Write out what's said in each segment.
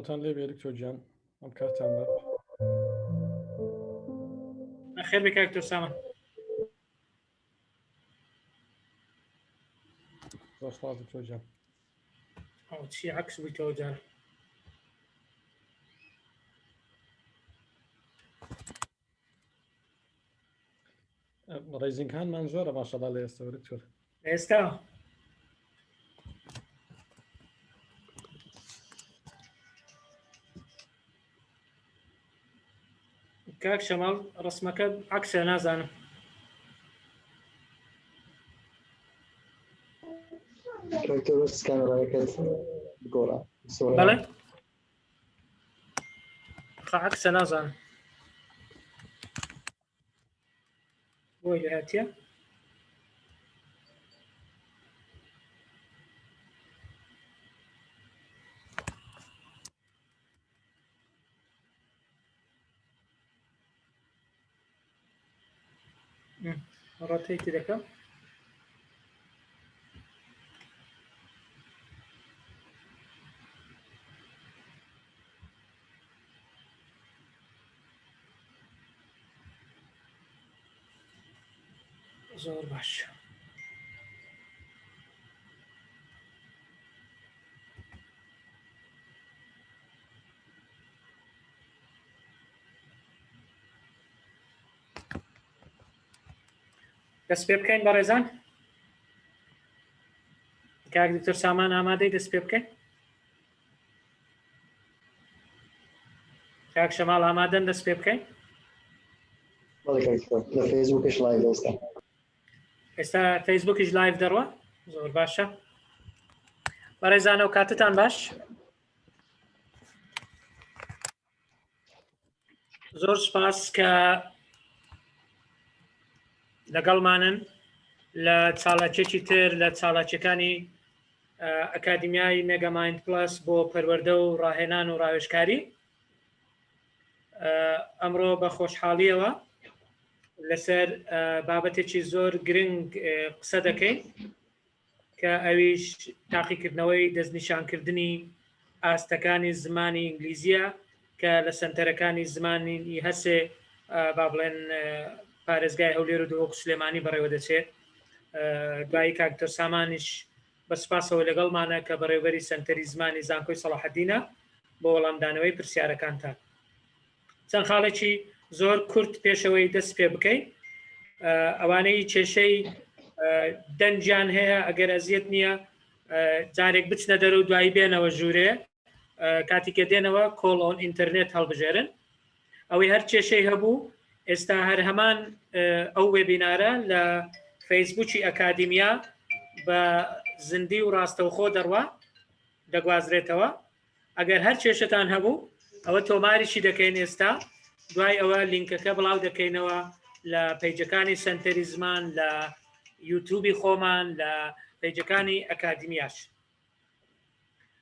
Sağtan lê bêrik çocuğum. Em kartan var. خير بك دكتور سامان. Zor sağlık çocuğum. أو شيء عكس بتوجه. Raising hand من زوره ماشاءالله lê êsta diktor. استا كاك شمال رسمك عكس نازانم. Characteristics camera hareket بقولها الصورة. بلى عكس نازانم. ويلي هاتيا rotate دەکەم. زۆر باش. دەست پێ بکەین بەڕێزان. کاک دکتۆر سامان ئامادەی دەست پێ بکەین. کاک شەماڵ ئامادەن دەست پێ بکەین. بەڵێ کاکتۆر لە فێسبووکش لایڤ دەستە. ئێستا فەیسبووکیش لایڤ دەڕوە. زۆر باشە. بەڕێزانەوە کاتتان باش. زۆر سپاس کە لەگەڵمانن لە چالاکێکی تر لە چالاکیەکانی ئەکادیمیای مێگامایند پلس بۆ پەروەردە و ڕاهێنان و ڕاوێژکاری. ئەمڕۆ بە خۆشحاڵیەوە لەسەر بابەتێکی زۆر گرنگ قسە دەکەین کە ئەویش تاقیکردنەوەی دەستنیشانکردنی ئاستەکانی زمانی ئینگلیزیە کە لە سەنتەرەکانی زمانی هەسێ با بڵێن پارێزگای هەولێر و دۆخ سلێمانی بەڕێوە دەچێت. دوایی کاکتۆر سامانیش بە سپاسەوە لەگەڵمانە کە بەڕێوەبەری سەنتەری زمانی زانکۆی سەڵاحەدینە بۆ وەڵامدانەوەی پرسیارەکانتان. چەند خاڵێکی زۆر کورت پێشەوەی دەست پێ بکەین. ئەوانەی کێشەی دەنجیان هەیە ئەگەر ئەزیەت نییە جارێک بچنە دەرە و دوایی بێنەوە ژوورێ کاتیکە دێنەوە کۆڵ ئۆن ئینتەرنێت هەڵبژێرن. ئەوەی هەر کێشەی هەبوو ئێستا هەر هەمان ئەو وێبینارە لە فەیسبووکی ئەکادیمیا بە زندی و ڕاستەوخۆ دەڕوا دەگوازرێتەوە. ئەگەر هەر کێشتان هەبوو ئەوە تۆماریشی دەکەین ئێستا دوای ئەوە لینکەکە بڵاو دەکەینەوە لە پەیجەکانی سەنتەری زمان لە یوتیوبی خۆمان لە پەیجەکانی ئەکادیمیاش.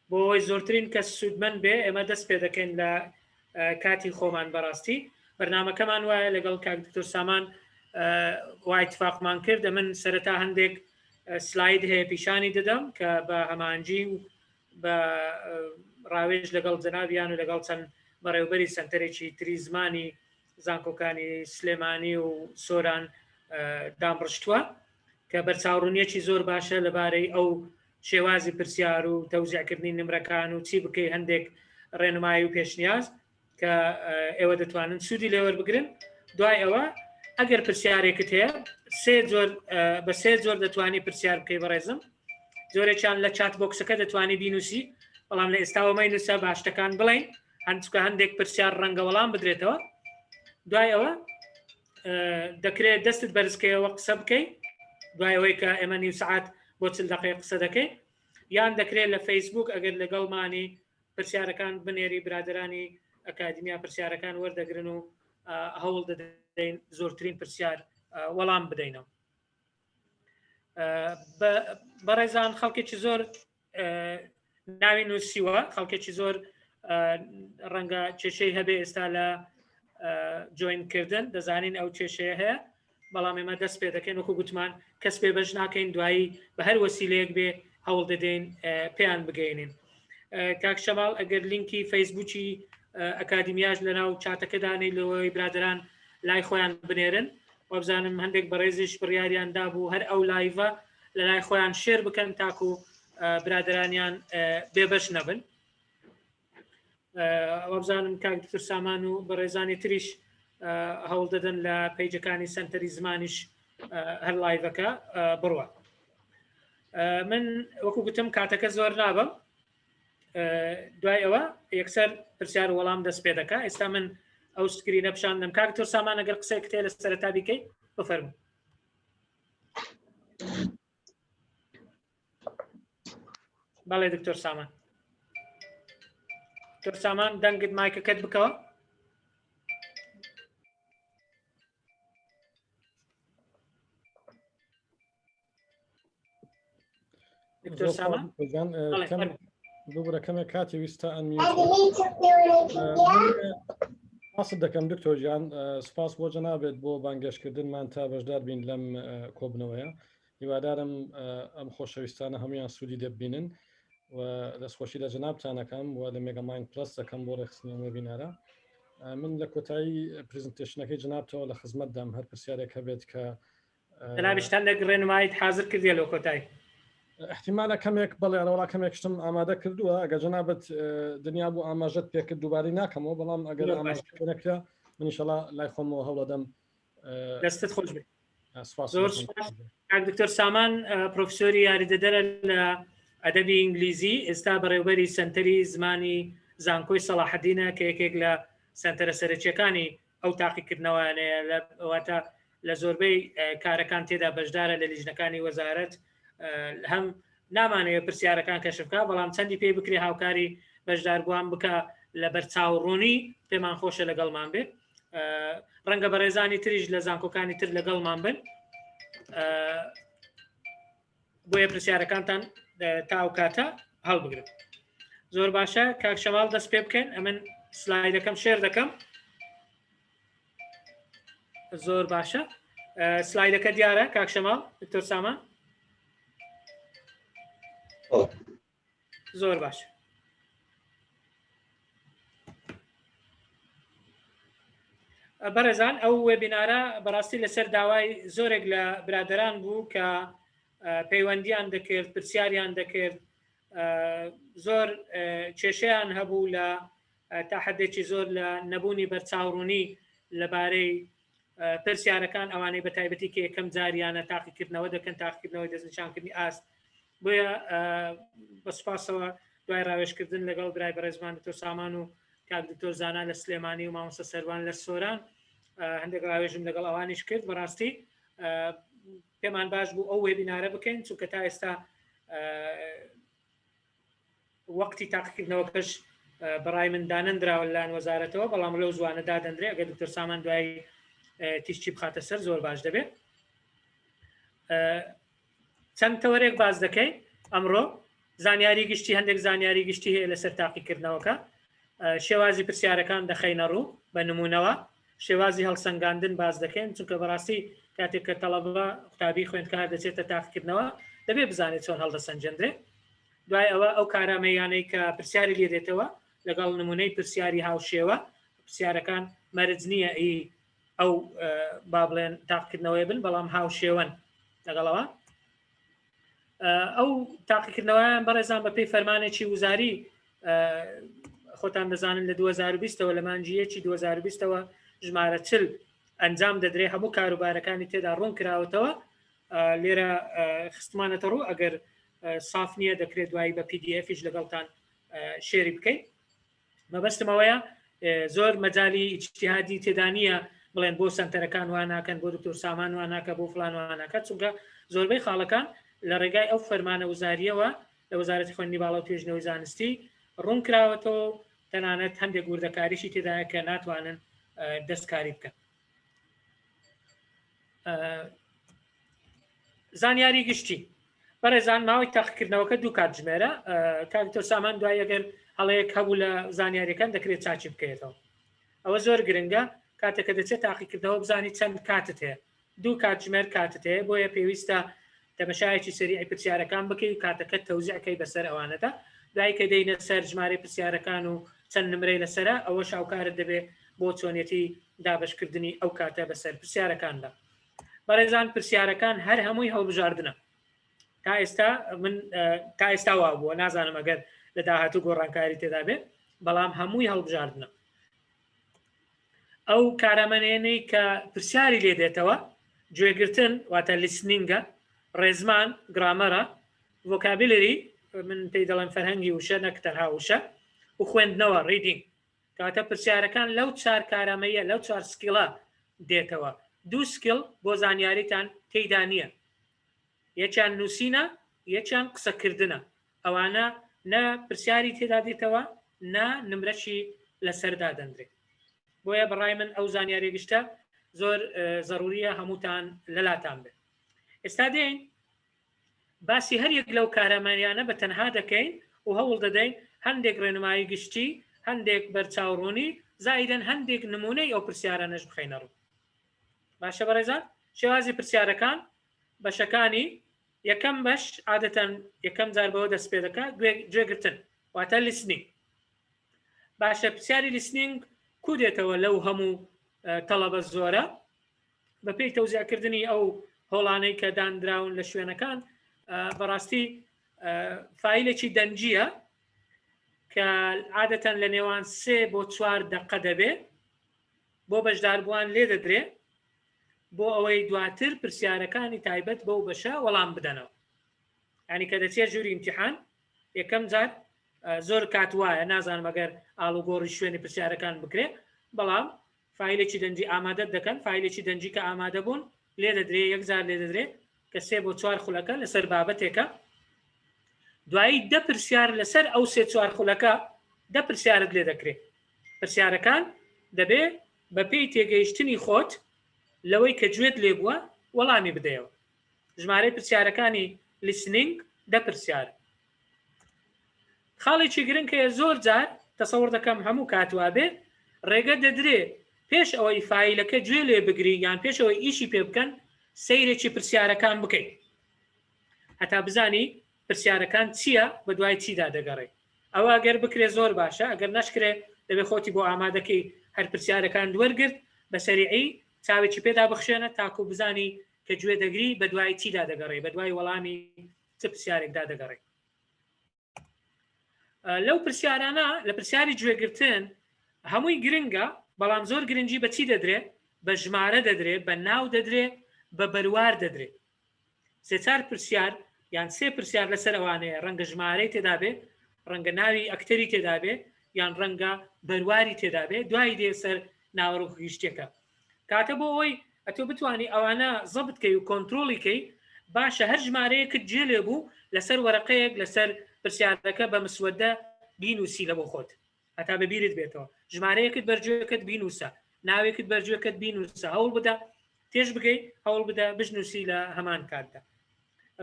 بۆ ئەوەی زۆرترین کەس سوودمەند بێ ئێمە دەست پێ دەکەین لە کاتی خۆمان بەڕاستی. بەرنامەکەمان وایە لەگەڵ کاک دکتۆر سامان وای اتفاقمان کرد من سەرەتا هەندێک سلاید هەیە پیشانی دەدەم کە بە هەمانجی و بە ڕاوێژ لەگەڵ جەنابیان و لەگەڵ چەند بەڕێوەبەری سەنتەرێکی تری زمانی زانکۆکانی سلێمانی و سۆران دامڕشتووە کە بەرچاوڕوونیەکی زۆر باشە لەبارەی ئەو شێوازی پرسیار و تەوزیعکردنی نمرەکان و چی بکەی هەندێک ڕێنمایی و پێشنیاز کە ئێوە دەتوانن سوودی لێوەربگرن. دوای ئەوە ئەگەر پرسیارێکت هەیە بە سێ جۆر دەتوانی پرسیار بکەی بەڕێزم. زۆرێکیان لە چات بۆکسەکە دەتوانی بینوسی، بەڵام لە ئێستاوەمەی نووسە باشتەکان بڵین هەندچکە هەندێک پرسیار ڕەنگە وەڵام بدرێتەوە. دوای ئەوە دەکرێت دەستت بەرزکەیەوە قسە بکەی، دوای ئەوەی کە ئێمە نیو سعات بۆ 40 دقیقە قسە دەکەی، یان دەکرێت لە فەیسبوک ئەگەر لەگەڵمانی پرسیارەکان بنێری برادرانی ئەکادیمیا پرسیارەکان وەردەگرن و هەوڵ دەدەین زۆرترین پرسیار وەڵام بدەینەوە. بەڕێزان خەڵکێکی زۆر ناوی نووسیوە، خەڵکێکی زۆر ڕەنگە کێشەی هەبێ ئێستا لە جوینکردن، دەزانین ئەو کێشەیە هەیە، بەڵام ئێمە دەست پێ دەکەین وەکو گوتمان کەس پێ بەش ناکەین، دوایی بە هەر وەسیلەیەک بێ هەوڵ دەدەین پێیان بگەینین. کاک شەماڵ ئەگەر لینکی فەیسبوکی ئەکادیمیاش لەناو چاتەکەدانەی لەوەی برادران لای خۆیان بنێرن، وەبزانم هەندێک بەڕێزیش بڕیاریان دابوو هەر ئەو لایڤە لە لای خۆیان شێر بکەن تاکو برادرانیان بێبەش نەبن. وەبزانم کاک دکتۆر سامان و بەڕێزانی تریش هەوڵ دەدەن لە پەیجەکانی سنتەری زمانیش هەر لایڤەکە بڕوە. من وەکو گوتم کاتەکە زۆر نابم، دوای ئەوە یەکسەر پرسیار وەڵام دەست پێ دەکا. ئێستا من ئەو سکرینە پیشاندەم. کاک دکتۆر سامان ئەگەر قسەیەک تێ لە سەرەتا بیکەی بفەرموو. بەڵێ دکتۆر سامان. دکتۆر سامان دەنگت مایکەکەت بکەوە. دکتۆر سامان دووبرە کەمێک کاتی ویستە ئەنمی قاسد دەکەم دکتۆر گیان، سپاس بۆ جەنابێت بۆ بانگەشکردنمان تا بەشدار بین لەم کۆبنەوەیە. هیوادارم ئەم خۆشەویستانە هەمویان سوودی دەبینن و دەستخۆشی لە جەنابتانەکەم و لە مێگەماین پلس دەکەم بۆ ڕێخستنی وێبینارە. من لە کۆتایی پرزنتێشنەکەی جەنابتەوە لە خزمەتدام هەر پرسیارێک هەبێت کە جەنابیشتان لە ڕێنماییت حاضر کردیە لەو کۆتایی. احتیمالە کەمێک بەڵێ ئەوڵا کەمێک شتم ئامادە کردووە، ئەگەر جەنابەت دنیا بوو ئاماژەت پێکرد دووباری ناکەمەوە، بەڵام ئەگەر ئاماژەکە من ئینشەڵا لای خۆمەوە هەوڵەدەم. دەستت خۆش بێت. زۆر کاک دکتۆر سامان پرۆفسۆری یاریدەدەرە لە ئەدەبی ئینگلیزی، ئێستا بەڕێوەبەری سنتەری زمانی زانکۆی سەلاحەدینە کە یەکێک لە سنتەرە سەرەکیەکانی ئەو تاقیکردنەوەیانەیە، لەواتە لە زۆربەی کارەکان تێدا بەشدارە لە لیژنەکانی وەزارەت. هەم نامانەوێت پرسیارەکان کەشفکە، بەڵام چەندی پێی بکرێ هاوکاری بەشداربووان بکە لە بەرچاوڕوونی پێمان خۆشە لەگەڵمان بێت. ڕەنگە بەڕێزانی تریش لە زانکۆکانی تر لەگەڵمان بن، بۆیە پرسیارەکانتان تاو کاتە هەڵبگرن. زۆر باشە کاک شەماڵ دەست پێ بکەن. ئەمن سلایدەکەم شێر دەکەم. زۆر باشە سلایدەکە دیارە کاک شەماڵ دکتۆر سامان؟ زۆر باش. بەڕێزان ئەو وێبینارە بەڕاستی لەسەر داوای زۆرێک لە برادران بوو کە پەیوەندیان دەکرد، پرسیاریان دەکرد، زۆر کێشەیان هەبوو لە تا حدێکی زۆر لە نەبوونی بەرچاوڕوونی لەبارەی پرسیارەکان ئەوانەی بە تایبەتی کە یەکەم جاریانە تاقیکردنەوە دەکەن، تاقیکردنەوەی دەستنیشانکردنی ئاست. بۆیە بەسپاسەوە دوای ڕاوێژکردن لەگەڵ برای بەڕێزمان دکتۆر سامان و کاک دکتۆر زانا لە سلێمانی و مامۆستا سەروان لە سۆران هەندێک ڕاوێژم لەگەڵ ئەوانیش کرد. بەڕاستی پێمان باش بوو ئەو وێبینارە بکەین، چونکە تا ئێستا وەقتی تاقیکردنەوەکەش بەڕای من دانەندراوە لەلایەن وەزارەتەوە، بەڵام لەو زوانە دادەندرێ. ئەگەر دکتۆر سامان دوای تیشتی بخاتە سەر زۆر باش دەبێت. چەند تەوەرێک باز دەکەین ئەمڕۆ. زانیاری گشتی هەندێک زانیاری گشتی هەیە لەسەر تاقیکردنەوەکە. شێوازی پرسیارەکان دەخەینە ڕوو بە نمونەوە، شێوازی هەڵسەنگاندن باز دەکەین، چونکە بەڕاستی کاتێک کە تەڵەبە قوتابی خوێندکار دەچێتە تاقیکردنەوە دەبێ بزانێت چۆن هەڵدەسەنجێندرێت. دوای ئەوە ئەو کارامەیانەی کە پرسیاری لێ دێتەوە لەگەڵ نمونەی پرسیاری هاوشێوە، پرسیارەکان مەرج نییە ئەو با بڵێن تاقیکردنەوەی بن بەڵام هاوشێوەن لەگەڵەوە ئەو تاقیکردنەوەیان بەڕێزان بە پێی فەرمانێکی وزاری خۆتان دەزانن لە 2020ەوە لە مانجیەکی 2020ەوە ژمارە 40 ئەنجام دەدرێ هەموو کاروبارەکانی تێدا ڕوون کراوەتەوە لێرە خستمانەتە ڕوو ئەگەر صاف نییە دەکرێت دوایی بە PDFیش لەگەڵتان شێری بکەیت مەبەستمەوەیە زۆر مەجای ئیجتیهادی تێدا نییە بڵێن بۆ سنتەرەکان وان ناکەن بۆ دکتۆر سامان وان ناکە بۆ فلان وان ناکات چونکە زۆربەی خاڵەکان لە ڕێگای ئەو فەرمانە وزاریەوە لە وەزارەتی خوێندنی باڵا و توێژنەوەی زانستی ڕوون کراوەتەوە تەنانەت هەندێک وردەکاریشی تێدایە کە ناتوانن دەستکاری بکەن زانیاری گشتی بەڕێزان ماوەی تاقیکردنەوەکە دوو کاتژمێرە کاکتۆر سامان دوای ئەگەر هەڵەیەک هەبوو لە زانیاریەکان دەکرێت چاچی بکەیتەوە ئەوە زۆر گرنگە کاتێکە دەچێت تاقیکردنەوە بزانی چەند کاتت هەیە دوو کاتژمێر کاتت هەیە بۆیە پێویستە تەمەشایەکی سەریعی پرسیارەکان بکەی و کاتەکەت تەوزیعەکەی بەسەر ئەوانەدا دوای کە دەینە سەر ژمارەی پرسیارەکان و چەند نمرەی لەسرە ئەوە شاوکارت دەبێت بۆ چۆنیەتی دابشکردنی ئەو کاتە بەسەر پرسیارەکاندا بەڕێزان پرسیارەکان هەر هەمووی هەڵبژاردنە تا ئێستا وا بووە نازانم ئەگەر لە داهاتوو گۆڕانکاری تێدا بێت بەڵام هەمووی هەڵبژاردنە ئەو کارەمەنێنەی کە پرسیاری لێ دێتەوە گوێگرتن واتە لیسنینگە ڕێزمان گرامەرە ڤۆکابیلری من پێی دەڵێن فەرهەنگی وشە نەک تەنها وشە و خوێندنەوە ڕیدینگ کاتە پرسیارەکان لەو چار کارامەیە لەو چار سکیڵە دێتەوە دوو سکیڵ بۆ زانیاریتان تێیدا نییە یەکیان نووسینە یەکیان قسەکردنە ئەوانە نە پرسیاری تێدا دێتەوە نە نمرەشی لەسەردا دەندرێت بۆیە بەڕای من ئەو زانیاری گشتە زۆر زەروریە هەمووتان لەلاتان بێت ئێستا دێین باسی هەریەک لەو کارەمانیانە بە تەنها دەکەین و هەوڵ دەدەین هەندێک ڕێنمایی گشتی هەندێک بەرچاوڕوونی زائیدەن هەندێک نمونەی ئەو پرسیارانەش بخەینە ڕوو باشە بەڕێزان شێوازی پرسیارەکان بەشەکانی یەکەم بەش عادەتەن یەکەم جار بەوە دەست پێ دەکات گوێگرتن واتە لیسنینگ باشە پرسیاری لیسنینگ کو دێتەوە لەو هەموو تەڵەبە زۆرە بە پێی تەوزیعکردنی ئەو هۆڵانەی کە دانراون لە شوێنەکان بەڕاستی فایلێکی دەنجیە کە عادەتەن لە نێوان 3 بۆ 4 دقە دەبێت بۆ بەشداربووان لێ دەدرێت بۆ ئەوەی دواتر پرسیارەکانی تایبەت بەو بەشە وەڵام بدەنەوە ینی کە دەچێت ژووری ئیمتیحان یەکەم جار زۆر کات وایە نازانم ئەگەر ئاڵوگۆڕی شوێنی پرسیارەکان بکرێت بەڵام فایلێکی دەنجی ئامادە دەکەن فایلێکی دەنجی کە ئامادە بوون لێ دەدرێت یەکجار لێ دەدرێت کە 3 بۆ 4 خولەکە لەسەر بابەتێکە دوایی 10 پرسیار لەسەر ئەو 3-4 خولەکە 10 پرسیارت لێ دەکرێت پرسیارەکان دەبێت بە پێی تێگەیشتنی خۆت لەوەی کە گوێت لێ بووە وەڵامی بدەیەوە ژمارەی پرسیارەکانی لیسنینگ 10 پرسیار خاڵێکی گرنگ کە زۆر جار تەسەوڕ دەکەم هەموو کاتوا بێ ڕێگە دەدرێت پێش ئەوەی فایلەکە گوێ لێ بگری یان پێش ئەوەی ئیشی پێ بکەن سەیرێکی پرسیارەکان بکەیت هەتا بزانی پرسیارەکان چییە بە دوای چیدا دەگەڕێت ئەوە ئەگەر بکرێت زۆر باشە ئەگەر نەشکرێت دەبێت خۆتی بۆ ئامادەکەی هەر پرسیارەکان دووەرگرت بە سەریعی چاوێکی پێدا بخشێنە تاکو بزانی کە گوێ دەگری بە دوای چیدا دەگەڕێت بە دوای وەڵامی چ پرسیارێکدا دەگەڕێت لەو پرسیارانە لە پرسیاری گوێگرتن هەمووی گرنگە بەڵام زۆر گرنگی بە چی دەدرێت بە ژمارە دەدرێت بە ناو دەدرێت بە بەروار دەدرێت 3-4 پرسیار یان 3 پرسیار لەسەر ئەوانەیە ڕەنگە ژمارەی تێدا بێ ڕەنگە ناوی ئەکتەری تێدا بێ یان ڕەنگە بەرواری تێدا بێ دوای دێ سەر ناوەڕۆکیشتێکە کاتە بۆ ئەوەی ئەتۆ بتوانانی ئەوانە زەبتکەی و کۆنتترۆلیکەی باشە هەر ژمارەیەکت جێ لێ بوو لەسەر وەرەقەیەک لەسەر پرسیارەکە بە مسوەدە بینوسی لە بۆ خۆت هەتا بەبیرت بێتەوە ژمارەیەکت بەرجەکەت بینوسە ناوێکت بەرجەکەت بینوسە هەوڵ بدە تێش بگەی هەوڵ بدە بژنووسی لە هەمان کاتدا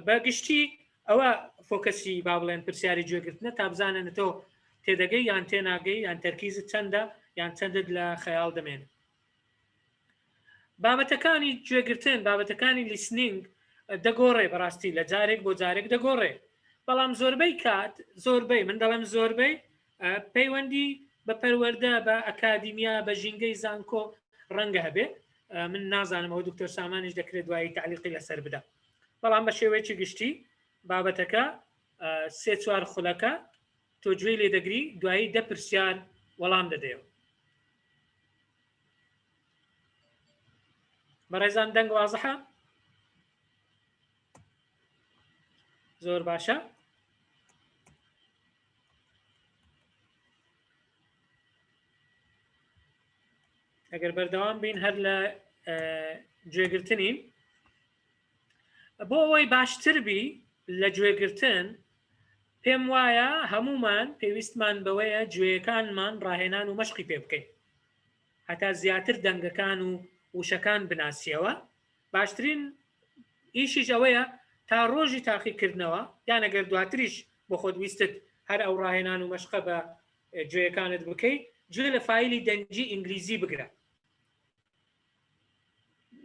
بەگشتی ئەوە فۆکەسی با بڵێن پرسیاری گوێگرتنە تا بزانن تۆ تێدەگەی یان تێناگەی یان تەرکیزت چەندە یان چەندت لە خەیاڵ دەمێنێت بابەتەکانی گوێگرتن بابەتەکانی لیسنینگ دەگۆڕێ بەڕاستی لە جارێک بۆ جارێک دەگۆڕێ بەڵام زۆربەی کات زۆربەی من دەڵێم زۆربەی پەیوەندی بە پەروەردە بە ئەکادیمیا بە ژینگەی زانکۆ ڕەنگە هەبێ من نازانم ئەو دکتۆر سامانیش دەکرێت دوایی تعلیقی لەسەر بدە بەڵام بە شێوەیەکی گشتی بابەتەکە 3-4 خولەکە تۆ گوێی لێ دەگری دوایی 10 پرسیار وەڵام دەدەیەوە بەڕێزان دەنگ وازەحە زۆر باشە ئەگەر بەردەوام بین هەر لە گوێگرتنین بۆ ئەوەی باشتر بی لە گوێگرتن پێم وایە هەمومان پێویستمان بەوەیە گوێیەکانمان ڕاهێنان و مەشقی پێ بکەین هەتا زیاتر دەنگەکان و وشەکان بناسیەوە باشترین ئیشیش ئەوەیە تا ڕۆژی تاقیکردنەوە یان ئەگەر دواتریش بۆ خۆت ویستت هەر ئەو ڕاهێنان و مەشقە بە گوێیەکانت بکەیت گوێ لە فایلی دەنگی ئینگلیزی بگرە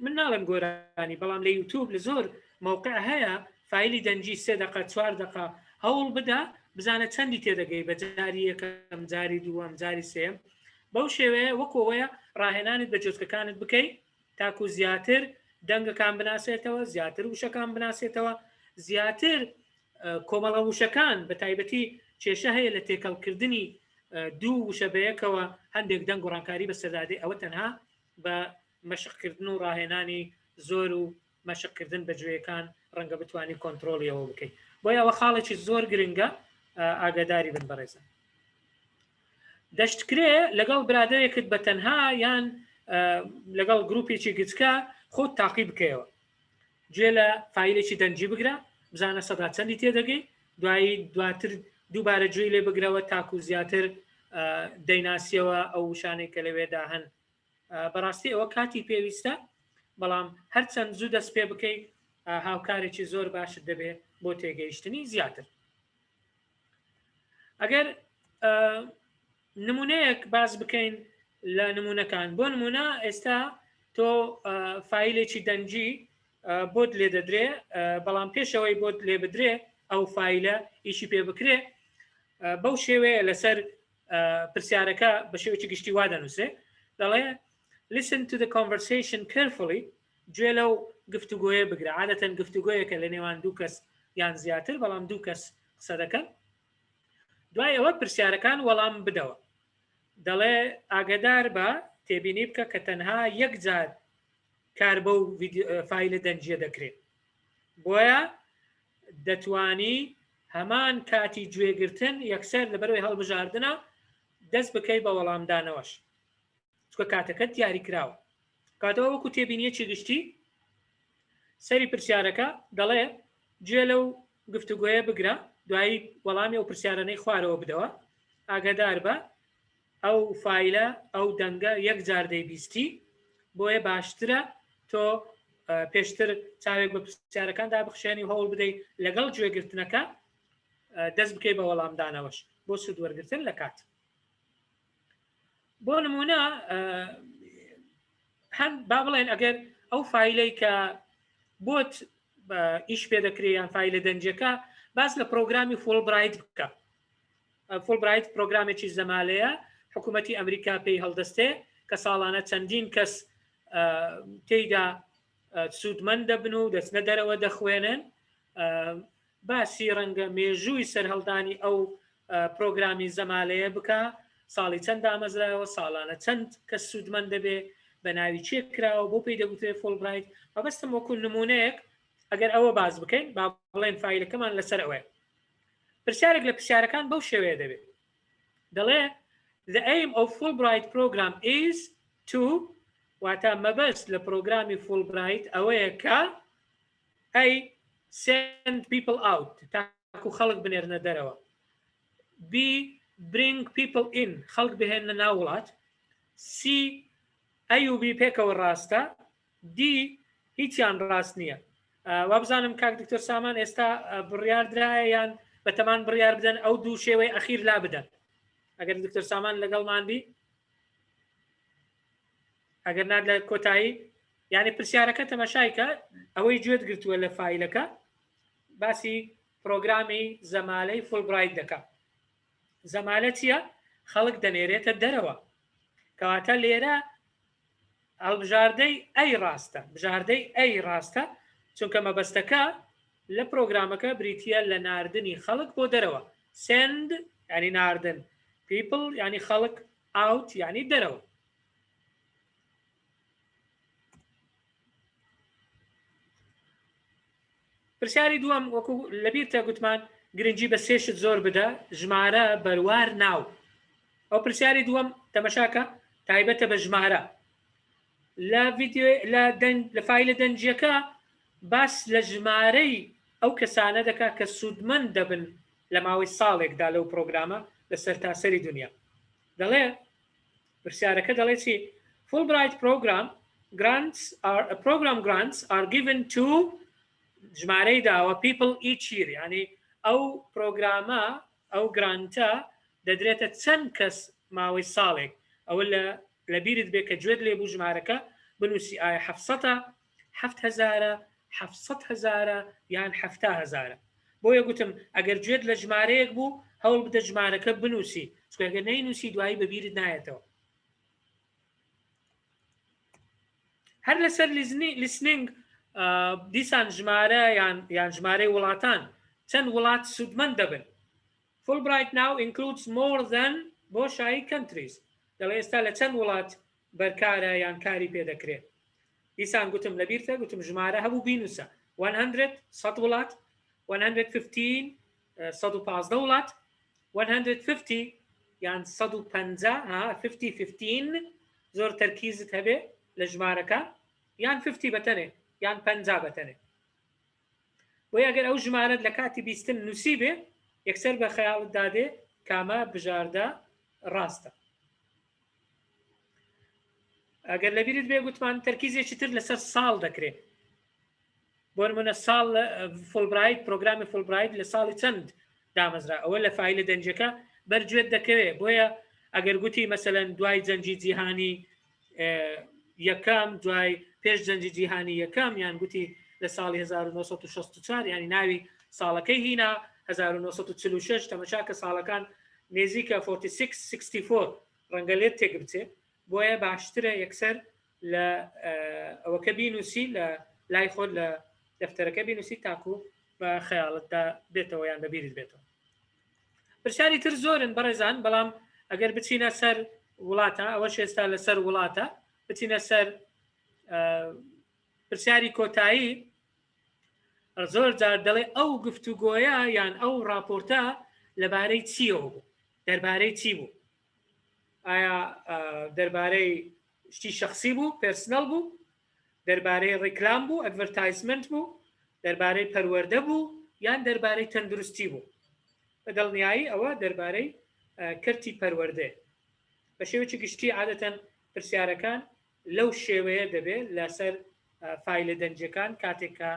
من ناڵم گۆرانی بەڵام لە یوتیوب لە زۆر موقع هەیە فایلی دەنگی 3 دقه 4 دقه هەوڵ بدە بزانە چەندی تێدەگەی بە جاری یەکەم جاری دووەم جاری سێم بەو شێوەیە وەکەوەیە ڕاهێنانت بە جۆچکەکانت بکەیت تاکو زیاتر دەنگەکان بناسێتەوە زیاتر وشەکان بناسێتەوە زیاتر کۆمەڵە وشەکان بە تایبەتی کێشە هەیە لە تێکەڵکردنی دوو وشە بەیەکەوە هەندێک دەنگ و ڕانکاری بەسەردادێ ئەوە تەنها بە مەشقکردن و ڕاهێنانی زۆر و مەشقکردن بە گوێیەکان ڕەنگە بتوانانی کۆنتترۆلیەوە بکەیت بۆی ئەوە خاڵێکی زۆر گرنگە ئاگاداری بن بەڕێزە دەشتکرێ لەگەڵ برادەیەکت بە تەنها یان لەگەڵ گروپێکی گچکە خۆت تاقی بکەیەوە گوێ لە فایلێکی دەنجی بگرە بزانە سەدا چەندی تێدەگەی دوایی دواتر دووبارە گوێی لێ بگرەوە تاکو زیاتر دەیناسیەوە ئەو وشانەی کە لەوێدا هەن بەڕاستی ئەوە کاتی پێویستە بەڵام هەرچەند زوو دەست پێ بکەیت هاوکارێکی زۆر باشت دەبێت بۆ تێگەیشتنی زیاتر ئەگەر نمونەیەک باز بکەین لە نمونونەکان بۆ نمونە ئێستا تۆ فایلێکی دەنجی بۆت لێ دەدرێ بەڵام پێشەوەی بۆت لێ بدرێ ئەو فایلە ئیشی پێ بکرێ بەو شێوەیە لەسەر پرسیارەکە بە شێوەیەکی گشتی وا دەنووسێ دەڵێ listen to the conversation carefully گوێ لەو گفتوگۆیە بگرە عادەتەن گفتوگۆیەکە لە نێوان دوو کەس یان زیاتر بەڵام دوو کەس قسە دەکەن دوای ئەوە پرسیارەکان وەڵام بدەوە دەڵێ ئاگدار بە تێبینی بکە کە تەنها یەک جار کار بەو فایلە دەنجیە دەکرێت بۆیە دەتوانی هەمان کاتی گوێگرتن یەکسەر لەبەرەوەی هەڵبژاردنە دەست بکەی بە وەڵامدانەوەش چکە کاتەکەت دیاری کراوە کاتەوە وەکو تێبینیەکی گشتی سەری پرسیارەکە دەڵێ گوێ لەو گفتوگۆیە بگرە دوایی وەڵامی ئەو پرسیارانەی خوارەوە بدەوە ئاگادار بە ئەو فایلە ئەو دەنگە یەک جار دەیبیستی بۆیە باشترە تۆ پێشتر چاوێک بە پرسیارەکاندا بخشێنی هەوڵ بدەیت لەگەڵ گوێگرتنەکە دەست بکەی بە وەڵامدانەوەش بۆ سوودوەرگرتن لە کات بۆ نمونە هەند با بڵێن ئەگەر ئەو فایلەی کە بۆت ئیش پێ دەکرێت یان فایلە دەنجەکە باس لە پرۆگرامی فولبرایت بکە فولبرایت پرۆگرامێکی زەمالەیە حکوومەتی ئەمریکا پێی هەڵدەستێ کە ساڵانە چەندین کەس تێیدا سوودمەند دەبن و دەچنە دەرەوە دەخوێنن باسی ڕەنگە مێژووی سەرهەڵدانی ئەو پرۆگرامی زەمالەیە بکە ساڵی چەند ئامەزراوە ساڵانە چەند کەس سوودمەند دەبێ بە ناوی چێ کراوە بۆ پێی دەگوترێت فولبرایت مەبەستم وەکو نمونەیەک ئەگەر ئەوە باز بکەین با بڵێن فایلەکەمان لەسەر ئەوەیە پرسیارێک لە پرسیارەکان بەو شێوەیە دەبێت دەڵێ the aim of Fulbright program is to واتە مەبەست لە پرۆگرامی فولبرایت ئەوەیە کە ئەی send people out تاکو خەڵک بنێرنە دەرەوە b bring people in خەڵک بهێنە ناو وڵات c ئەیوبی پێکەوە ڕاستە d هیچیان ڕاست نییە وابزانم کاک دکتۆر سامان ئێستا بڕیاردرایە یان بەتەمان بڕیار بدەن ئەو دوو شێوەی ئەخیر لا بدەن ئەگەر دکتۆر سامان لەگەڵمان بی ئەگەر ناد لە کۆتایی یعنی پرسیارەکە تەماشایکە ئەوەی گوێت گرتووە لە فایلەکە باسی پرۆگرامی زەمالەی فولبرایت دەکات زەمالە چییە؟ خەڵک دەنێرێتە دەرەوە کەواتە لێرە هەڵبژاردەی ئەی ڕاستە بژاردەی ئەی ڕاستە چونکە مەبەستەکە لە پرۆگرامەکە بریتە لە ناردنی خەڵک بۆ دەرەوە send ینی ناردن people ینی خەڵک out ینی دەرەوە پرسیاری دووەم وەکو لەبیرتە گوتمان گرنگی بە سێشت زۆر بدە ژمارە بەروار ناو ئەو پرسیاری دووەم تەمەشاکە تایبەتە بە ژمارە لە ڤیدیۆ لە فایلە دەنجیەکە باس لە ژمارەی ئەو کەسانە دەکا کە سوودمەند دەبن لە ماوەی ساڵێکدا لەو پرۆگرامە لە سەرتاسەری دنیا دەڵێ پرسیارەکە دەڵێ چی Fulbright program grants are given to ژمارەی داوە people each year ینی ئەو پرۆگرامە ئەو گرانتە دەدرێتە چەند کەس ماوەی ساڵێک ئەوە لە بیرت بێ کە گوێت لێ بوو ژمارەکە بنووسی ئایا 700,000 یان 70,000 بۆیە گوتم ئەگەر گوێت لە ژمارەیەک بوو هەوڵ بدە ژمارەکە بنووسی چکەگە نەینووسی دوایی بە بیرت نایەتەوە هەر لەسەر لیسنینگ دیسان ژمارە یان ژمارەی وڵاتان چەند وڵات سوودمەند دەبن Fulbright now includes more than بۆ شایی countries دەڵێ ئێستا لە چەند وڵات بەرکارە یان کاری پێدەکرێت دیسان گوتم لەبیرتە گوتم ژمارە هەبوو بینوسە 100 وڵات 115 115 وڵات 150 یان 150 زۆر تەرکیزت هەبێ لە ژمارەکە یان 50 بەتەنێ یان 50 بەتەنێ بۆی ئەگەر ئەو ژمارەت لە کاتی بیستن نووسی بێ یەکسەر بە خەیاڵت دادێ کامە بژاردە ڕاستە ئەگەر لەبیرت بێ گوتمان تەرکیزێکی تر لەسەر ساڵ دەکرێت بۆ نمونە ساڵ فولبرایت پرۆگرامی فولبرایت لە ساڵی چەند دامەزرا ئەوە لە فایلە دەنجەکە بەرگوێت دەکەوێت بۆیە ئەگەر گوتی مەسەلەن دوای جەنگی جیهانی یەکەم دوای پێش جەنگی جیهانی یەکەم یان گوتی لە ساڵی 1964 ینی ناوی ساڵەکەی هینا 1946 تەمەشاکە ساڵەکان نێزیکە 46-64 ڕەنگە لێت تێک بچێت بۆیە باشترە یەکسەر لە ئەوەکە بینوسی لە لای خۆت لە دەفتەرەکە بینوسی تاکو بە خەیاڵتدا بێتەوە یان بەبیرت بێتەوە پرسیاری تر زۆرن بەڕێزان بەڵام ئەگەر بچینە سەر وڵاتە ئەوەش ئێستا لەسەر وڵاتە بچینە سەر پرسیاری کۆتایی زۆر جار دەڵێ ئەو گفتوگۆیە یان ئەو راپۆرتە لەبارەی چیەوە بوو دەربارەی چی بوو ئایا دەربارەی شتی شخصی بوو پرسنەل بوو دەربارەی ڕیکلام بوو ئەدڤەرتایزمنت بوو دەربارەی پەروەردە بوو یان دەربارەی تەندروستی بوو بە دڵنیایی ئەوە دەربارەی کەرتی پەروەردە بە شێوەیەکی گشتی عادەتەن پرسیارەکان لەو شێوەیە دەبێت لەسەر فایلە دەنجەکان کاتێکە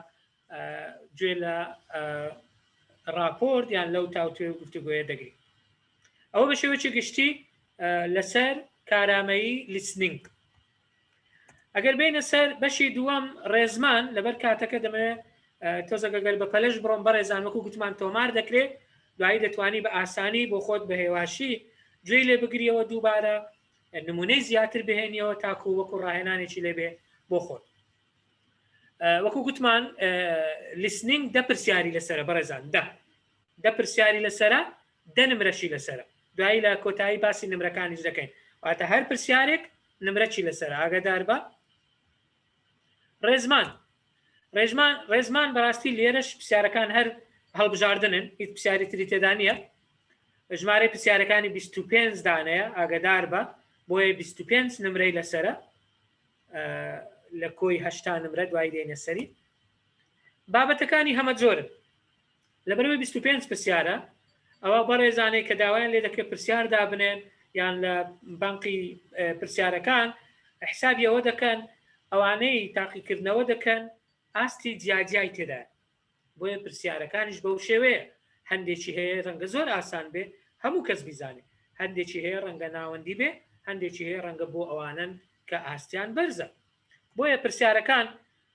گوێ لە راپۆرت یان لەو تاوتوێ گفتوگۆیە دەگریت ئەوە بە شێوەیەکی گشتی لەسەر کارامەیی لیسنینگ ئەگەر بینە سەر بەشی دووەم ڕێزمان لەبەر کاتەکە دەمەوێت تۆزەگەگەر بە پەلەش بڕۆم بەڕێزان وەکو گوتمان تۆمار دەکرێت دوایی دەتوانی بە ئاسانی بۆ خۆت بە هێواشی گوێی لێ بگریەوە دووبارە نمونەی زیاتر بهێنیەوە تاکو وەکو ڕاهێنانێکی لێبێ بۆ خۆت وەکو گوتمان لیسنینگ دە پرسیاری لەسرە بەڕێزان دە پرسیاری لەسرە دە نمرەشی لەسرە دوایی لە کۆتایی باسی نمرەکانیش دەکەین واتە هەر پرسیارێک نمرەچی لەسرە ئاگادار بە ڕێزمان بەڕاستی لێرەش پرسیارەکان هەر هەڵبژاردنن هیچ پرسیاری تری تێدا نیە ژمارەی پرسیارەکانی 25 دانەیە ئاگادار بە بۆیە 25 نمرەی لەسرە لە کۆی 8 نمرە دوای دێنە سەری بابەتەکانی هەمە جۆرن لەبەرەوەی 25 پرسیارە ئەوە بەڕێزانەی کە داوایان لێ دەکرێت پرسیار دابنێن یان لە بانقی پرسیارەکان حسابی ئەوە دەکەن ئەوانەی تاقیکردنەوە دەکەن ئاستی جیاجیای تێدا بۆیە پرسیارەکانیش بەو شێوەیە هەندێکی هەیە ڕەنگە زۆر ئاسان بێ هەموو کەس بیزانێ هەندێکی هەیە ڕەنگە ناوەندی بێ هەندێکی هەیە ڕەنگە بۆ ئەوانن کە ئاستیان بەرزە بۆیە پرسیارەکان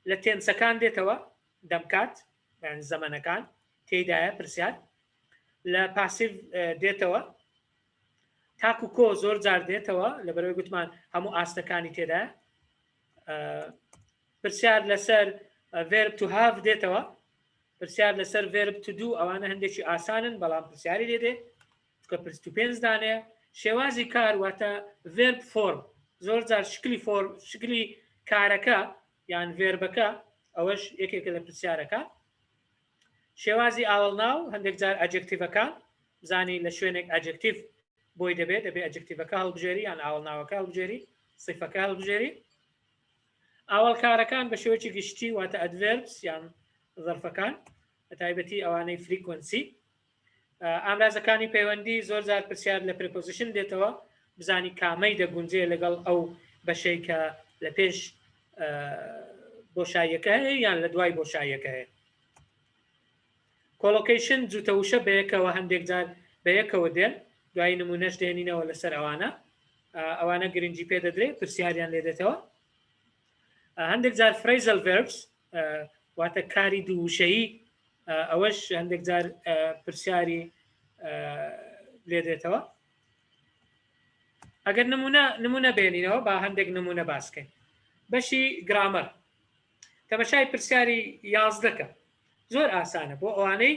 لە تێنسەکان دێتەوە دەمکات زەمەنەکان تێدایە پرسیار لە پاسیڤ دێتەوە تاکو کۆ زۆر جار دێتەوە لەبەرەوەی گوتمان هەموو ئاستەکانی تێدایە پرسیار لەسەر verb to have دێتەوە پرسیار لەسەر verb to do ئەوانە هەندێکی ئاسانن بەڵام پرسیاری لێدێ کە پرس و پێنج دانێ شێوازی کار واتە verb form زۆر جار شکلی کارەکە یان verبەکە ئەوەش یەکێکە لە پرسیارەکە شێوازی ئاوەڵناو هەندێک جار ئەجێکتیڤەکان بزانی لە شوێنێک ئەجێکتیڤ بۆی دەبێت ئەجێکتیڤەکە هەڵبژێری یان ئاوەڵناوەکە هەڵبژێری سیفەکە هەڵبژێری ئاوەڵکارەکان بە شێوەیەکی گشتی واتە ئەدڤێربس یان ظەرفەکان بە تایبەتی ئەوانەی فریکوەنسی ئامرازەکانی پەیوەندی زۆر جار پرسیار لە پرپۆزیشن دێتەوە بزانی کامەی دەگونجێ لەگەڵ ئەو بەشەی کە لە پێش بۆشاییەکە هەیە یان لە دوای بۆشاییەکە هەیە کۆلۆکیشن جوتەوشە بەیەکەوە هەندێک جار بەیەکەوە دێن دوای نمونەش دێنینەوە لەسەر ئەوانە گرنگی پێ دەدرێت پرسیاریان لێ دێتەوە هەندێک جار phrasal verbs واتە کاری دووشەیی ئەوەش هەندێک جار پرسیاری لێ دێتەوە ئەگەر نمونە بێنینەوە با هەندێک نمونە باسکەین بەشی گرامەر تەمەشای پرسیاری 11 زۆر ئاسانە بۆ ئەوانەی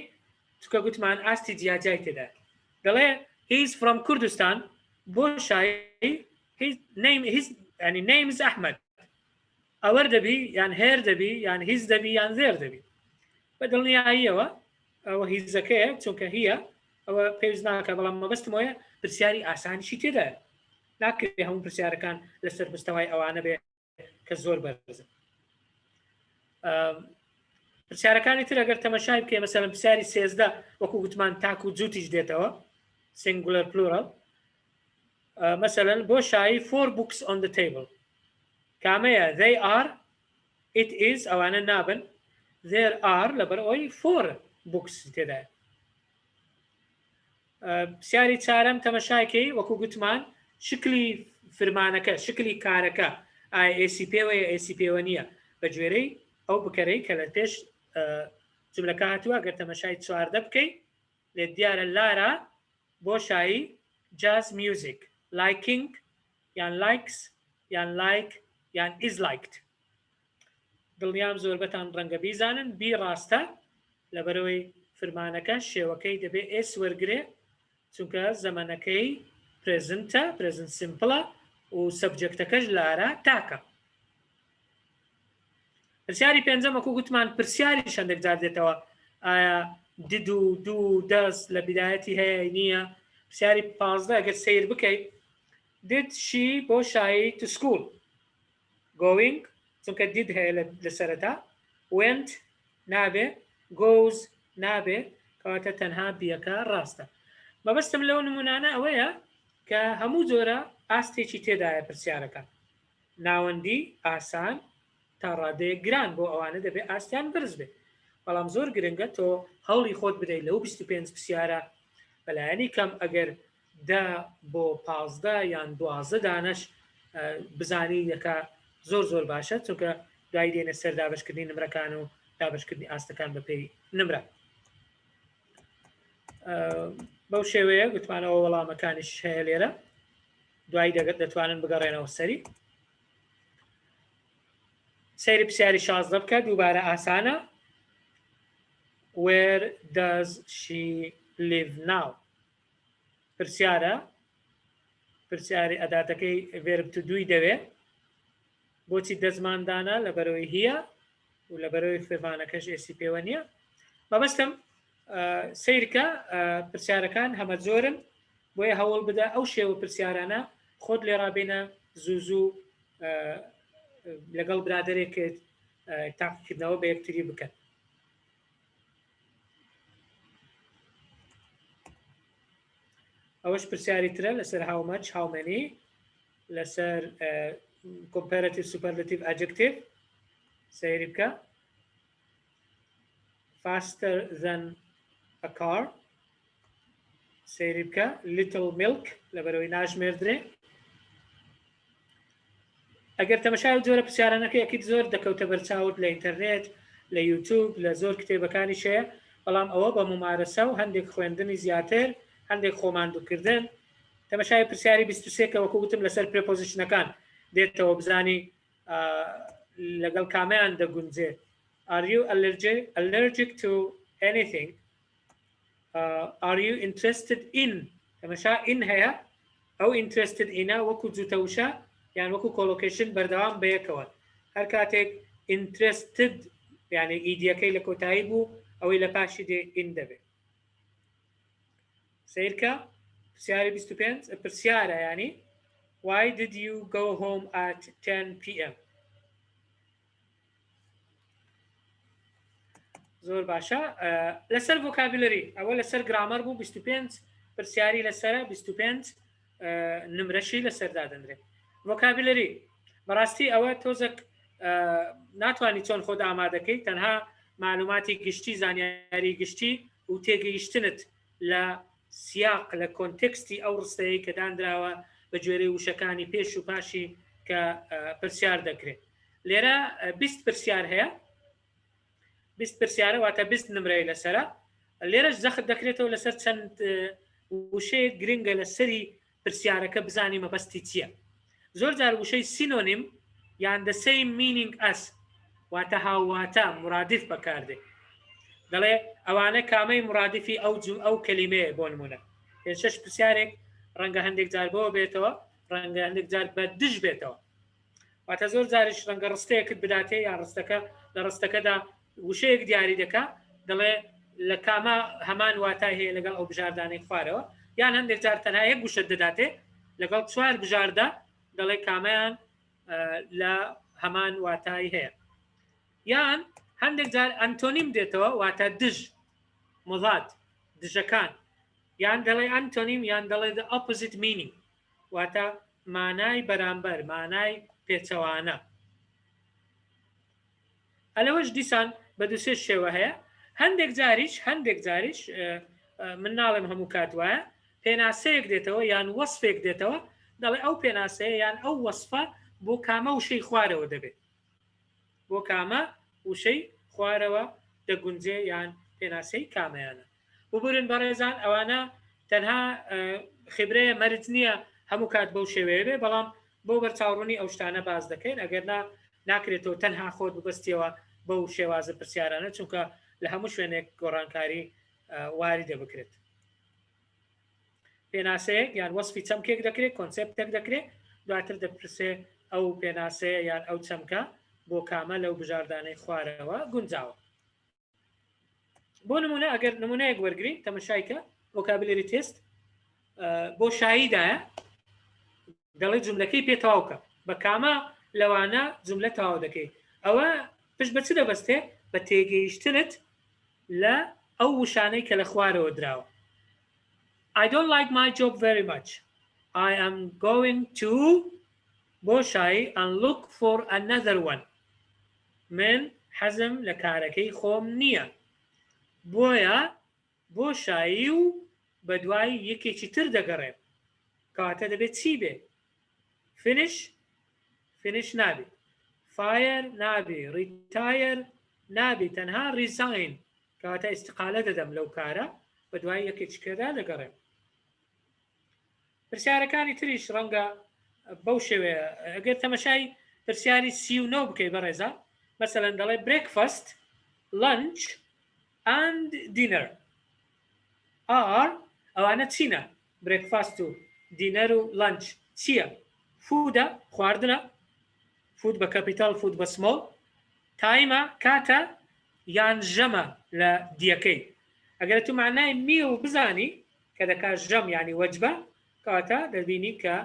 چکە گوتمان ئاستی جیاجای تێدا دەڵێ he's from کوردستان بۆ شایی his name is ئەحمەد ئەوەر دەبی یان هێر دەبی یان هیچ دەبی یان زێر دەبی بە دڵنیاییەوە ئەوە هیچەکەیە چونکە هیە ئەوە پێویست ناکە بەڵام مەبەستم وایە پرسیاری ئاسانیشی تێدایە ناکرێت هەموو پرسیارەکان لەسەر مستەوای ئەوانە بێ کە زۆر بەرزن پرسیارەکانی تر ئەگەر تەمەشای بکەین مەسەڵەن پرسیاری 13 وەکو گوتمان تاک و جوتیش دێتەوە singular plural مەسەڵەن بۆ شایی 4 books on the table کامەیە they are it is ئەوانە نابن there are لەبەر ئەوەی 4 books تێدایە پرسیاری چارەم تەمەشایکەی وەکو گوتمان شکلی فرمانەکە شکلی کارەکە ACP وەیە ACP وە نییە بە گوێرەی ئەو بکەرەی کە لە پێش جملەکە هاتووە گەر تەمەشای 14 بکەیت لێ دیارە لارە بۆ شایی jazz music liking یان likes یان like یان is liked دڵنیام زۆربەتان ڕەنگە بیزانن بی ڕاستە لەبەرەوەی فرمانەکە شێوەکەی دەبێت ئێس وەرگێ چونکە زەمانەکەی پرێزنتە پرێزنت سیمپڵە و سەبجەکتەکەش لارە تاکە پرسیاری پێنجەم وەکو گوتمان پرسیاری هەندێک جار دێتەوە ئایا دید و دوو دەست لە بیدایەتی هەیە نییە پرسیاری 15 ئەگەر سیر بکەیت did she بۆ شایی to school going چونکە did هەیە لە سەرەتا went نابێ goes نابێ کەواتە تەنها بیەکە ڕاستە مەبەستم لەو نمونانە ئەوەیە کە هەموو جۆرە ئاستێکی تێدایە پرسیارەکە ناوەندی ئاسان تا ڕادەیە گران بۆ ئەوانە دەبێت ئاستیان بەرز بێت بەڵام زۆر گرنگە تۆ هەوڵی خۆت بدەیت لەو 25 پرسیارە بەلایەنی کەم ئەگەر 10 بۆ 15 یان 12 دانش بزانی یەکە زۆر باشە چونکە دوای دێنە سەر دابشکردنی نمرەکان و دابشکردنی ئاستەکان بە پێی نمرە بەو شێوەیە گوتمانەوە وەڵامەکانیش هەیە لێرە دوای دەتوانن بگەڕێنەوە سەری سەیری پرسیاری 16 بکە دووبارە ئاسانە where does she live now پرسیاری ئەداتەکەی verb to do دەوێت بۆچی دەزماندانە لەبەرەوەی هیە و لەبەرەوەی فێرمانەکەش ئێسی پێوە نییە مەبەستم سیرکە پرسیارەکان هەمە زۆرن بۆیە هەوڵ بدە ئەو شێوە پرسیارانە خۆت لێ ڕابێنە زوو لەگەڵ برادێکت تاقیکردنەوە بە یەکتری بکەن ئەوەش پرسیاری ترە لەسەر how much how many لەسەر comparative superlative adjective سەیری بکە faster than a car سەیری بکە little milk لەبەرەوەی ناژمێردرێ ئەگەر تەمەشای جۆرە پرسیارانەکە یەکیت زۆر دەکەوتە بەرچاوت لە ئینتەرنێت لە یوتیوب لە زۆر کتێبەکانی شەیە بەڵام ئەوە بە ممارەسە و هەندێک خوێندنی زیاتر هەندێک خۆماندووکردن تەمەشای پرسیاری 23 کە وەکو گوتم لەسەر پرێپۆزیشنەکان دێتەوە بزانی لەگەڵ کامیان دەگونجێ. Are you allergic to anything? Are you interested in؟ تەمەشا in هەیە ئەو interested inە وەکو جوتەوشە یان وەکو کۆلۆکیشن بەردەوام بەیەکەوە. هەر کاتێک interested یعنی ئیدیەکەی لە کۆتایی بوو ئەوەی لە پاشی دێ in دەبێت. سیرکە پرسیاری 25 پرسیارە ینی Why did you go home at 10 p.m. زۆر باشە. لەسەر ڤۆکابولەری ئەوە لەسەر گرامەر بوو 25 پرسیاری لەسەرە 25 نمرەشی لەسەردا دەنرێت. ڤۆکابولەری بەڕاستی ئەوە تۆزێک ناتوانانی چۆن خۆت ئامادەکەیت تەنها معلوماتی گشتی زانیاری گشتی و تێگەیشتنت لە سیاق لە کۆنتێکستی ئەو ڕستەیە کە دانراوە بە جوێرەی وشەکانی پێش و پاشی کە پرسیار دەکرێت. لێرە 20 پرسیار هەیە 20 پرسیارە واتە 20 نمرەی لەسرە. لێرەش زەخت دەکرێتەوە لەسەر چەند وشەیە گرنگە لەسەری پرسیارەکە بزانی مەبەستی چییە. زۆر جار وشەی سینۆنیم یان the same meaning as واتە هاوواتە مرادف بەکاردێ. دەڵێ ئەوانە کامەی مرادفی ئەو کەلیمەیە بۆ نمونە. 5-6 پرسیارێک ڕەنگە هەندێک جار بۆ بێتەوە ڕەنگە هەندێک جار بە دژ بێتەوە. واتە زۆر جاریش ڕەنگە ڕستەیەکت بداتێ یان ڕستەکە لە ڕستەکەدا وشەیەک دیاری دەکا دەڵێ لە کامە هەمان واتای هەیە لەگەڵ ئەو بژاردانەی خوارەوە یان هەندێک جار تەنها یەک گوشت دەداتێ لەگەڵ 4 بژاردا دەڵێ کامەیان لە هەمان واتای هەیە. یان هەندێک جار ئەنتۆنیم دێتەوە واتە دژ مضاد دژەکان یان دەڵێ ئەنتۆنیم یان دەڵێ the opposite meaning واتە مانای بەرامبەر مانای پێچەوانە. ئەلەوەش دیسان بە دووسێ شێوە هەیە. هەندێک جاریش من ناڵێم هەموو کات وایە پێناسەیەک دێتەوە یان وەسفێک دێتەوە دەڵێ ئەو پێناسەیە یان ئەو وەسفە بۆ کامە وشەی خوارەوە دەبێت بۆ کامە وشەی خوارەوە دەگونجێ یان پێناسەی کامەیانە. ببورن بەڕێزان ئەوانە تەنها خبرەیە مەرج نییە هەموو کات بەو شێوەیە بێ بەڵام بۆ بەرچاوڕوونی ئەو شتانە باز دەکەین ئەگەر ناکرێتەوە تەنها خۆت ببەستیەوە بەو شێوازە پرسیارانە چونکە لە هەموو شوێنێک گۆڕانکاری واری دەبکرێت. پێناسەیەک یان وەسفی چەمکێک دەکرێت کۆنسپتێک دەکرێت دواتر دەپرسێ ئەو پێناسەیە یان ئەو چەمکە بۆ کامە لەو بژاردانەی خوارەوە گونجاوە. بۆ نمونە ئەگەر نمونەیەک وەرگین تەمەشایکە ڤۆکابولەری تێست بۆ شاییدایە دەڵێ جوملەکەی پێتەواوکە بە کامە لەوانە جوملە تەواو دەکەیت. ئەوە پشت بە چ دەبەستێ بە تێگەیشتنت لە ئەو وشانەی کە لە خوارەوە دراوە. I don't like my job very much. I am going to بۆ شایی and look for another one. من حەزم لە کارەکەی خۆم نییە. بۆیە بۆ شایی و بە دوای یەکێکی تر دەگەڕێم. کەواتە دەبێت چی بێ؟ finish نابێ. fire نابێ. retire نابێ. تەنها resign کەواتە ئیستقالە دەدەم لەو کارە بە دوای یەکێکیکەدا دەگەڕێم. پرسیارەکانی تریش ڕەنگە بەو شێوەیە ئەگەر تەمەشای پرسیاری 39 بکەی بەڕێزە مەسەلەن دەڵێ breakfast lunch and dinner ئەوانە چینە؟ breakfast و dinner و lunch چییە؟ فودە خواردنە فود بە کەپیتال فود بە سمۆڵ تایمە کاتە یان ژەمە لە دیەکەی. ئەگەر تو معنای میل بزانی کە دەکات ژەم ینی وەجبە کاتە دەبینی کە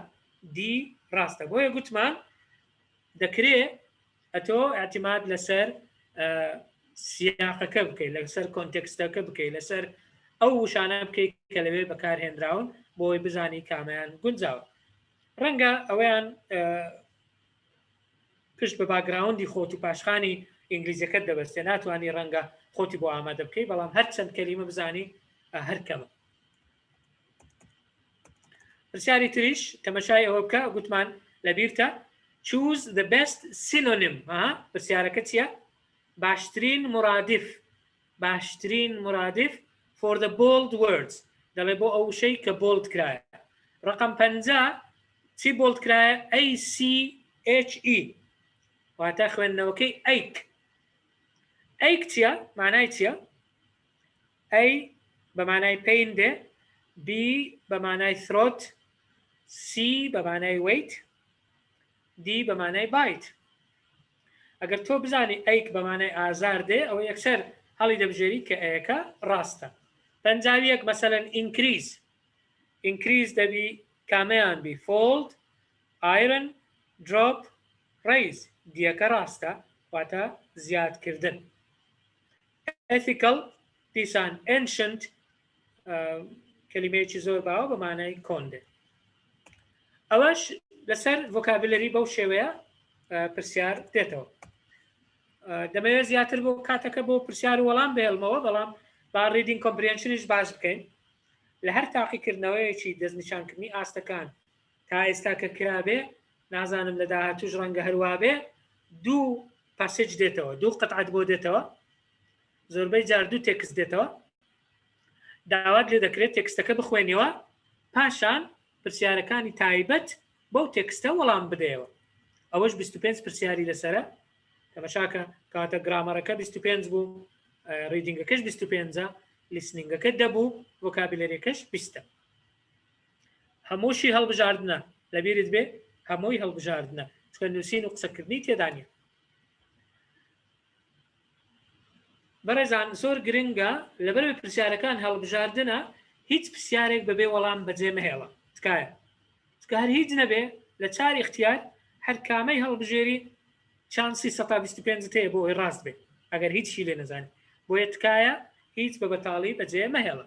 دی ڕاستە. بۆیە گوتمان دەکرێت ئەتۆ ئاعتیماد لەسەر سیاقەکە بکەیت لەسەر کۆنتێکستەکە بکەیت لەسەر ئەو وشانە بکەیت کە لەوێ بەکارهێنراون بۆی بزانی کامیان گونجاوە. ڕەنگە ئەویان پشت بە باگراوندی خۆت و پاشخانی ئینگلیزیەکەت دەبەستێ ناتوانانی ڕەنگە خۆتی بۆ ئامادە بکەیت بەڵام هەر چەند کەلیمە بزانی هەر کەمە. پرسیاری تریش تەمەشای ئەوە بکە گوتمان لەبیرتە choose the best synonym. پرسیارەکە چییە؟ باشترین مرادف for the bold words دەڵێ بۆ ئەو شەی کە bold کرایە. ڕقم 50 چی bold کرایە؟ ACHE واتە خوێندنەوەکەی ئەیک چییە؟ مانای چییە؟ ئەی بە مانای پین دێ، B بە مانای throat، C بە مانای weight، D بە مانای bite. ئەگەر تۆ بزانی ئەیک بە مانای ئازار دێ ئەوە یەکسەر هەڵی دەبژێری کە ئەیەکە ڕاستە. پەنجاویەک مەسەلەن increase دەبی کامەیان بی fold، iron، drop، raise دیەکە ڕاستە واتە زیادکردن. ethical دیسان ancient کەلیمەیەکی زۆر باوە بە مانای کۆندێ. ئەوەش لەسەر ڤۆکابلەری بەو شێوەیە پرسیار دێتەوە. دەمەوێت زیاتر بۆ کاتەکە بۆ پرسیار و وەڵام بهێڵمەوە، بەڵام با ریدینگ کۆمپریهنشنیش باش بکەین. لە هەر تاقیکردنەوەیەکی دەستنیشانکردنی ئاستەکان تا ئێستا کە کرابێ، نازانم لە داهاتووش ڕەنگە هەروە بێ، دوو پاسێج دێتەوە، دوو قەتعەت بۆ دێتەوە، زۆربەی جار دوو تێکست دێتەوە. داوات لێ دەکرێت تێکستەکە بخوێنیەوە، پاشان پرسیارەکانی تایبەت بەو تێکستە وەڵام بدەیەوە. ئەوەش 25 پرسیاری لەسرە، تەماشاکە کاتە گرامەرەکە 25 بوو، ریدینگەکەش 25، لیسنینگەکە 10 بوو، ڤۆکابلەریەکەش 20. هەمووشی هەڵبژاردنە، لەبیرت بێ هەمووی هەڵبژاردنە، چکە نووسین و قسەکردنی تێدا نیە. بەڕێزان زۆر گرنگە لەبەر پرسیارەکان هەڵبژاردنە هیچ پرسیارێک بەبێ وەڵام بەجێ مەهێڵە. تکایە هەر هیچ نەبێ لە 4 اختیار هەر کامەی هەڵبژێری چانسی 125 هەیە بۆ ئەوی ڕاست بێ ئەگەر هیچی لێ نەزانێت. بۆیە تکایە هیچ بە بەتاڵی بەجێ مەهێڵە.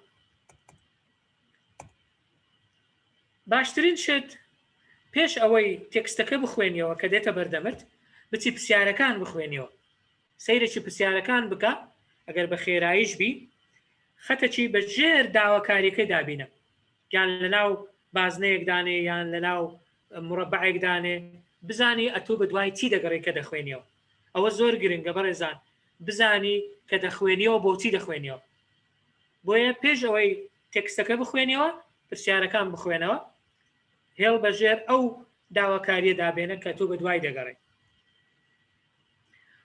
باشترین شت پێش ئەوەی تێکستەکە بخوێنیەوە کە دێتە بەردەمت، بچی پرسیارەکان بخوێنیەوە، سەیرێکی پرسیارەکان بکە. ئەگەر بە خێراییش بی، خەتەکی بەژێر داواکاریەکەی دابینە، یان لەناو بازنەیەک دانێ یان لەناو مربعێک دانێ، بزانی ئەتۆ بە دوای چی دەگەڕێ کە دەخوێنیەوە. ئەوە زۆر گرنگە بەڕێزان، بزانی کە دەخوێنیەوە بۆچی دەخوێنیەوە. بۆیە پێش ئەوەی تێکستەکە بخوێنیەوە پرسیارەکان بخوێنەوە، هێڵ بەژێر ئەو داواکاریە دابێنە کە تۆ بە دوای دەگەڕێ.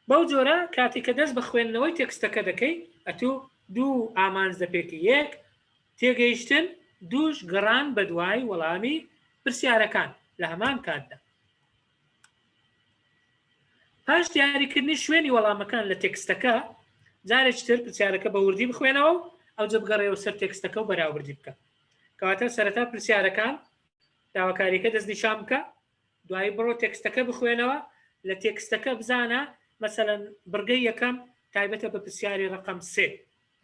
بەو جۆرە کاتی کە دەست بە خوێندنەوەی تێکستەکە دەکەی، ئەتۆ دوو ئامانزدەپێکی، یەک تێگەیشتن، دووش گەڕان بە دوای وەڵامی پرسیارەکان لە هەمان کاتدا. پاش دیاریکردنی شوێنی وەڵامەکان لە تێکستەکە، جارێکی تر پرسیارەکە بە وردی بخوێنەوە و ئەوجە بگەڕێەوە سەر تێکستەکە و بەراوردی بکە. کەواتە سەرەتا پرسیارەکان داواکاریەکە دەستنیشان بکە، دوای بڕۆ تێکستەکە بخوێنەوە، لە تێکستەکە بزانە مەسەلەن بڕگەی یەکەم تایبەتە بە پرسیاری ڕقم 3،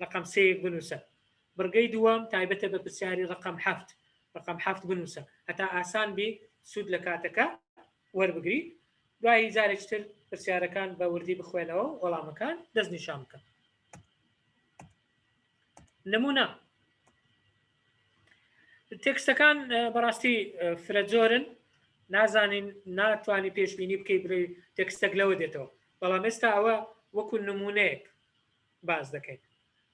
ڕقم 3 بنووسە. بڕگەی دووەم تایبەتە بە پرسیاری ڕقم 7، ڕقم 7 بنووسە، هەتا ئاسان بی سوود لە کاتەکە وەربگری. دوای جارێکی تر پرسیارەکان بە وردی بخوێنەوە، وەڵامەکان دەستنیشان بکە. نمونە تێکستەکان بەڕاستی فرەجۆرن، نازانین ناتوانانی پێشبینی بکەی بڵێ تێکستێک لەوە دێتەوە، بەڵام ئێستا ئەوە وەکو نمونەیەک باز دەکەیت.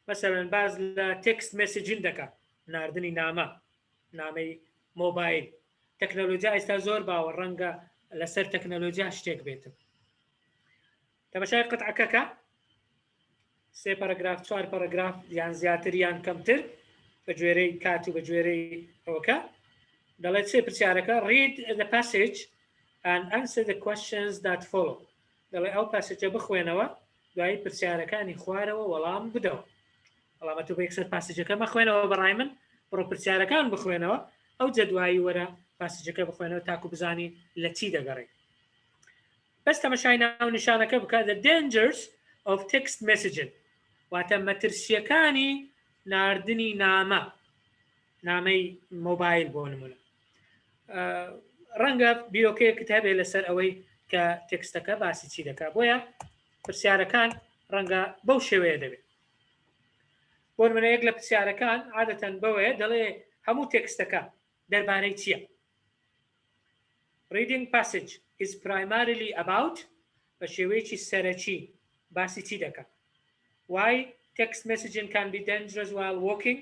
مەسەلەن باز لە تێکست مێسیجین دەکات، ناردنی نامە، نامەی مۆبایل. تەکنەلۆجیا ئێستا زۆر باوە، ڕەنگە لەسەر تەکنەلۆجیا شتێک بێتم. تەماشای قەتعەکەکە 3 پەرەگراف 4 پەرەگراف یان زیاتر یان کەمتر بە گوێرەی کات و بە گوێرەی ئەوەکە دەڵێت سێ پرسیارەکە read the passage and answer the questions that follow. دەڵێ ئەو پاسێجە بخوێنەوە، دوایی پرسیارەکانی خوارەوە وەڵام بدەوە. وەڵامە تۆ بە یەکسەر پاسێجەکە مەخوێنەوە بەڕای من، بڕۆ پرسیارەکان بخوێنەوە، ئەو جەدوایی وەرە پاسێجەکە بخوێنەوە تاکو بزانی لە چی دەگەڕێ. بەس تەماشای ناو نیشانەکە بکە the dangers of text messaging، واتە مەترسیەکانی ناردنی نامە، نامەی مۆبایل بۆ نمونە. ڕەنگە بیرۆکەیەکت هەبێ لەسەر ئەوەی کە تێکستەکە باسی چی دەکات، بۆیە پرسیارەکان ڕەنگە بەو شێوەیە دەبێت. بۆ نمونە یەک لە پرسیارەکان عادەتەن بەوەیە دەڵێ هەموو تێکستەکە دەربارەی چییە. reading passage is primarily about، بە شێوەیەکی سەرەکی باسی چی دەکات. why text messaging can be dangerous while walking،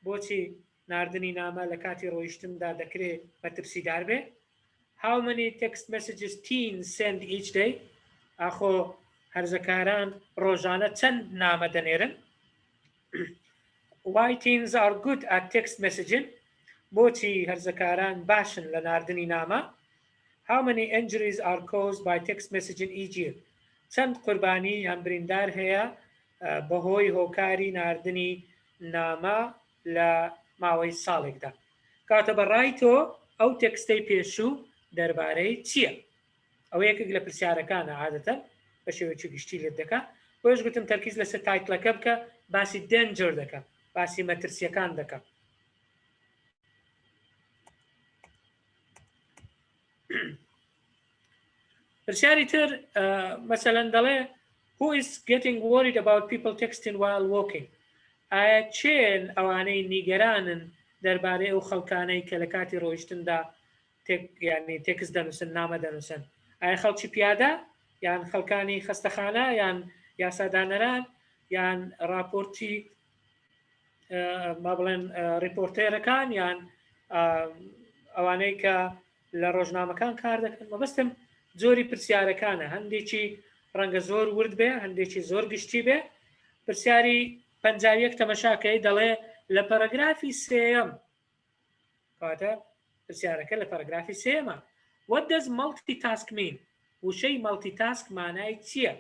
بۆچی ناردنی نامە لە کاتی ڕۆیشتندا دەکرێت مەترسیدار بێ. how many text messages teens send each day، ئاخۆ هەرزەکاران ڕۆژانە چەند نامە دەنێرن؟ Why teens are good at text messaging؟ بۆچی هەرزەکاران باشن لە ناردنی نامە؟ How many injuries are caused by text messaging each year؟ چەند قوربانی یان بریندار هەیە بەهۆی هۆکاری ناردنی نامە لە ماوەی ساڵێکدا؟ کاتە بەڕای تۆ ئەو تێکستەی پێشوو دەربارەی چییە؟ ئەو یەکێک لە پرسیارەکانە عادەتەن بە شێوەیەکی گشتی لێت دەکات. بۆیش گوتم تەرکیز لەسەر تایتڵەکە بکە، باسی دێنجەر دەکات، باسی مەترسیەکان دەکات. پرسیاری تر مەسەلەن دەڵێ who is getting worried about people texting while walking؟ ئایا چێن ئەوانەی نیگەرانن دەربارەی ئەو خەڵکانەی کە لە کاتی ڕۆیشتندا ینی تێکست دەنووسن، نامە دەنووسن؟ ئایا خەڵکی پیادە یان خەڵکانی خەستەخانە یان یاسادانەران یان راپۆرتی با بڵێن ریپۆرتێرەکان یان ئەوانەی کە لە ڕۆژنامەکان کار دەکەن؟ مەبەستم زۆری پرسیارەکانە، هەندێکی ڕەنگە زۆر ورد بێ، هەندێکی زۆر گشتی بێ. پرسیاری 51 تەمەشاکەی دەڵێ لە پەرەگرافی سێەم، کاتە پرسیارەکە لە پەرەگرافی سێمە. What does multitask mean؟ وشەی multitask مانای چییە؟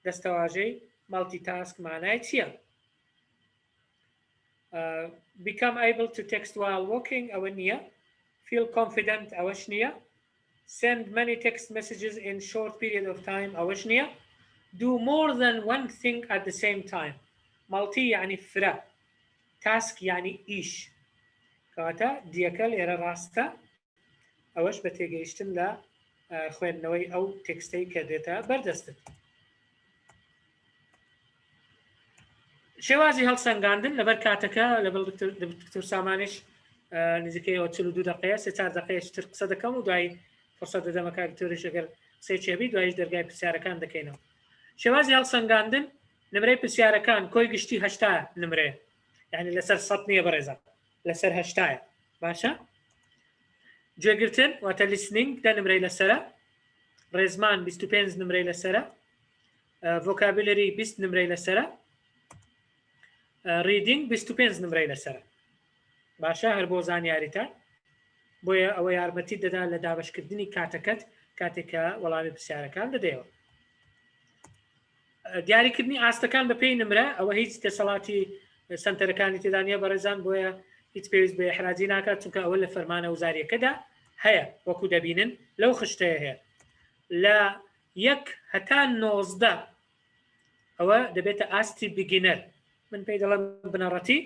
دەستەواژەی multitask مانای چییە؟ Become able to text while walking ئەوە نییە. Feel confident ئەوەش نییە. Send many text messages in short period of time ئەوەش نییە. Do more than one thing at the same time. Multi یعنی فرە، task یعنی ئیش. کەواتە دیەکە لێرە ڕاستە، ئەوەش بە تێگەیشتن لە خوێندنەوەی ئەو تێکستەی کە دێتە بەردەستت. شێوازی هەڵسەنگاندن لەبەر کاتەکە لەبەر دکتۆر سامانش نزیکەی 42 دقەیە 3-4 دقەیەتر قسە دەکەم و دوای فرصت دەدەمە کاکتۆریش ئەگەر قسەی چێبی دوایش دەرگای پرسیارەکان دەکەینەوە. شێوازی هەڵسەنگاندن نمرەی پرسیارەکان کۆی گشتی 80 نمرەیە، یعنی لەسەر 100 نییە بەڕێزە، لەسەر 80 باشە. گوێگرتن واتە لیسنینگ 10 نمرەی لەسەرە، ڕێزمان 25 نمرەی لەسەرە، ڤۆکابولەری 20 نمرەی لەسەرە، ریدینگ 25 نمرەی لەسەرە. باشە هەر بۆ زانیاریتە، بۆیە ئەوە یارمەتی دەدا لە دابشکردنی کاتەکەت کاتێکە وەڵامی پرسیارەکان دەدەیەوە. دیاریکردنی ئاستەکان بە پێی نمرە ئەوە هیچ دەسەڵاتی سنتەرەکانی تێدا نیە بەڕێزان، بۆیە هیچ پێویست بە حراجی ناکات، چونکە ئەوە لە فەرمانە وزاریەکەدا هەیە، وەکو دەبینن لەو خشتەیە هەیە. لە 1 هەتا 19 ئەوە دەبێتە ئاستی بیگینەر، من پێی دەڵێم بنەڕەتی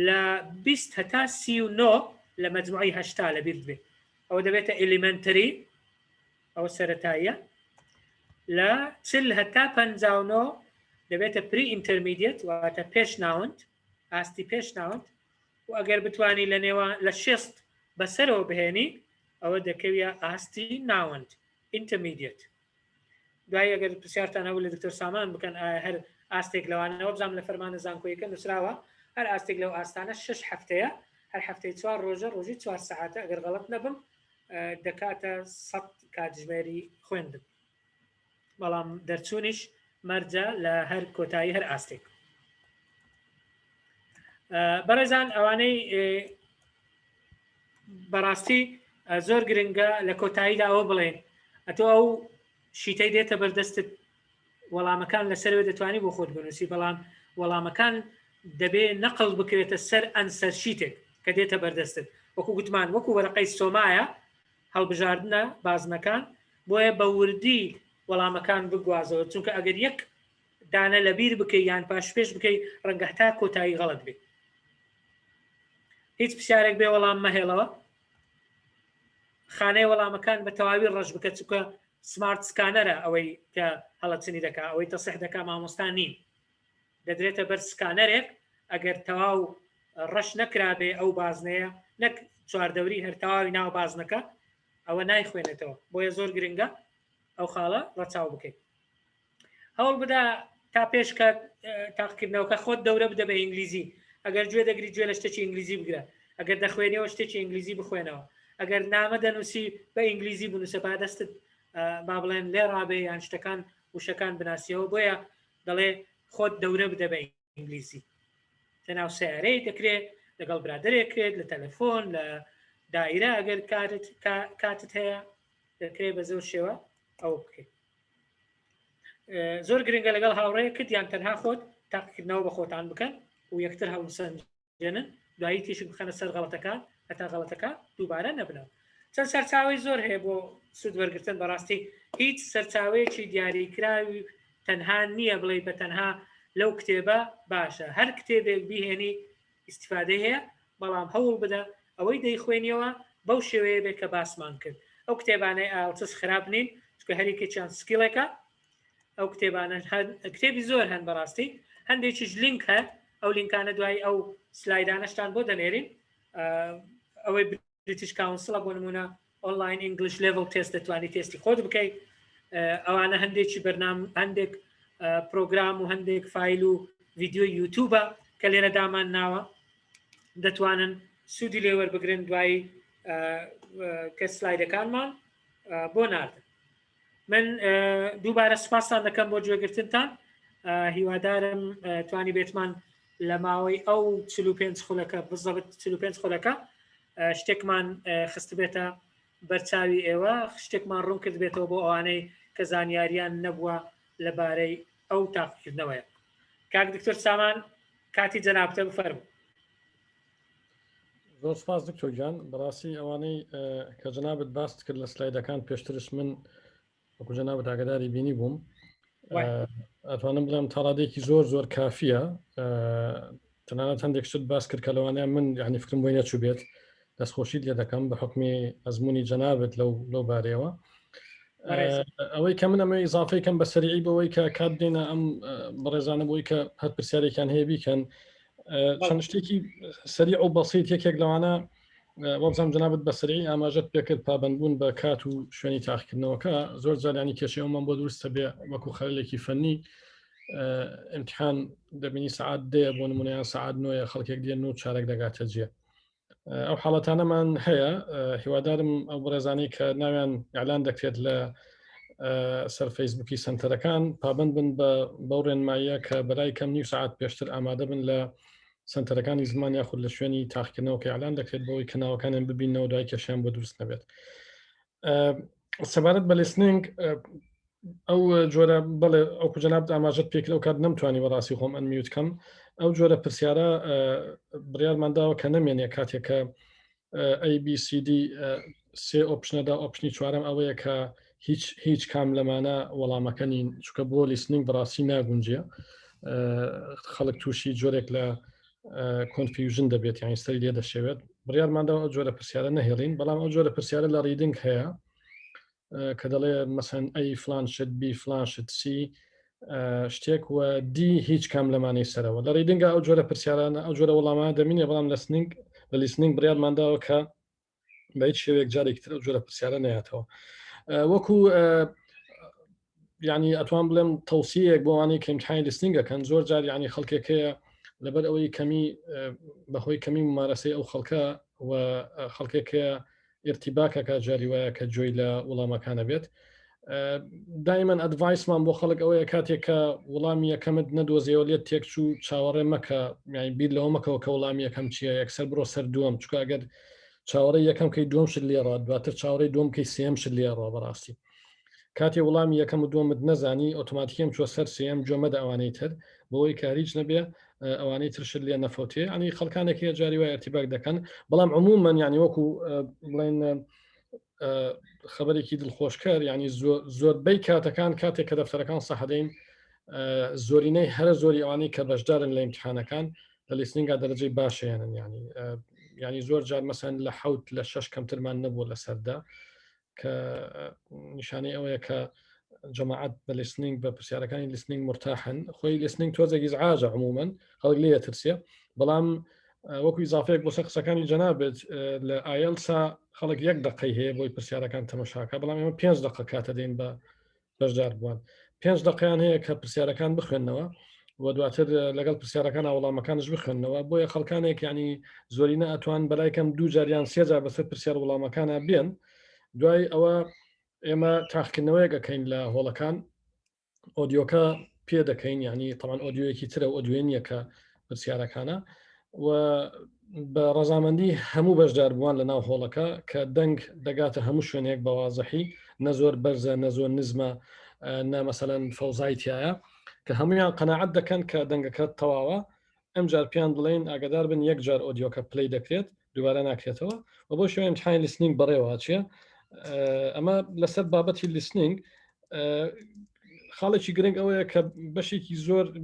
لە 20 هەتا 39 لە مەجموعی 80 لە بیرت بێ، ئەوە دەبێتە ئلیمنتری، ئەوە سەرەتاییە. لە 40 هەتا 59 دەبێتە پری ئینتەرمیدیەت، واتە پێش ناوند، ئاستی پێش ناوند، و ئەگەر بتوانی لە نێوان لە 60 بەسەرەوە بهێنی ئەوە دەکەویە ئاستی ناوند ئینتەرمیدیەت. دوای ئەگەر پرسیارتان هەبوو لە دکتۆر سامان بکەن هەر ئاستێک لەوانەوە بزانام لە فەرمانە زانکۆیەکە نووسراوە هەر ئاستێک لەو ئاستانە 6 هەفتەیە، هەر هەفتەی 4 ڕۆژە، ڕۆژی 4 سەعاتە، ئەگەر غەڵەت نەبم دەکاتە 100 کاتژمێری خوێندن، بەڵام دەرچوونیش مەرجە لە هەر کۆتایی هەر ئاستێک. بەڕێزان ئەوانەی بەڕاستی زۆر گرنگە لە کۆتاییدا ئەوە بڵێن ئەتۆ ئەو شیتەی دێتە بەردەستت وەڵامەکان لەسەرەوە دەتوانی بۆ خۆت بنووسی، بەڵام وەڵامەکان دەبێ نەقڵ بکرێتە سەر ئەنسەر شیتێک کە دێتە بەردەستت، وەکو گوتمان وەکو وەرەقەی سۆمایە هەڵبژاردنە بازنەکان، بۆیە بە وردی وەڵامەکان بگوازەوە، چونکە ئەگەر یەک دانە لەبیر بکەی یان پاش پێش بکەی ڕەنگە هەتا کۆتایی غەڵەت بێت. هیچ پرسیارێک بێ وەڵام مەهێڵەوە، خانەی وەڵامەکان بە تەواوی ڕەش بکە، چونکە سمارت سکانەرە ئەوەی کە هەڵەچنی دەکا، ئەوەی تەسیح دەکا مامۆستا نین، دەدرێتە بەر سکانەرێک ئەگەر تەواو ڕەش نەکرابێ ئەو بازنەیە، نەک چواردەوری هەر تەواوی ناو بازنەکە، ئەوە نایخوێنێتەوە، بۆیە زۆر گرنگە ئەو خاڵە ڕەچاو بکەیت. هەوڵ بدا تا پێش کە تاقیکردنەوەکە خۆت دەورە بدە بە ئینگلیزی، ئەگەر گوێ دەگری گوێ لە شتێکی ئینگلیزی بگرە، ئەگەر دەخوێنەوە شتێکی ئینگلیزی بخوێنەوە، ئەگەر نامە دەنووسی بە ئینگلیزی بنووسە، با دەستت با بڵێن لێ ڕابێ یان شتەکان وشەکان بناسیەوە بۆیە دەڵێ خۆت دەورە بدە بە ئینگلیزی تەناو سیارەی دەکرێت لەگەڵ برادێکرێت لە تەلەفۆن لە دائیرە ئەگەر کاتت هەیە دەکرێت بە زۆر شێوە ئەو بکەیت زۆر گرنگە لەگەڵ هاوڕێیەکت یان تەنها خۆت تاقیکردنەوە بە خۆتان بکەن و یەکتر هەڵسەنجێنن دوایی تیشک بخەنە سەر غەڵەتەکان هەتا غەڵەتەکان دووبارە نەبنەوە چەند سەرچاوی زۆر هەیە بۆ سوود وەرگرتن بەڕاستی هیچ سەرچاوەیەکی دیاریکراوی تەنها نییە بڵێ بە تەنها لەو کتێبە باشە هەر کتێبێک بیهێنی ئیسیفادەی هەیە بەڵام هەوڵ بدە ئەوەی دەیخوێنیەوە بەو شێوەیە بێت کە باسمان کرد ئەو کتێبانەی ئاڵتس خراپ نین چکە هەریکێکیان سکیلێکە ئەو کتێبانە کتێبی زۆر هەن بەڕاستی هەندێکیش لینک هەیە ئەو لینکانە دوای ئەو سلایدانەشتان بۆ دەنێرین ئەوەی بریتیش کاونسڵە بۆ نمونە ئۆنلاین ئینگلیش لێڤڵ تێست دەتوانانی تێستی خۆت بکەیت ئەوانە هەندێکی بەرنامە هەندێک پرۆگرام و هەندێک فایل و ڤیددیۆ یوتیوبە کە لێرە دامان ناوە دەتوانن سوودی لێ وەربگرن دوایی کە سلایدەکانمان بۆ ناردن من دووبارە سپاسان دەکەم بۆ گوێگرتنتان هیوادارم توانی بێتمان لە ماوەی ئەو 45 خولەکە بزەبت 45 خولەکە شتێکمان خست بێتە بەرچاوی ئێوە شتێکمان ڕوون کرد بێتەوە بۆ ئەوانەی کە زانیاریان نەبووە لەبارەی ئەو تاقیکردنەوەیە کاک دکتۆر سامان کاتی جەنابتە بفەرموو زۆر سپاس دکتۆر گیان بەڕاستی ئەوانەی کە جەنابەت باست کرد لە سلایدەکان پێشترش من وەکو جەنابەت ئاگاداری بینی بووم ئەتوانم بڵێم تاڵادێکی زۆر زۆر کافیە تەنانەت هەندێک شت باس کرد کە لەوانەیە من یعنی فکرم بۆی نەچوو بێت دەستخۆشیت لێ دەکەم بە حکمی ئەزمموی جەنابەت لەو بارەیەوە ئەوەی کە من ئەمە ئیزافەی کەم بە سەریعی بەوەی کە کات دێنە ئەم بەڕێزانە بۆی کە هەر پرسیارێکیان هەیە بیکەن چەند شتێکی سەریع و بەسیط یەکێک لەوانە وەبزانم جەنابەت بە سەریعی ئاماژەت پێکرد پابەندبوون بە کات و شوێنی تاقیکردنەوەکە زۆر جارانی کێشەوەمان بۆ دروستە بێ وەکو خەلێکی فەنی امتحان دەبینی سعات دێ بۆ نمونەیان سعات 9 خەڵکێک دێن و چارەک دەگاتە جێ ئەو حاڵەتانەمان هەیە هیوادارم ئەو بەڕێزانەی کە ناویان ئەعلان دەکرێت لە سەر فەیسبووکی سنتەرەکان پابند بن بەو ڕێنماییە کە بەلای کەم نیو سعات پێشتر ئامادە بن لە سنتەرەکانی زمان یاخود لە شوێنی تاقیکردنەوە کە ئەعلان دەکرێت بەوەی کە ناوەکانیان ببینەوە دوای کێشیان بۆ دروست نەبێت سەبارەت بە لیسنینگ ئەو جۆرە بڵێ ئەو جەنابەت ئاماژەت پێکرد ئەو کات نەمتوانی بەڕاستی خۆم ئەنمیوت کەم ئەو جۆرە پرسیارە بڕیارمانداوە کە نەمێنێ کاتێک کە ABCD سێ ئۆپشنەدا ئۆپشنی چوارەم ئەوەیە کە هیچ کام لەمانە وەڵامەکە نین چکە بۆ لیسنینگ بەڕاستی ناگونجە خەڵک تووشی جۆرێک لە کۆنفیوژن دەبێت یان ئێستای لێ دەشێوێت بڕیارمانداوە ئەو جۆرە پرسیارە نەهێڵین بەڵام ئەو جۆرە پرسیارە لە ریدنگ هەیە کە دەڵێ مەسەن ئەی فلان شت بی فلان شت سی شتێک و دی هیچ کام لەمانەی سەرەوە لە ریدنگە ئەو جۆرە پرسیارانە ئەو جۆرە وەڵامانە دەمینێ بەڵام لە لیسنینگ بڕیارمانداوە کە بە هیچ شێوەیەک جارێکی تر ئەو جۆرە پرسیارە نەیاتەوە وەکو ینی ئەتوان بڵێم تەوسیەک بۆ وانەی کە امتحانی لیسنینگەکەن زۆر جار ینی خەڵکێکەیە لەبەر ئەوەی کەمی بەهۆی کەمی ممارەسەی ئەو خەڵکە و خەڵکێکەیە ارتیباکەکە جاری وایە کە جۆی لە وەڵامەکانە بێت دایمەن ئەدڤایسمان بۆ خەڵک ئەوەیە کاتێک کە وەڵامی یەکەمت نەدۆزیەوە لێت تێکچوو چاوەڕێ مەکە یانی بیر لەوە مەکەوە کە وەڵامی یەکەم چییە یەکسەر بڕۆ سەر دووەم چکە ئەگەر چاوەڕێ یەکەم کەی دووەم شت لێڕە دواتر چاوەڕێی دووەم کەی سێم شت لێڕەوە بەڕاستی کاتێ وەڵامی یەکەم و دووەمت نەزانی ئۆتۆماتیکیم چوە سەر سێم جۆمەدە ئەوانەی تر بۆەوەی کاریچ نەبێ ئەوانەی ترشت لێ نەفۆتێ ئەنی خەڵکانێکی جاری وای ارتیباک دەکەن بەڵام عمومەن ینی وەکو بڵێن خبرێکی دڵخۆشکار ینی زۆربەی کاتەکان کاتێک کە دەفتەرەکان سەحەدەین زۆرینەی هەرە زۆری ئەوانەی کە بەشدارن لە امتحانەکان لە لیسنینگا دەرەجەی باشیانن ینی زۆر جار مەسەن لە 7 لە 6 کەمترمان نەبووە لە سەردا کە نیشانەی ئەوەیە کە جەماعەت بە لیسنینگ بە پرسیارەکانی لیسنینگ مرتاحن خۆی لیسنینگ تۆزێکی زعاجە عمومەن خەڵک لێ ترسێ بەڵام وەکو ئیزافەیەک بۆ قسەکانی جەنابێت لە ئایلسا خەڵک 1 دقەی هەیە بۆی پرسیارەکان تەماشاکە بەڵام ئێمە 5 دقە کاتە دێن بە بەشدار بووان 5 دقیان هەیە کە پرسیارەکان بخوێنەوە و دواتر لەگەڵ پرسیارەکان وەڵامەکانش بخوێنەوە بۆیە خەڵکانێک ینی زۆرینە ئەتوان بەلایکەم 2 جاریان 3 جار بەسەر پرسیار وەڵامەکانە بێن دوای ئەوە ئێمە تاقیکردنەوەیەک ئەەکەین لە هۆڵەکان ئۆدیۆکە پێ دەکەین ینی تەمان ئۆدیۆیەکی ترە ئۆدیۆنیە کە پرسیارەکانە و بە ڕەزامەندی هەموو بەشدار بووان لە ناو هۆڵەکە کە دەنگ دەگاتە هەموو شوێنێک بە وازەحی نەزۆر بەرزە نەزۆر نزمە نەمەسەلەن فەوزایتیایە کە هەمویان قەناعەت دەکەن کە دەنگەکە تەواوە ئەم جار پیان بڵێن ئاگدار بن یەک جار ئۆدیۆکە پلی دەکرێت دووبارە ناکرێتەوە و بۆ شوێن امتحانی لیسنینگ بەڕێوە چیە ئەمە لەسەر بابەتی لیسنینگ خاڵێکی گرنگ ئەوەیە کە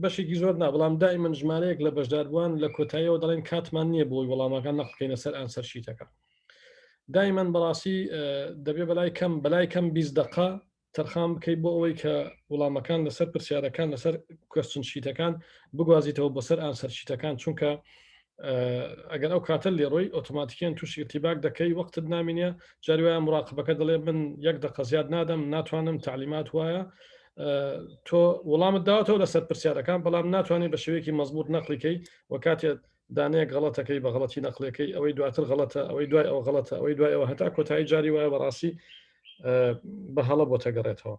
بەشێکی زۆر نا بەڵام دائیمەن ژمارەیەک لە بەشداربووان لە کۆتاییەوە دەڵێن کاتمان نییە بۆی وەڵامەکان نەخکەینە سەر ئەنسەر شیتەکە دائیمەن بەڕاستی دەبێ بەلای کەم 20 دقه تەرخام بکەیت بۆ ئەوەی کە وڵامەکان لەسەر پرسیارەکان لەسەر کوێستچن شیتەکان بگوازیتەوە بەسەر ئەنسەر شیتەکان چونکە ئەگەر ئەو کاتە لێڕۆی ئۆتۆماتیکیان تووشی ارتیباک دەکەی وەختت نامینە جاری وایە مراقبەکە دەڵێ من 1 دقه زیاد نادەم ناتوانم تعلیمات وایە تۆ وەڵامت داوەتەوە لەسەر پرسیارەکان بەڵام ناتوانێت بە شێوەیەکی مەزبوط نەقلیکەی و کاتێت دانەیەک غەڵەتەکەی بە غەڵەتی نەقلەکەی ئەوەی دواتر غەڵەتە ئەوەی دوای ئەو غەڵەتە ئەوەی دوای ئەوە هەتا کۆتایی جاری وایە بەڕاستی بە هەڵە بۆ تەگەڕێتەوە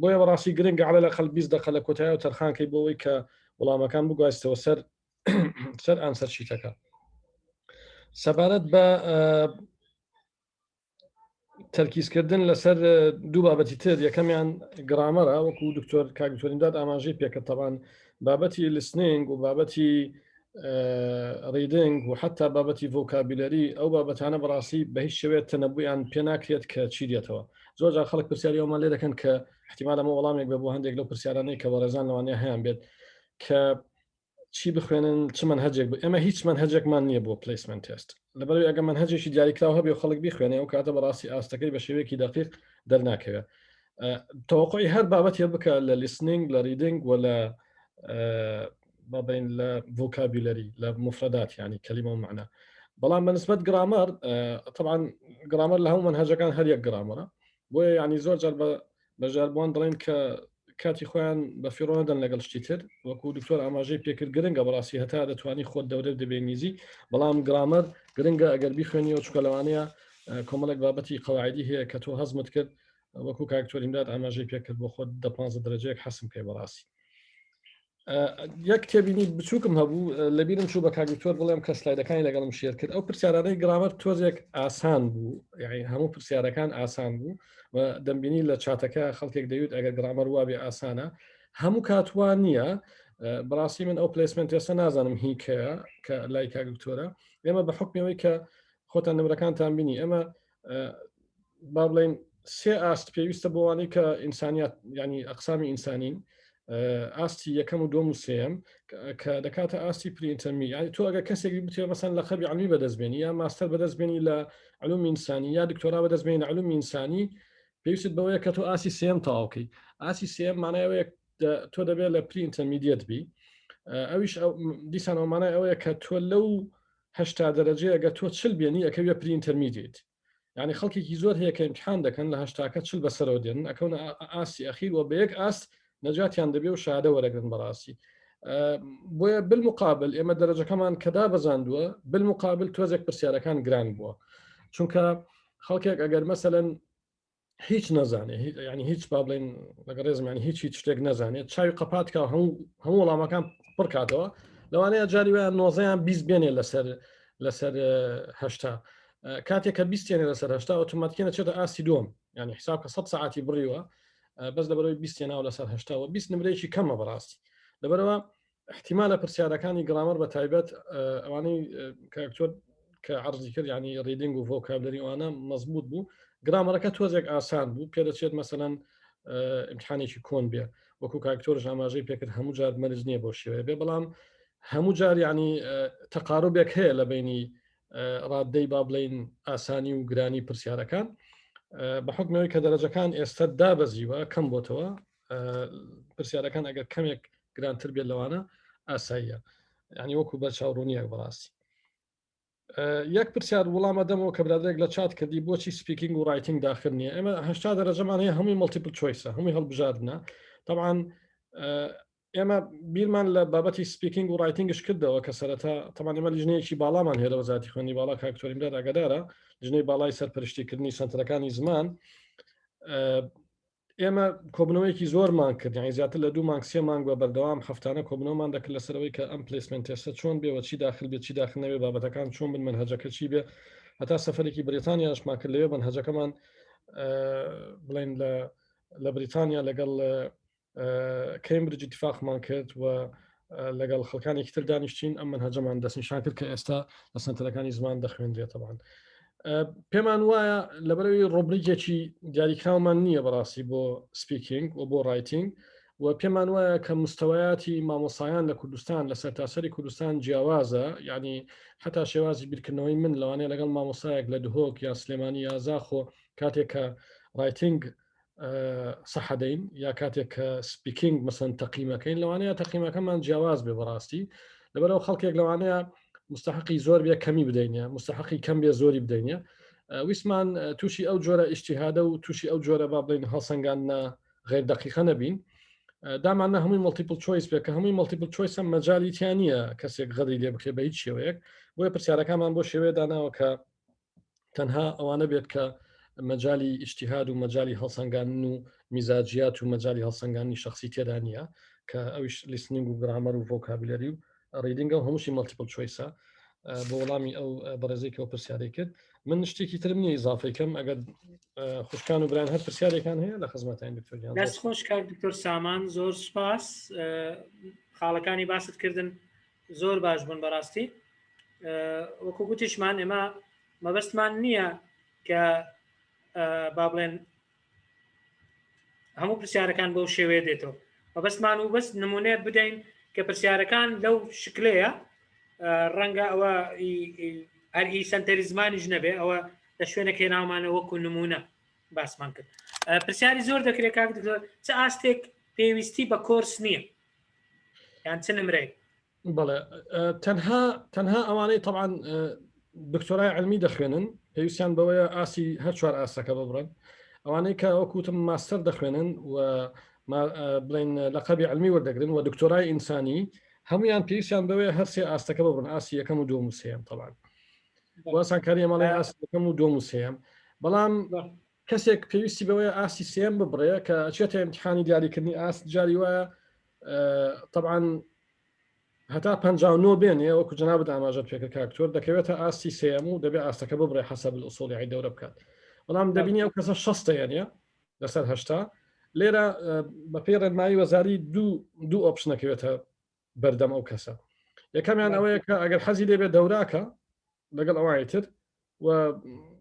بۆیە بەڕاستی گرنگە عەلە لەقەل 20 دقه لە کۆتایی و تەرخانکەی بۆ ئەوەی کە وەڵامەکان بگوازیتەوە سەر ئەنسەر شیتەکە سەبارەت بە تەرکیزکردن لەسەر دوو بابەتی تر یەکەمیان گرامەرە وەکو دکتۆر کاکتۆرینداد ئاماژەی پێکە تەبان بابەتی لیسنینگ و بابەتی ریدنگ و حتا بابەتی ڤۆکابیلەری ئەو بابەتانە بەڕاستی بە هیچ شێوێت تەنەبوویان پێ ناکرێت کە چی دێتەوە زۆر جار خەڵک پرسیاری ئەومان لێ دەکەن کە احتیمال ئەمە وەڵامێک بە بۆ هەندێک لەو پرسیارانەی کە بە ڕێزان لەوانەیە هەیان بێت کە چی بخوێنن چ منهەجێک ئێمە هیچ منهەجێکمان نییە بۆ پلیسمنت تست لەبەر ئەگە منهەجێکی دیاریکراوە هەبێ خەڵک بخوێنێ ئەو کاتە بەڕاستی ئاستەکەی بە شێوەیەکی دقیق دەرناکەوێت تەوەقعی هەر بابەتێ بکە لە لیسنینگ لە ریدنگ و لە بابین لە ڤۆکابیلەری لە مفردات ینی کەلیمە و معنە بەڵام بەنسبەت گرامەر طبعا گرامەر لە هەموو منهەجەکان هەر یەک گرامەرە بۆیە ینی زۆر جار بەژاربووان دەڵێن کە کاتی خۆیان بە فیڕۆنەدەن لەگەڵ شتی تر وەکو دکتۆر ئاماژەی پێکرد گرنگە بەڕاستی هەتا دەتوانی خۆت دەورە دەبێ نیزی بەڵام گرامەر گرنگە ئەگەر بیخوێنیەوە چکە لەوانەیە کۆمەڵێک بابەتی قەواعیدی هەیە کە تۆ هەزمت کرد وەکو کاکتۆرینداد ئاماژەی پێکرد بۆ خۆت 15 دەرەجەیەک حەسم کەی بەڕاستی یەک کتێبینی بچووکم هەبوو لەبیرم چوو بە کاکتۆر بڵێم کە سلایدەکانی لەگەڵم شێر کرد ئەو پرسیارانەی گرامەر تۆزێک ئاسان بوو یعنی هەموو پرسیارەکان ئاسان بوو و دەمبینی لە چاتەکە خەڵکێک دەوێت ئەگەر گرامەر وابێ ئاسانە هەموو کاتوان نییە بەڕاستی من ئەو پلیسمنت تێسە نازانم هیکەیە کە لای کاکتۆرە ئێمە بە حکمەوەی کە خۆتان نمرەکانتان بینی ئەمە با بڵێن سێ ئاست پێویستە بۆوانەی کە ئینسانیت ینی ئەقسامی ئینسانین ئاستی یەکەم و دۆم و سێم کە دەکاتە ئاستی پرینتەمی ینی تۆ ئەگە کەسێکی بتێ مەسەن لە خەبی علمی بەدەستبێنی یا ماستەر بەدەستبێنی لە علوم ئینسانی یا دکتۆرا بەدەستبێنی لە علوم ئینسانی پێویست بەوەیە کە تۆ ئاسی سێم تاواوکەی ئاسی سێم مانایەوەیە تۆ دەبێت لە پرینتەمیدیت بی ئەویش دیسانەوەمانای ئەوەیە کە تۆ لەو هەشتا دەرەجەیە ئەگە تۆ چل بێنی ئەکەوێ پرینتەرمیدیت ینی خەڵکێکی زۆر هەیە کە امتحان دەکەن لە هەشتاکە چل بەسەرەوە دێن ئەکەون ئاسی ئەخیر و بە یەک ئاست نەجاتیان دەبێ و شادە وەرەگرن بەڕاستی بۆیە بالمقابل ئێمە دەرەجەکەمان کەدا بەزاندووە بالمقابل تۆزێک پرسیارەکان گران بووە چونکە خەڵکێک ئەگەر مەسەلەن هیچ نەزانێت ینی هیچ با بڵێن لەگە ڕێزم ینی هیچ شتێک نەزانێت چاوی قەپاتکە هەموو وەڵامەکان پڕکاتەوە لەوانەیە جاری وایە نۆزەیان 20 بێنێ لەسەر هەشتا کاتێک کە 20 لەسەر هەشتا ئۆتۆماتیکێنە چێتە ئاسی دووەم ینی حساب کە 100 ساعتی بڕیوە بەس لەبەرەوەی 20 ناو لەسەر هەشتا و 20 نمرەیەکی کەمە بەڕاستی لەبەرەوە احتیمالە پرسیارەکانی گرامەر بە تایبەت ئەوانەی کاکتۆر کە عەرزی کرد ینی ریدنگ و ڤۆکابلەری ئەوانە مەزبوط بوو گرامەرەکە تۆزێک ئاسان بوو پێدەچێت مەسەلەن امتحانێکی کۆن بێ وەکو کاکتۆرش ئاماژەی پێکرد هەموو جار مەرج نییە بۆ شێوەیە بێ بەڵام هەموو جار ینی تەقاروبێک هەیە لە بینی ڕاددەی با بڵین ئاسانی و گرانی پرسیارەکان بە حکمەوەی کە دەرەجەکان ئێستا دابەزیوە کەم بۆتەوە پرسیارەکان ئەگەر کەمێک گرانتر بێت لەوانە ئاساییە ینی وەکو بە چاوڕوونیەک بەڕاستی یەک پرسیار وڵامە دەمەوە کە برادێک لە چات کردی بۆچی سپیکینگ و رایتنگ داخل نییە ئێمە هەشتا دەرەجەمان هەیە هەمووی مەڵتیپل چۆیسە هەمووی هەڵبژاردنە طبعا ئێمە بیرمان لە بابەتی سپیکینگ و رایتنگش کردەوە کە سەرەتا طبعا ئێمە لیژنەیەکی باڵامان هێرە وەزارەتی خوێنی باڵا کاکتۆرینداد ئاگادارە لیژنەی باڵای سەرپەرشتیکردنی سنتەرەکانی زمان ئێمە کۆبنەوەیەکی زۆرمان کرد یانی زیاتر لە 2 مانگ 3 مانگ بە بەردەوام هەفتانە کۆبنەوەمان دەکرد لەسەرەوەی کە ئەم پلیسمنت تێستە چۆن بێەوە چی داخل بێت چی داخل نەوێ بابەتەکان چۆن بن منهەجەکە چی بێ هەتا سەفەرێکی بریتانیاشمان کرد لەوێ منهەجەکەمان بڵین لە بریتانیا لەگەڵ کەمبرج اتفاقمان کرد و لەگەڵ خەڵکانێکی تر دانیشتین ئەم منهەجەمان دەستنیشان کرد کە ئێستا لە سنتەرەکانی زمان دەخوێنرێت طبعاً پێمان وایە لەبەرەوەی ڕۆبریکێکی دیاریکراومان نییە بەڕاستی بۆ سپیکینگ و بۆ ڕایتینگ و پێمان وایە کە مستەوایاتی مامۆسایان لە کوردستان لە سەرتاسەری کوردستان جیاوازە یعنی حتا شێوازی بیرکردنەوەی من لەوانەیە لەگەڵ مامۆسایەک لە دهۆک یا سلێمانی یا زاخۆ کاتێک کە ڕایتینگ سەحەدەین یا کاتێک کە سپیکینگ مەسەن تەقیمەکەین لەوانەیە تەقیمەکەمان جیاواز بێ بەڕاستی لەبەرەوە خەڵکێک لەوانەیە مستحقی زۆر بێ کەمی بدەینە مستحقی کەم بێ زۆری بدەینە ویسمان تووشی ئەو جۆرە ئیشتیهادە و تووشی ئەو جۆرە با بڵین هەڵسەنگانە غێر دقیقە نەبین دامانە هەمووی مڵتیپل چۆیس بێ کە هەمووی مڵتیپل چۆیسە مەجاالیتیان نییە کەسێک غەدی لێ بکرێ بە هیچ شێوەیەک بۆیە پرسیارەکانمان بۆ شێوەیە داناوە کە تەنها ئەوانە بێت کە مەجای ئیشتیهاد و مەجای هەڵسەنگان و میزاجیات و مەجای هەڵسەنگانی شخصی تێدا نییە کە ئەویش لیسنینگ و گرامەر و ڤۆکابلەری و ڕیدینگە و هەمووشی مڵتیپل چۆیسە بۆ وەڵامی ئەو بەڕێزێکەوە پرسیارەی کرد من شتێکی ترم نییە ئیزافەکەم ئەگەر خوشکان و برایان هەر پرسیارێکان هەیە لە خزمەتیان دکتۆریان دەست خۆش کار دکتۆر سامان زۆر سپاس خاڵەکانی باست کردن زۆر باش بوون بەڕاستی وەکو گوتیشمان ئێمە مەبەستمان نییە کە با بڵێن هەموو پرسیارەکان بەو شێوەیە دێتەوە مەبەستمان و بەست نمونێ بدەین کە پرسیارەکان لەو شکلەیە ڕەنگە ئەوە هەرهی سنتەری زمانیش نەبێ ئەوە لە شوێنێک هێناومانە وەکو نمونە باسمان کرد پرسیاری زۆر دەکرێت کاک دکتۆر چ ئاستێک پێویستی بە کۆرس نییە یان چ نمرەیە بەڵێ تەنها ئەوانەی طبعاً دکتۆرای علمی دەخوێنن پێویستیان بەوەیە ئاسی هەر چوار ئاستەکە ببڕن ئەوانەی کە وەکوتم ماستەر دەخوێنن و بڵین لەقەبی علمی وەردەگرن و دکتۆرای ئینسانی هەمویان پێویستیان بەوەیە هەر سێ ئاستەکە ببڕن ئاسی یەکەم و دووەم و سێم طبعاً واسانکاری ئەمەڵی ئاسی یەکەم و دووەم و سێم بەڵام کەسێک پێویستی بەوەیە ئاسی سێم ببڕێ کە ئەچێتە ئیمتحانی دیاریکردنی ئاست جاری وایە طبعاً هەتا 59 بێنێ وەکو جەنابەت ئاماژەت پێکرد کاکتۆر دەکەوێتە ئاستی سێم و دەبێت ئەستەکە ببڕێ حەسەب الئوسوڵی دەورە بکات بەڵام دەبینی ئەو کەسە 60 یانە لەسەر 80 لێرە بە پێی ڕێنمایی وەزاری دوو ئۆپشنەکەوێتە بەردەم ئەو کەسە یەکەمیان ئەوەیە کە ئەگەر حەزی لێبێت دەوراکە لەگەڵ ئەوانی تر و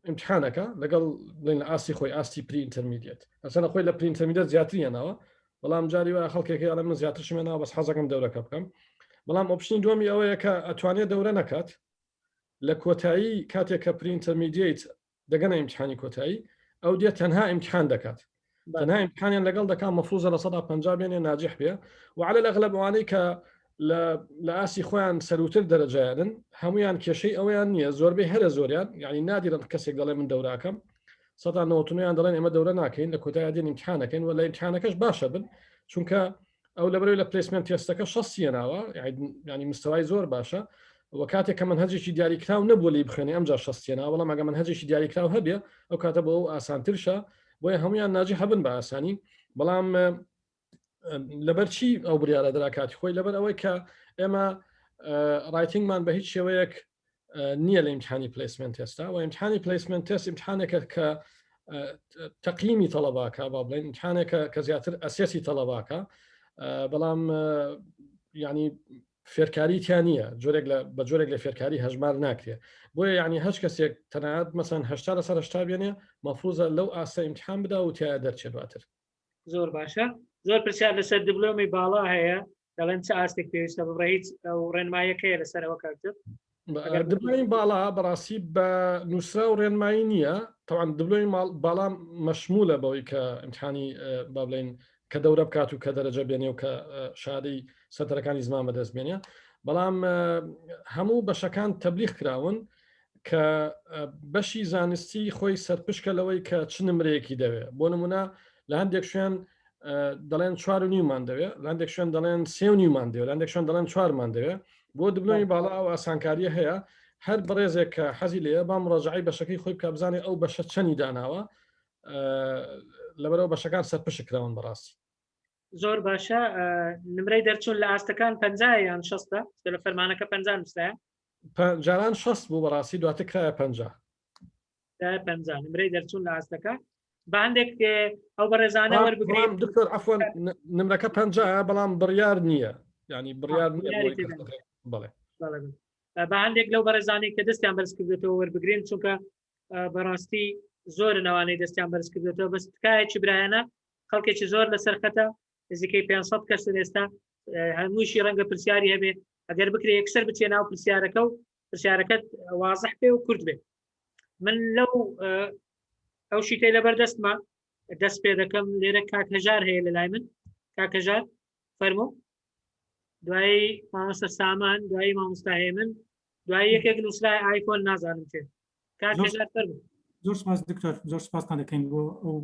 ئیمتحانەکە لەگەڵ بڵین لە ئاستی خۆی ئاستی پری ئینتەرمیدیێت ئەسەنە خۆی لە پری ئینتەرمیدیێت زیاتریانەوە بەڵام جاری وایە خەڵکێکی ئەڵێ من زیاترشمێنەوە بەس حەزەکەم دەورەکە بکەم بەڵام ئۆپشنی دووەمی ئەوەیە کە ئەتوانێت دەورە نەکات لە کۆتایی کاتێک کە پری ئینتەرمیدیێت دەگەنە ئیمتحانی کۆتایی ئەو دێت تەنها ئیمتحان دەکات تەنها ئیمتحانیان لەگەڵ دەکات مەفروزە لە 150 بێنێ ناجح بێ و عەلە الأغلب ئەوانەی کە لە ئاسی خۆیان سەروتر دەرەجایانن هەمویان کێشەی ئەویان نییە زۆربەی هەرە زۆریان یعنی نادیرن کەسێک دەڵێ من دەوراکەم 199یان دەڵێن ئێمە دەورە ناکەین لە کۆتایی دێن ئیمتحانەکەین و لە ئیمتحانەکەش باشە بن چونکە ئەو لەبەرەوەی لە پلیسمنت تێستەکە 60 ناوە ینی مستەوای زۆر باشە و کاتێک کە منهەجێکی دیاریکراو نەبووە لی بخوێنێ ئەمجا 60 ناوە بەڵام ئەگە منهەجێکی دیاریکراو هەبێ ئەو کاتە بۆ ئەو ئاسانترشە بۆیە هەمویان ناجح هەبن بە ئاسانی بەڵام لەبەر چی ئەو بریارە دراکاتی خۆی لەبەر ئەوەی کە ئێمە ڕایتینگمان بە هیچ شێوەیەک نییە لە ئیمتحانی پلیسمنت تێستا و ئیمتحانی پلیسمنت تێست ئیمتحانێکە کە تەقییمی تەڵەباکە با بڵێن ئیمتحانێکە کە زیاتر ئەسێسی تەڵەباکە بەڵام ینی فێرکاریتیان نییە بە جۆرێک لە فێرکاری هەژمار ناکرێ بۆیە یعنی هەچ کەسێک تەنانەت مەسەن 80 لەسەر 80 بێنێ مەفروزە لەو ئاستە ئیمتحان بدا و تایە دەرچێت دواتر زۆر باشە زۆر پرسیار لەسەر دیبلۆمی باڵا هەیە دەڵێن چه ئاستێک پێویستە ببڕێ هیچ ئەو ڕێنمایەکەیە لەسەرەوە کارتر دبلۆمی باڵا بەڕاستی بە نووسرا و ڕێنمایی نییە تاوان دبلۆمی باڵا مەشمولە بەوەی کە ئیمتحانی با بڵێن کە دەورە بکات و کە دەرەجە بێنێ و کە شادەی سەتەرەکانی زمان بەدەست بێنێ بەڵام هەموو بەشەکان تەبلیغ کراون کە بەشی زانستی خۆی سەرپشکە لەوەی کە چ نمرەیەکی دەوێت بۆ نمونە لە هەندێک شوێن دەڵێن 4.5مان دەوێت لە هەندێک شوێن دەڵێن 3.5مان دەوێت لە هەندێک شوێن دەڵێن 4مان دەوێت بۆ دبلۆمی باڵا و ئاسانکاریە هەیە هەر بەڕێزێک کە حەزی لێە با مڕاجعەی بەشەکەی خۆی بکە بزانێ ئەو بەشە چەندی داناوە لەبەرەوە بەشەکان سەرپشکراون بەڕاستی. زۆر باشە نمرەی دەرچوون لە ئاستەکان 50 یان 60 لە فەرمانەکە 50 نووسایە جاران 6 بوو بەڕاستی دواتر کرایە 50 نمرەی دەرچوون لە ئاستەکە بە هەندێک ئەو بەڕێزانە وەربگرین دکتۆر عفوان نمرەکە 50 بەڵام بڕیار نییە ینی بڕیار بڵێ بە هەندێک لەو بەڕێزانەی کە دەستیان بەرز کردێتەوە وەربگرین چونکە بەڕاستی زۆر نەوانەی دەستیان بەرز کردێتەوە بەس تکایەکی برایانە خەڵکێکی زۆر لەسەرخەتە نزیکەی 500 کەس ئێستا هەمووشی ڕەنگە پرسیاری هەبێ ئەگەر بکرێ یەکسەر بچێ ناو پرسیارەکە و پرسیارەکەت وازح پێ و کورد بێ من لەو ئەو شیتەی لەبەردەستمە دەست پێ دەکەم لێرە کاکەژار هەیە لە لای من کاکەژار فەرموو دوایی مامۆستا سامان دوایی مامۆستا هێمن دوایی یەکێک نووسرای ئایفۆن نازانم چێ کاکەژار فەرموو زۆر سپاس دکتۆر زۆر سپاسمان دەکەین بۆ ئەو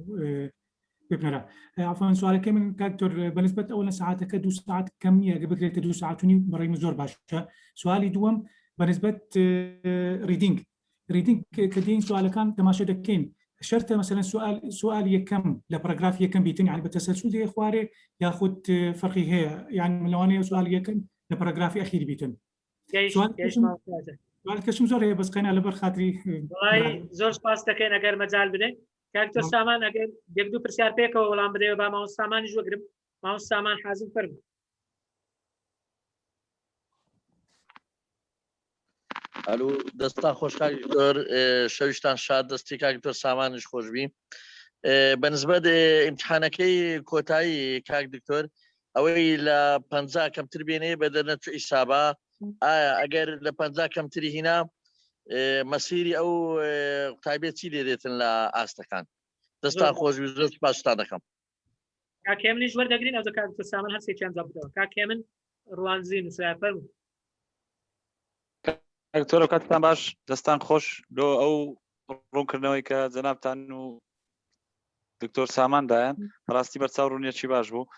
وێبنەرە ئافان سوالەکەی من کاکتۆر بەنسبەت ئەو لە ساعاتەکە 2 ساعت کەم نییە ئەگە بگرێتە 2 ساعت و نیم بەڕێی من زۆر باشە سوالی دووەم بەنسبەت ریدینگ کە دێین سوالەکان تەماشا دەکەین شەرتە مەسەلەن سوال یەکەم لە پەرەگراف یەکەم بیتن یعنی بە تەسەلسل خوارێ یاخود فەرقی هەیە یعنی لەوانەیە سوال یەکەم لە پەرەگرافی ئەخیر بیتن کەشم زۆر هەیە بەسقینا لەبەر خاتری زۆر سپاس دەکەین ئەگەر مەجال بدەین کاکتۆر سامان ئەگەر یەک دوو پرسیار پێکەوە وەڵام بدەیەوە با مامۆستا سامانیش وەگرم مامۆستا سامان حازم فەرموو ئەلو دەستان خۆشحالی زۆر شەویشتان شاد دەستی کاکتۆر سامانش خۆشبی بەنسبەت ئیمتحانەکەی کۆتایی کاک دکتۆر ئەوەی لە 50 کەمتر بێنێ بە دەرنەچوو ئیسابا ئەگەر لە 50 کەمتری هینا مەسیری ئەو قوتابێت چی لێدێتن لە ئاستەکان دەستان خۆشبی زۆر سپاستان دەکەم کاکێمنیش وەردەگرین ئەو کاکتۆر سامان هەستێکیان جابدەوە کاکێمن ڕوانزی نووسرای فەرموو دکتۆر کاتتان باش دەستان خۆش لۆ ئەو ڕوونکردنەوەی کە جەنابتان و دکتۆر ساماندایان ڕاستی بەرچاو ڕوونیەکی باش بوو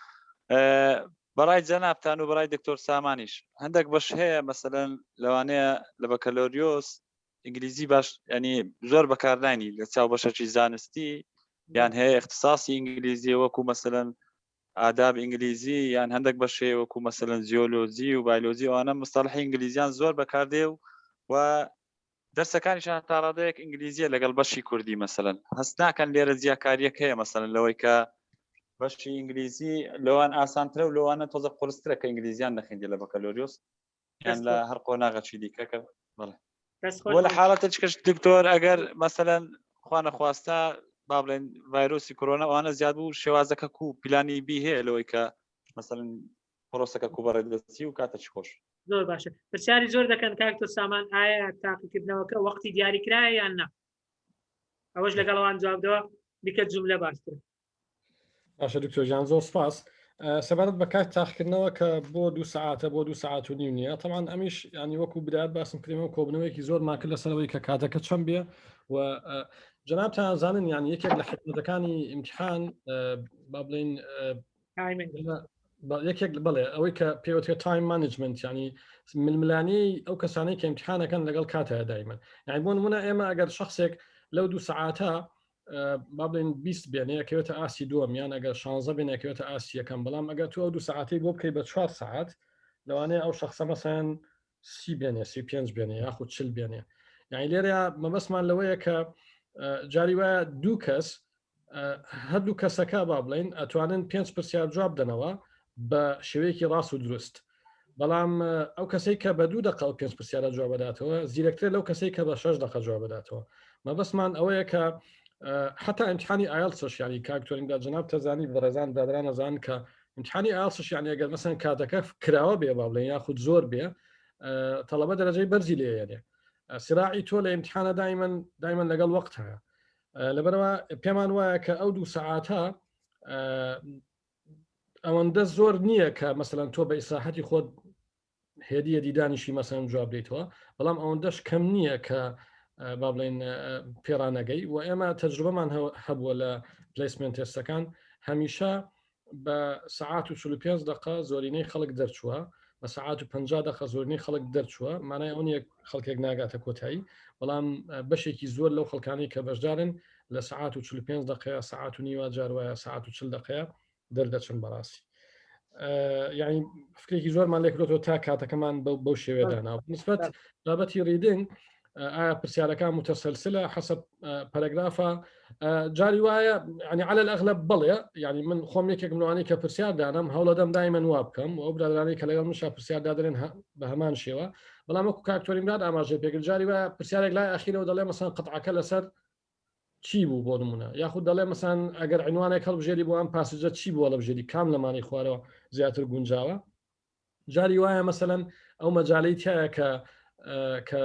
بەڕای جەنابتان و بەڕای دکتۆر سامانیش هەندێک بەش هەیە مەسەلەن لەوانەیە لە بەکەلۆریۆس ئینگلیزی باش ینی زۆر بەکاردانی لە چاو بەشەکی زانستی یان هەیە اختصاصی ئینگلیزی وەکو مەسەلەن ئاداب ئینگلیزی یان هەندێک بەشێ وەکو مەسەلەن زیۆلۆجی و بایۆلۆجی ئەوانە مستەڵحی ئینگلیزیان زۆر بەکاردێ و دەرسەکانیشان تا ڕادەیەک ئینگلیزیە لەگەڵ بەشی کوردی مەسەلەن هەست ناکەن لێرە جیاکاریەک هەیە مەسەلەن لەوەی کە بەشی ئینگلیزی لەوان ئاسانترە و لەوانە تۆزە قورسترە کە ئینگلیزیان نەخیندی لە بەکەلۆریۆس یان لە هەر قۆناغەچی دیکەکە بڵێ بۆ لە حاڵەتە چکەش دکتۆر ئەگەر مەسەلەن خوا نەخواستا با بڵێن ڤایرۆسی کۆرۆنا ئەوانە زیاد بوو شێوازەکە و پیلانی بی هەیە لەوەی کە مەسەلەن پرۆسەکە کوبەڕێدەستی و کاتەچی خۆش زۆر باشە پرسیاری زۆر دەکەن کاکتۆر سامان ئایا تاقیکردنەوەکە وەختی دیاریکرایە یان نا ئەوەش لەگەڵەوان جوابدەوە بیکە جوملە باشترە باشە دکتۆر زۆر سپاس سەبارەت بە کات تاقیکردنەوە کە بۆ 2 ساعتە بۆ 2 ساعت و نیم نییە تەمان ئەمیش ینی وەکو بدات باسم کردەوە کۆبنەوەیەکی زۆر ماکرد لەسەرەوەی کە کاتەکە چەند بێ و جەنابتان زانن یان یەکێک لە حکمەتەکانی ئیمتحان با بڵێن یەکێک بڵێ ئەوەی کە پێوتێ تایم مانجمنت ینی ململانی ئەو کەسانەی کە ئیمتحانەکەن لەگەڵ کاتە دایمەن یعنی بۆ نمونە ئێمە ئەگەر شخصێک لەو 2 ساعتە با بڵێن 20 بێنێ کەوێتە ئاسی دووەم یان ئەگەر 16 بێنێکەوێتە ئاسی یەکەم بەڵام ئەگەر تو ئەو 2 ساعتی بۆ بکەی بە 4 ساعت لەوانەیە ئەو شخصە مەسەن 30 بێنێ 35 بێنێ یاخود 40 بێنێ یعنی لێرە مەبەسمان لەوەیە کە جاری وایە دوو کەس هەردوو کەسەکە با بڵێن ئەتوانن 5 پرسیار جواب دەنەوە بە شێوەیەکی ڕاست و دروست بەڵام ئەو کەسەی کە بە 2 دقە و 5 پرسیارە جواب بداتەوە زیرەکتر لەو کەسەی کە بە 6 دقە جواب بداتەوە مەبەسمان ئەوەیە کە حتا ئیمتحانی ئایلتسش ینی کاکتۆریندا جەناب تەزانی بەڕێزان برادران ئەزانن کە ئیمتحانی ئایلتسش یعنی ئەگەر مەسەن کاتەکە کراوە بێ با بڵێن یاخود زۆر بێ تەڵەبە دەرەجەی بەرزی لێیەنێ سراعی تۆ لە ئیمتحانە دایمەن لەگەڵ وەقت هەیە لەبەرەوە پێمان وایە کە ئەو 2 ساعتە ئەوەندە زۆر نییە کە مەسەلەن تۆ بە ئیسراحەتی خۆت هێدیە دیدانیشی مەسەن جواب دەیتەوە بەڵام ئەوەندەش کەم نییە کە با بڵێن پێرانەگەی و ئێمە تەجروبەمان هەبووە لە پلیسمنت تێستەکان هەمیشە بە ساعات و 45 دقه زۆرینەی خەڵک دەرچووە بە ساعات و 50 دقه زۆرینەی خەڵک دەرچووە مانای ئەوە نیە خەڵکێک ناگاتە کۆتایی بەڵام بەشێکی زۆر لەو خەڵکانی کە بەشدارن لە سعات و 45 دقەیە سعات و نیوە جاروایە سعات و 40 دقەیە دەردەچن بەڕاستی یعنی فکرێکی زۆرمان لێکرێتەوە تا کاتەکەمان بەو شێوێدانا نسبەت بابەتی ریدنگ ئایا پرسیارەکان متەسەلسلە حەسب پەرەگرافە جاری وایە ینی على الأغلب بڵێ ینی من خۆم یەکێک منوانی کە پرسیار دانم هەوڵەدەم دایمەن وا بکەم و ئەو برادرانی کە لەگەڵ منشا پرسیار دادرێن بە هەمان شێوە بەڵام وەکو کاکتۆریمراد ئاماژەی پێکرد جاری وایە پرسیارێک لای ئەخیرەوە دەڵێ مەسەن قەتعەکە لەسەر چی بوو بۆ نمونە یاخود دەڵێ مەسان ئەگەر عنوانێک هەڵبژێری بۆ ئەم پاسەجە چی بووە لە بژێری کام لەمانی خوارەوە زیاتر گونجاوە جاری وایە مەسەن ئەو مەجاالەی تایە کە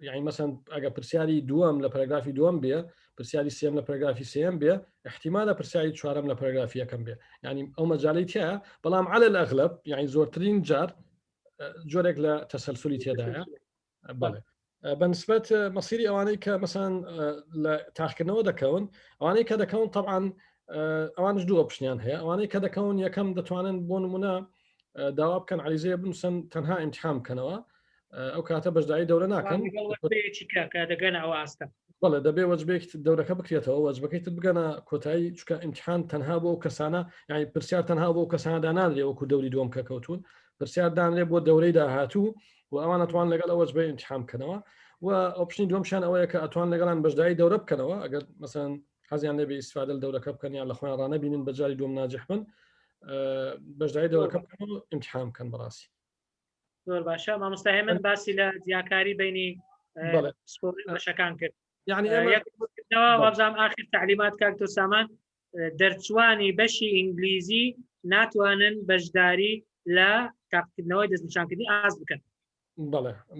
یعنی مەسەن ئەگە پرسیاری دووەم لە پەرگرافی دووەم بێ پرسیاری سێم لە پەرگرافی سێم بێ احتیمالە پرسیاری چوارەم لە پەرگرافی یەکەم بێ ینی ئەو مەجاالەی تایە بەڵام على الأغلب یعنی زۆرترین جار جۆرێک لە تەسەلسلی تێدایە بەڵێ بەنسبەت مەسیری ئەوانەی کە مەسان لە تاقیکردنەوە دەکەون ئەوانەی کە دەکەون طبعاً ئەوانش دووە پشتیان هەیە ئەوانەی کە دەکەون یەکەم دەتوانن بۆ نمونە داوا بکەن عریزەیە بنووسن تەنها ئیمتحان بکەنەوە ئەو کاتە بەشداری دەورە ناکەن بەڵێ دەبێ وەجبێک دەورەکە بکرێتەوە وەجبەکەیت بگەنە کۆتایی چکە ئیمتحان تەنها بۆ کەسانە یعنی پرسیار تەنها بۆ کەسانەدا نادرێ وەکو دەوری دووەم کە کەوتون پرسیار دانرێ بۆ دەورەی داهاتوو و ئەوان ئەتوان لەگەڵ ئەوەجبەی ئیمتحان بکەنەوە و ئۆپشنی دووەمشان ئەوەیە کە ئەتوان لەگەڵان بەشداری دەورە بکەنەوە ئەگەر مەسەن حەزیان لێ بێ ئیسفادە لە دەورەکە بکەن یان لە خۆیان ڕانەبینن بەجاری دووەم ناجح بن بەشداری دەورەکە بکەن و ئیمتحان بکەن بەڕاستی زۆر باشە مامۆستا هێمن باسی لە جیاکاری بینی بەشەکان کرد یعنی وابزانام آخر تعلیمات کاکتۆر سامان دەرچوانی بەشی ئینگلیزی ناتوانن بەشداری لە تاقیکردنەوەی دەستنیشانکردنی ئاز بکەن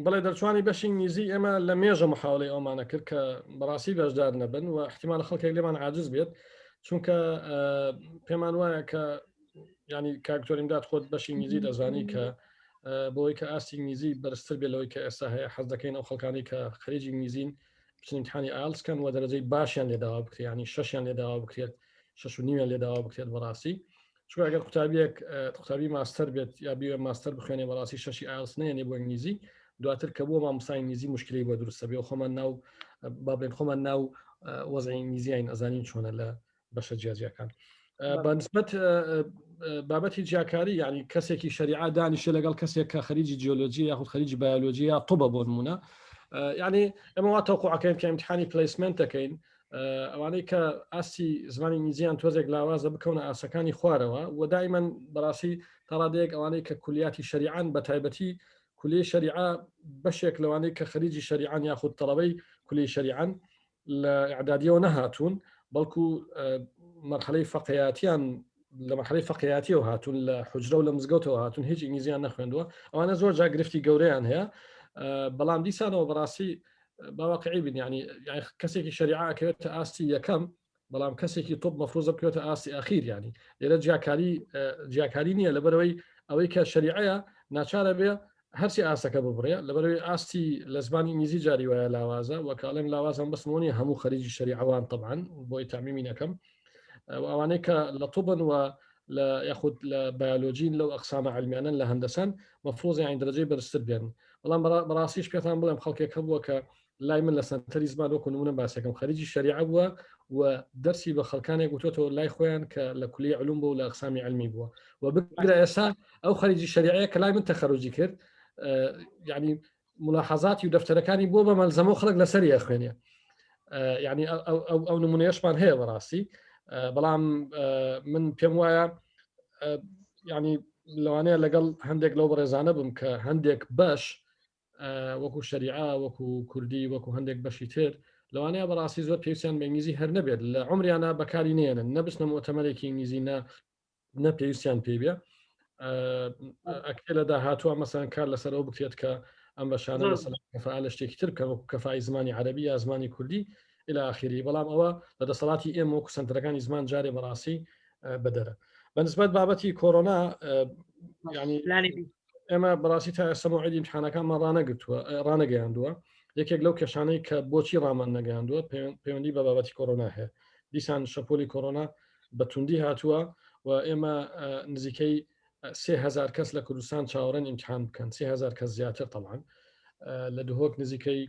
بەڵێ دەرچوانی بەشی ئینگلیزی ئێمە لە مێژە محاوڵەی ئەومانە کرد کە بەڕاستی بەشدار نەبن و احتیمال خەڵکێک لێمان عاجز بێت چونکە پێمان وایە کە ینی کاکتۆریمداد خۆت بەشی ئینگلیزی دەزانی کە بۆی کە ئاستی ئینگلیزی بەرزتر بێت لەوەی کە ئێستا هەیە حەز دەکەین ئەو خەڵکانی کە خەریجی ئینگلیزین بچن ئیمتحانی ئایلتسکەن و دەرەجەی باشیان لێداوا بکرێت ینی 6یان لێداوا بکرێت 6.5 لێداوا بکرێت بەڕاستی چون ئەگەر قوتابی ماستەر بێت یا بیوێ ماستەر بخوێنێ بەڕاستی 6 ئایلتس نێنێ بۆ ئینگلیزی دواتر کە بۆ مامۆستای ئینگلیزی مشکلی بۆ دروستە بێ و خۆمان ناو بابێن خۆمان ناو وەزعی ئینگلیزیین ئەزانین چۆنە لە بەشە جیاجیەکان بەنسبەت بابەتی جیاکاری ینی کەسێکی شریعە دانیشە لەگەڵ کەسێک کە خەریجی جیۆلۆجی یاخود خەریجی بایۆلۆجی یا طبە بۆ نمونە یعنی ئەمە وا تەوقعەکەین کە ئیمتحانی پلیسمنت دەکەین ئەوانەی کە ئاستی زمانی ئینگلیزیان تۆزێک لاوازە بکەونە ئاسەکانی خوارەوە و دائیمەن بەڕاستی تاڕادەیەک ئەوانەی کە کولیاتی شریعان بە تایبەتی کولی شریعە بەشێک لەوانەی کە خەریجی شریعان یاخود تەڵەبەی کولی شریعان لە ئیعدادیەوە نەهاتوون بەڵکو مرحلەی فەقیهاتیان لە مرحلەی فەقیهاتیەوە هاتوون لە حوجرە و لە مزگەوتەوە هاتوون هیچ ئینگلیزیان نەخوێندووە ئەوانە زۆر جا گرفتی گەورەیان هەیە بەڵام دیسانەوە بەڕاستی باواقعی بین ینی کەسێکی شریعە کەوێتە ئاستی یەکەم بەڵام کەسێکی تۆپ مەفروزە بکوێتە ئاستی ئاخیر ینی لێرە جیاکاری نییە لەبەرەوەی ئەوەی کە شریعەیە ناچارە بێ هەرچی ئاسەکە ببڕێ لەبەرەوەی ئاستی لە زمانی ئینگلیزی جاری وایە لاوازە وەکڵێم لاوازم بەسمۆنی هەموو خەریجی شریعەوان طبعاً بۆی تامیمی نەکەم ئەوانەی کە لە طوبن و لە یاخود لە بایۆلۆژین لەو ئەقسامە علمیانن لە هەندەسەن مەفروزی عین دەرەجەی بەرزتر بێن بەڵام بەڕاستیش پێتان بڵێم خەڵکێک هەبووە کە لای من لە سنتەری زمان وەکو نمونە باسەکەم خەریجی شریعە بووە و دەرسی بە خەڵکانێک گوتوتەوە لای خۆیان کە لە کولی علوم بوو لە ئەقسامی علمی بووە و بگرە ئێستا ئەو خەریجی شریعەیە کە لای من تەخەڕوجی کرد یعنی ملاحظاتی و دەفتەرەکانی بۆ بە مەلزەمە و خەڵک لەسەری خوێنێ یعنی ئەو نمونەیەشمان هەیە بەڕاستی بەڵام من پێم وایە ینی لەوانەیە لەگەڵ هەندێک لەو بەڕێزانە بم کە هەندێک بەش وەکو شریعە وەکو کوردی وەکو هەندێک بەشی تر لەوانەیە بەڕاستی زۆر پێویستیان بە ئینگلیزی هەر نەبێت لە عمریانە بەکاری نێنن نەبستنە مؤتەمەرێکی ئینگلیزی نە پێویستیان پێی بێ ئەکێ لە داهاتووە مەسەن کار لەسەرەوە بکرێت کە ئەم بەشانە کەفاءە لە شتێکی تر بکەن وەکو کەفای زمانی عەرەبی یا زمانی کوردی إلى آخره بەڵام ئەوە لە دەسەڵاتی ئێمە وەکو سنتەرەکانی زمان جارێ بەڕاستی بەدەرە بەنسبەت بابەتی کۆرۆنا ینی ئێمە بەڕاستی تا ئێستا موعیدی امتحانەکانمان ڕانەگەیاندووە یەکێک لەو کێشانەی کە بۆچی ڕامان نەگەیاندووە پەیوەندی بە بابەتی کۆرۆنا هەیە دیسان شەپۆلی کۆرۆنا بە توندی هاتووە و ئێمە نزیکەی 3000 کەس لە کوردستان چاوەڕێن ئیمتحان بکەن 3000 کەس زیاتر طبعاً لە دهۆک نزیکەی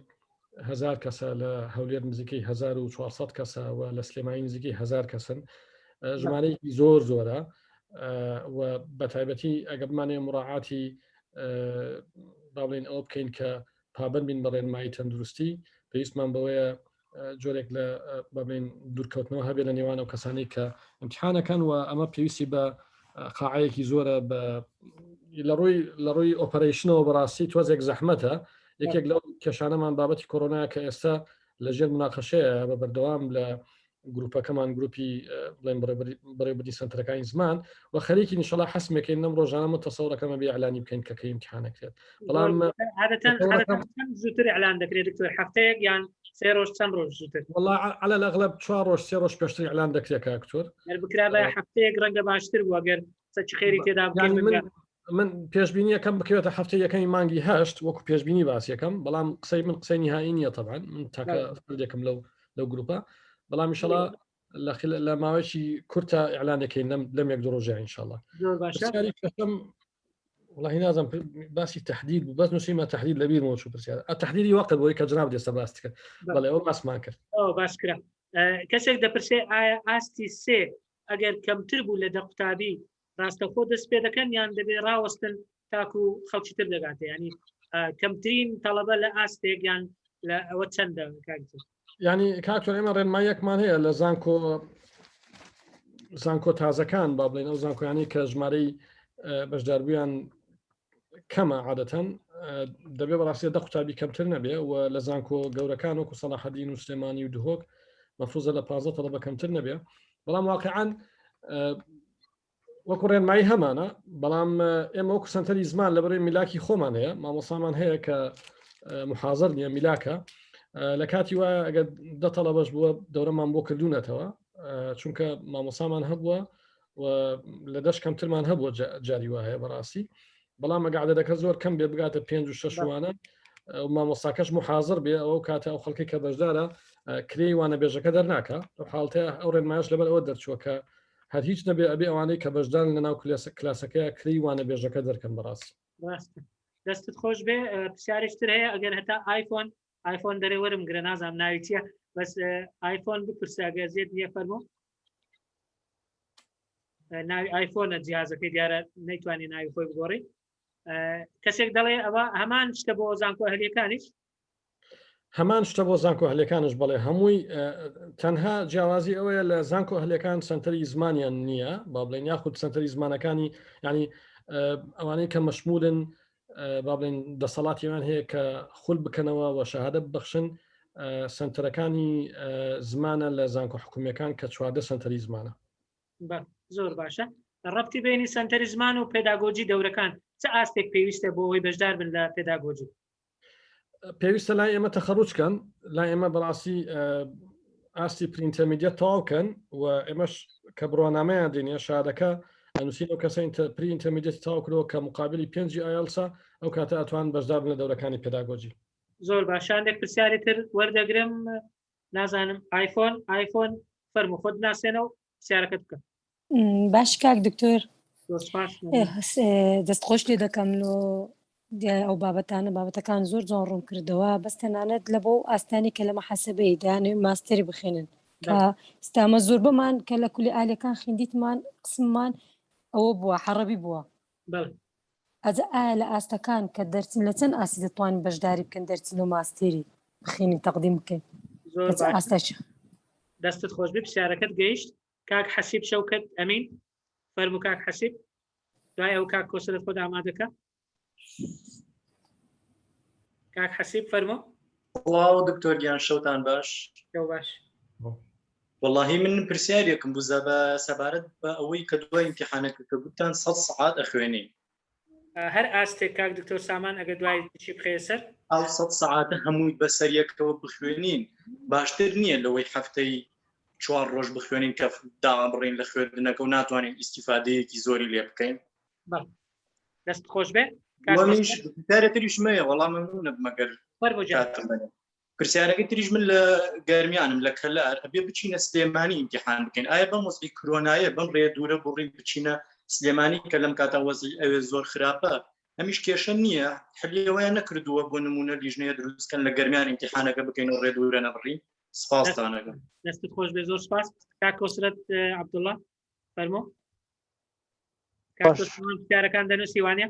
1000 کەسە لە هەولێر نزیکەی 1400 کەسە و لە سلێمانی نزیکەی 1000 کەسن ژمارەیەکی زۆر زۆرە و بە تایبەتی ئەگە بمانێ مڕاعاتی با بڵێن ئەوە بکەین کە پابند بین بە ڕێنمایی تەندروستی پێویستمان بەوەیە جۆرێک لە بڵێن دوورکەوتنەوە هەبێت لە نێوان ئەو کەسانی کە ئیمتحانەکەن و ئەمە پێویستی بە قاعەیەکی زۆرە لە ڕووی ئۆپەرەیشنەوە بەڕاستی تۆزێک زەحمەتە یەکێک لەو کێشانەمان بابەتی کۆرۆنا کە ئێستا لەژێر مناقەشەیە بە بەردەوام لە گروپەکەمان گروپی بڵێن بەڕێوەبردنی سنتەرەکانی زمان و خەریکی ئینشەڵا حەسمێکین نەم ڕۆژانە تەسەوڕەکەمە بێ ئەعلانی بکەین کە ئیمتحانەکرێت بەڵام زووتر ئەعلان دەکرێت دکتۆر هەفتەیەک یان 3 ڕۆژ چەند ڕۆژ زووتر والله على الأغلب 4 ڕۆژ 3 ڕۆژ پێشتر ئەعلان دەکرێت کاکتۆر بکرا بە هەفتەیەک ڕەنگە باشتر بووە گەر چ خێری تێدا بکەین من پێشبینی یەکەم بکەوێتە هەفتەی یەکەمی مانگی هەشت وەکو پێشبینی باسیەکەم بەڵام قسەی من قسەی نهایی نییە طبعا من تاکە فردێکم لەو گروپە بەڵام ئینشەڵا لە ماوەیەکی کورتە ئیعلانەکەین لەم یەک ڕۆژە ئینشەڵا والله نازم باسی تحديد بس نسيما تحديد لبير موشو برسيادة التحديد يوقف بوي كجناب دي استباستك بله أول ما اسمع كر باش كرا كسر ده برسي آستي سي أجر كم تربو لدقتابي راست خود سبيدا كان يعني دبي راوستن تاكو خلش تردقاته يعني كم ترين طلبة لآستي يعني لا واتسندا كاكتر يعني كاكتر إما رين ما يكمان هي لزانكو تازة كان بابلين أو زانكو يعني كجماري بەشداربوویان کەمە عادەتەن دەبێ بەڕاستی دە قوتابی کەمتر نەبێ و لە زانکۆ گەورەکان وەکو سەلاحەدین و سلێمانی و دهۆک مەفروزە لە 15 تەڵەبە کەمتر نەبێ بەڵام واقعاً وەکو ڕێنمایی هەمانە بەڵام ئێمە وەکو سنتەری زمان لە بەرەوەی میلاکی خۆمان هەیە مامۆسامان هەیە کە محاضر نییە میلاکە لە کاتی وایە ئەگەر دە تەڵەبەش بووە دەورەمان بۆ کردوونەتەوە چونکە مامۆسامان هەبووە و لە دەش کەمترمان هەبووە جاری وا هەیە بەڕاستی بەڵام ئەگەعدەدەکە زۆر کەم بێ بگاتە 5 و 6 وانە مامۆستاکەش محاضر بێ ئەو کاتە ئەو خەڵکی کە بەشدارە کرێی وانە بێژەکە دەرناکە ئەو حاڵتەیە ئەو ڕێنمایش لەبەر ئەوە دەرچووە کە هەر هیچ نەبێ ئەبێ ئەوانەی کە بەشدار لە ناو کلاسەکەیە کری وانە بێژەکە دەرکەن بەڕاستی دەستت خۆش بێ پرسیارێکتر هەیە ئەگەر هەتا ئایفۆن دەرێ وەرم گرە نازانم ناوی چییە بەس ئایفۆن بپرساگە زێت نییە فەرمۆ ناوی ئایفۆنە جیازەکەی دیارە نەیتوانێت ناوی خۆی بگۆڕی کەسێک دەڵێ ئەوە هەمان شتە بۆ زانکۆ هەلێکانیش هەمان شتە بۆ زانکۆ هەلێکانش بڵێ هەمووی تەنها جیاوازی ئەوەیە لە زانکۆ هەلێکان سنتەری زمانیان نییە با بڵێن یاخود سنتەری زمانەکانی ینی ئەوانەی کە مەشمولن با بڵێن دەسەڵاتیان هەیە کە خول بکەنەوە و شەهادە ببەخشن سنتەرەکانی زمانە لە زانکۆ حکوومیەکان کە 14 سنتەری زمانە زۆر باشە ڕەبتی بینی سنتەری زمان و پێداگۆجی دەورەکان چه ئاستێک پێویستە بۆ ئەوەی بەشدار بن لە پێداگۆجی پێویستە لای ئێمە تەخەڕوجکەن لای ئێمە بەڕاستی ئاستی پرینتەرمیدیەت تەواوکەن و ئێمەش کە بڕوانامەیان دێنێ شادەکە ئەنووسین و کەسە پرینتەرمیدیەتی تەواو کردەوە کە مقابلی 5 ئایلسا ئەو کاتە ئەتوان بەشدار بن لە دەورەکانی پێداگۆجی زۆر باشاندێک پرسیاری تر وەردەگرم نازانم ئایفۆن فەرمو خۆت ناسێنەوە پرسیارەکەت بکە باش کاک دکتۆر دەستخۆش لێ دەکەم ئەو بابەتەکان زۆر جوان ڕوون کردەوە بەس تەنانەت لە بۆ ئاستانی کە لە مەحەسەبەی دایانێ ماستەری بخێنن کە ستامە زۆر بمان کە لە کولی ئالەکان خوێندیتمان قسممان ئەوە بووە حەڕەبی بووە ئەجا ئایا لە ئاستەکان کە دەرچین لە چەند ئاسی دەتوانین بەشداری بکەن دەرچین و ماستێری بخێنین تەقدیم بکەین دەستت خۆش بێ پرسیارەکەت گەیشت کاک حەسیب شەوکەت ئەمین فەرموو کاک حەسیب دوای ئەو کاک کۆسەرت خۆت ئامادەکە کاک حەسیب فەرموو وڵاو دکتۆر گیان شەوتان باش باش واللهی من پرسیارێکم بوو بە سەبارەت بە ئەوەی کە دوای ئیمتیحانەکە کە گوتان 100 سەعات ئەخوێنی هەر ئاستێک کاک دکتۆر سامان ئەگە دوای چی بخێ سەر ئەو 100 سەعاتە هەمووی بەسەریەکەوە بخوێنین باشتر نییە لەوەی هەفتەی 4 ڕۆژ بخوێنین کە دابڕین لە خوێندنەکە و ناتوانین ئیسیفادەیەکی زۆری لێ بکەین دەست خۆش بێ تریشمەیە وەڵام منە مەگەر پرسیارەکەی تریش من لە گەرمیانم لە کەلار ئەبێ بچینە سلێمانی ئیمتیحان بکەین ئایا بەم وەزعی کۆرۆنایە بەم ڕێ دوورە بڕین بچینە سلێمانی کە لەم کاتە وەزعی ئەوێ زۆر خراپە ئەمیش کێشە نییە حلیەوەیان نەکردووە بۆ نمونە لیژنەیە دروستکەن لە گەرمیان ئیمتیحانەکە بکەین و ڕێدورە نەبڕی سپاسدانەکەم دەستت خۆش بێ زۆر سپاس کاک کۆسرەت عەبدوڵڵا فەرمۆ کارەکان دەنووسی وانە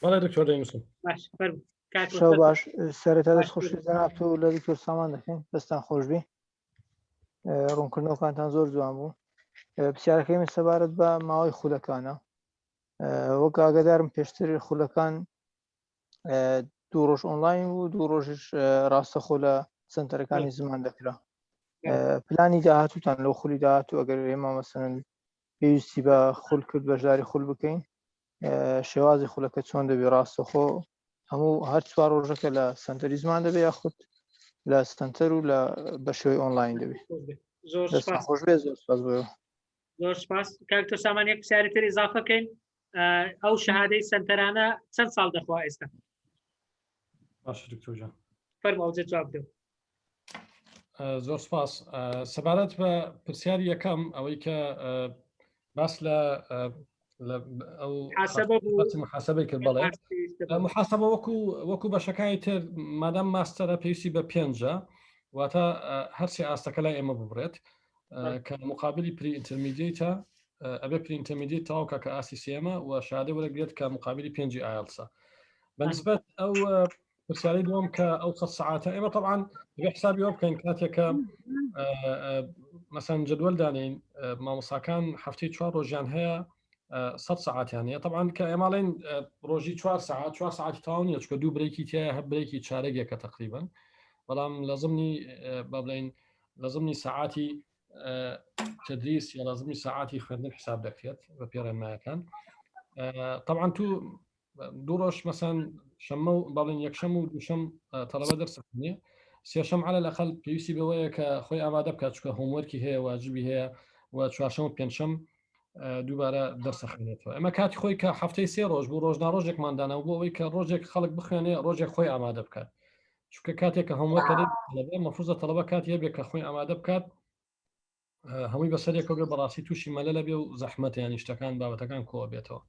بەڵێ دکتۆر دەینووسم باش فەرموو کاک شەو باش سەرەتا دەست خۆشی جەناب تۆ لە دکتۆر سامان دەکەین دەستان خۆش بێ ڕوونکردنەوەکانتان زۆر جوان بوو پرسیارەکەی من سەبارەت بە ماوەی خولەکانە وەک ئاگادارم پێشتر خولەکان 2 ڕۆژ ئۆنلاین و 2 ڕۆژش ڕاستەخۆ لە سنتەرەکانی زمان دەکرا پلانی داهاتوتان لەو خولی داهاتوو ئەگەر ئێمە مەسەن پێویستی بە خول کرد بەشداری خول بکەین شێوازی خولەکە چۆن دەبێ ڕاستەخۆ هەموو هەر 4 ڕۆژەکە لە سنتەری زمان دەبێ یاخود لە سنتەر و لە بە شێوەی ئۆنلاین دەبێ زۆر سپاس خۆش بێ زۆر سپاس بۆ زۆر سپاس کاکتۆر سامان یەک پرسیاری تر ئیزافە بکەین ئەو شەهادەی سنتەرانە چەند ساڵ دەخوا ئێستا باش دکتۆر جان فەرموو ئەوجە جواب بدەن زۆر سپاس سەبارەت بە پرسیاری یەکەم ئەوەی کە باس لە ئەو محاسبەی کرد بەڵێ محاسبە وەکو بەشەکانی تر مادام ماستەرە پێویستی بە 5 واتە هەرچی ئاستەکە لای ئێمە ببڕێت کە مقابلی پری ئینتەرمیدیێتە ئەبێ پری ئینتەرمیدیێت تاوکە کە ئاسی سێمە و شادە وەرەگرێت کە مقابلی 5 ئایلسە بەنسبەت ئەو پرسیاری دووەم کە ئەو 100 ساعاتە ئێمە طبعاً بێ حسابی ئەوە بکەین کاتێکە مەسەن جدول دانین مامۆساکان هەفتەی 4 ڕۆژیان هەیە 100 ساعاتیانەیە طبعاً کە ئێماڵێن ڕۆژی 4 ساعت 4 ساعتی تاو نیە چکە دوو برێکی تایە هەر برێکی چارەگێکە تقریبا بەڵام لەزمنی با بڵێن لەزمنی ساعاتی تدریس یا لەزمنی ساعاتی خوێندن حساب دەکرێت بە پێڕێنمایەکان طبعاً تو دوو ڕۆژ مەسەن شەمە و باڵێن یەکشەم و دووشەم تەڵەبە دەرسەخوێنێ سێشەم على الأقل پێویستی بەوەیە کە خۆی ئامادە بکات چکە هۆموەرکی هەیە واجبی هەیە و چوارشەم و پێنجشەم دووبارە دەرسەخوێنێتەوە ئەمە کاتی خۆی کە هەفتەی 3 ڕۆژ بوو ڕۆژنا ڕۆژێکماندانەوە بۆ ئەوەی کە ڕۆژێک خەڵک بخوێنێ ڕۆژێک خۆی ئامادە بکات چونکە کاتێک کە هەمووەکە مەفروزە تەڵەبە کاتی هەبێت کە خۆی ئامادە بکات هەمووی بەسەرێکەوە بێ بەڕاستی تووشی مەلە لە بێ و زەحمەت یانی شتەکان بابەتەکان کۆ بێتەوە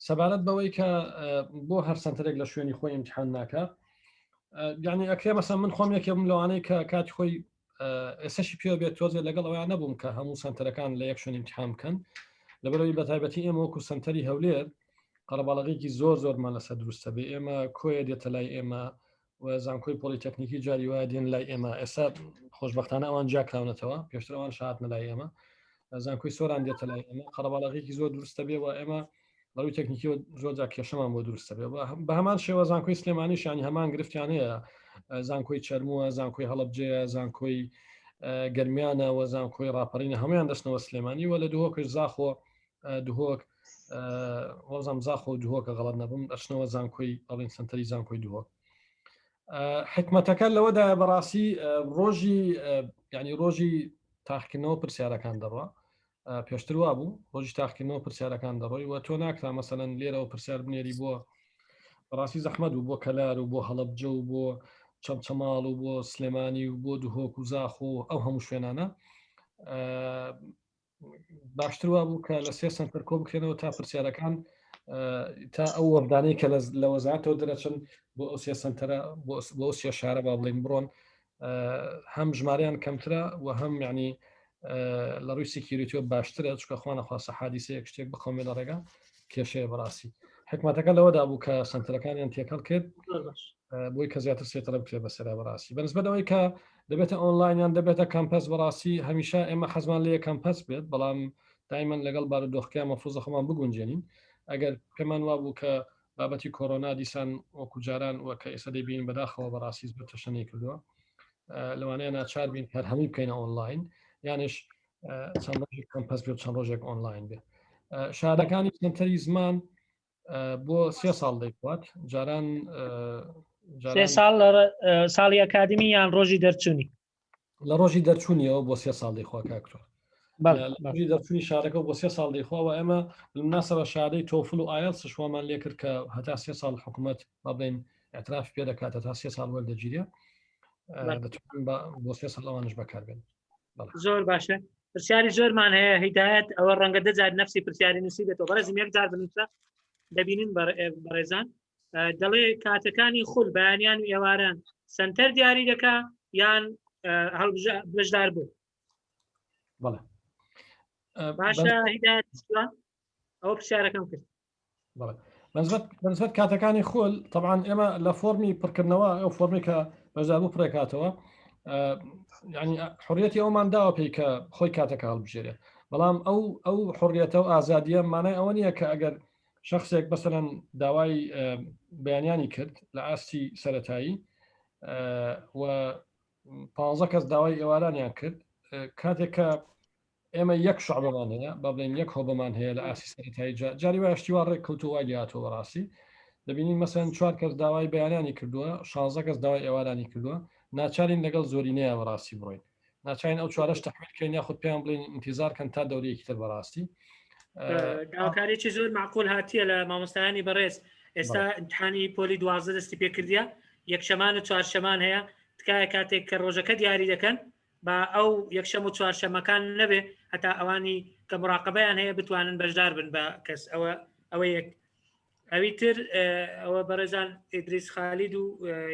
سەبارەت بەوەی کە بۆ هەر سنتەرێک لە شوێنی خۆی ئیمتیحان ناکە یعنی ئەکرێ مەسەن من خۆم یەکێم لەوانەیە کە کاتی خۆی ئێسەشی پێ بێت تۆزێ لەگەڵ ئەویان نەبووم کە هەموو سنتەرەکان لە یەک شوێن ئیمتیحان بکەن لەبەرەوەی بەتایبەتی ئێمە وەکو سنتەری هەولێر قەرەباڵغێکی زۆرمان لەسەر دروستە بێ ئێمە کۆیە دێتە لای ئێمە و زانکۆی پۆلیتەکنیکی جاری وایە دێن لای ئێمە ئێستا خۆشبەختانە ئەوان جاکراونەتەوە پێشتر ئەوان شاتنە لای ئێمە زانکۆی سۆران دێتە لای ئێمە قەرەباڵغێکی زۆر دروستە بێ و ئێمە بەڕووی تەکنیکی زۆر جا کێشەمان بۆ دروستە بێ بە هەمان شێوە زانکۆی سلێمانیشانی هەمان گرفتیانەیە زانکۆی چەرمووە زانکۆی هەڵەبجەیە زانکۆی گەرمیانە و زانکۆی ڕاپەڕینە هەمویان دەستنەوە سلێمانی وە لە دوهۆکش زاخۆ دوهۆک وەزام زاخۆ و دوهۆکە غەڵەت نەبووم ئەچنەوە زانکۆی ئەڵین سنتەری زانکۆی دوهۆک حکمەتەکە لەوەدا بەڕاستی ڕۆژی ینی ڕۆژی تاقیکردنەوە پرسیارەکان دەڕوا پێشتر وا بوو ڕۆژی تاقیکردنەوە پرسیارەکان دەڕۆی و تۆ ناکرا مەسەلەن لێرەوە پرسیار بنێری بۆ ڕاستی زەحمەت و بۆ کەلار و بۆ هەڵەبجە و بۆ چەمچەماڵ و بۆ سلێمانی و بۆ دوهۆک و زاخ و ئەو هەموو شوێنانە باشتر وا بوو کە لە 3 سنتەر کۆ بکرێنەوە تا پرسیارەکان تا ئەو وەردانەی کە لە وەزارەتەوە دەرەچن بۆ ئەو 3 سنتەرە بۆ 3 شارە با بڵێن بڕۆن هەم ژمارەیان کەمترە و هەم یعنی لە ڕووی سکیوریتیۆ باشترە چکە خوانەخواستە حادیسەیەک شتێک بخۆمێ لە ڕێگا کێشەیە بەڕاستی حکمەتەکە لەوەدا بوو کە سنتەرەکانیان تێکەڵ کرد بۆی کە زیاتر سێتەرە بکرێ بەسەرا بەڕاستی بەنسبەتەوەی کە دەبێتە ئۆنلاینیان دەبێتە کەمپەس بەڕاستی هەمیشە ئێمە حەزمان لێ کەمپەس بێت بەڵام دایمەن لەگەڵ بارودۆخکیان مەفروزە خۆمان بگونجێنین ئەگەر پێمان وا بوو کە بابەتی کۆرۆنا دیسان وەکو جاران وە کە ئێستا دەبین بەداخەوە بەڕاستی بتەشەنی کردووە لەوانەیە ناچار بین هەر هەمووی بکەینە ئۆنلاین یانش چەند ڕۆژێک کەمپەس بێت چەند ڕۆژێک ئۆنلاین بێت شارەکانی سنتەری زمان بۆ 3 ساڵ دەیکوات جاران 3 ساڵ ساڵی ئەکادمی یان ڕۆژی دەرچوونی لە ڕۆژی دەرچوونیەوە بۆ 3 ساڵ دەیخوا کاکتۆر ڕۆژی دەرچوونی شارەکە بۆ 3 ساڵ دەیخواوە ئێمە لەمناسەوە شادەی تۆفل و ئایل سشوامان لێ کرد کە هەتا 3 ساڵ حکوومەت با بڵێن ئەتراف پێ دەکاتە تا 3 ساڵ وەردەگیرێ بۆ 3 ساڵ ئەوانش بەکاربێن زۆر باشە پرسیاری زۆرمان هەیە هیدایەت ئەوە ڕەنگە دەجار نفسی پرسیاری نووسی بێتەوە بەرەزم یەک جار بنووسە دەبینن بەڕێزان دەڵێ کاتەکانی خول بەیانیان و ئێواران سنتەر دیاری دەکا یان بەشدار بوو بەڵێ باشە هیدایەت ئەوە پرسیارەکەم کرد بەڵێ بەنسبەت کاتەکانی خۆل طبعاً ئێمە لە فۆرمی پڕکردنەوە ئەو فۆرمی کە بەشداربوو پڕێکاتەوە ینی حڕیەتی ئەومان داوە پێی کە خۆی کاتەکە هەڵبژێرێ بەڵام ئەو حڕیەتە و ئازادیە مانای ئەوە نییە کە ئەگەر شخصێک بەسەرەن داوای بەیانیانی کرد لە ئاستی سەتایی و 15 کەس داوای ئێوارانیان کرد کاتێک کە ئێمە یەک شعبمان هەیە با بڵێن یەک هۆبەمان هەیە لە ئاسی سەتایی جاری وای شتیوان ڕێک کەوتووای دیاتەوە ڕاستی دەبینین مەسەن 4 کەس داوای بەیانانی کردووە 16 کەس داوای ئێوارانی کردووە ناچارین لەگەڵ زۆرینەیە بەڕاستی بڕۆین ناچین ئەو چوارەش تەحمیلکەین یاخود پێیان بڵین انتیزارکەن تا دەورەیەکی تر بەڕاستی داواکارێکی زۆر معقول هاتیە لە مامۆستایانی بەڕێز ئێستا امتحانی پۆلی 12 دەستی پێ کردیە یەکشەمان و چوارشەمان هەیە تکایە کاتێک کە ڕۆژەکە دیاری دەکەن با ئەو یەکشەم و چوارشەمەکان نەبێ هەتا ئەوانی کە مراقبەیان هەیە بتوانن بەشدار بن بە کەس ئەوە یەک ئەوی تر ئەوە بەڕێزان ئیدریس خالید و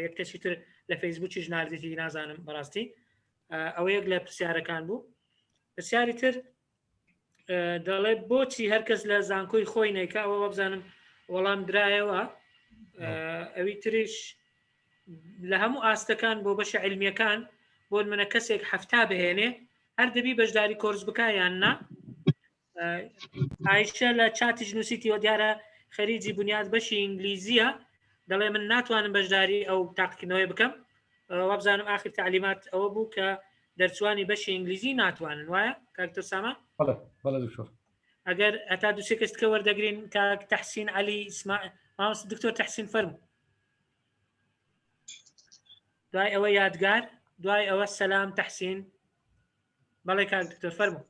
یەک کەسی تر لە فەیسبووکی ژناردێتی نازانم بەڕاستی ئەوە یەک لە پرسیارەکان بوو پرسیاری تر دەڵێ بۆچی هەرکەس لە زانکۆی خۆی نەیکا ئەوە بزانم وەڵام درایەوە ئەوی تریش لە هەموو ئاستەکان بۆ بەشە علمیەکان بۆ منە کەسێک هەفتا بهێنێ هەر دەبی بەشداری کۆرس بکایان نا عایشە لە چاتیش نووسیتیەوە دیارە خەریجی بنیاد بەشی ئینگلیزیە دەڵێ من ناتوانم بەشداری ئەو تاقیکردنەوەی بکەم وابزانم آخر تعلیمات ئەوە بوو کە دەرچوانی بەشی ئینگلیزی ناتوانن وایە کاکتۆر سامان ئەگەر هەتا دووسێ کەستکە وەردەگرین کاک تەحسین عەلی مامۆستا دکتۆر تەحسین فەرموو دوای ئەوە یادگار دوای ئەوە سەلام تەحسین بەڵێ کاک دکتۆر فەرموو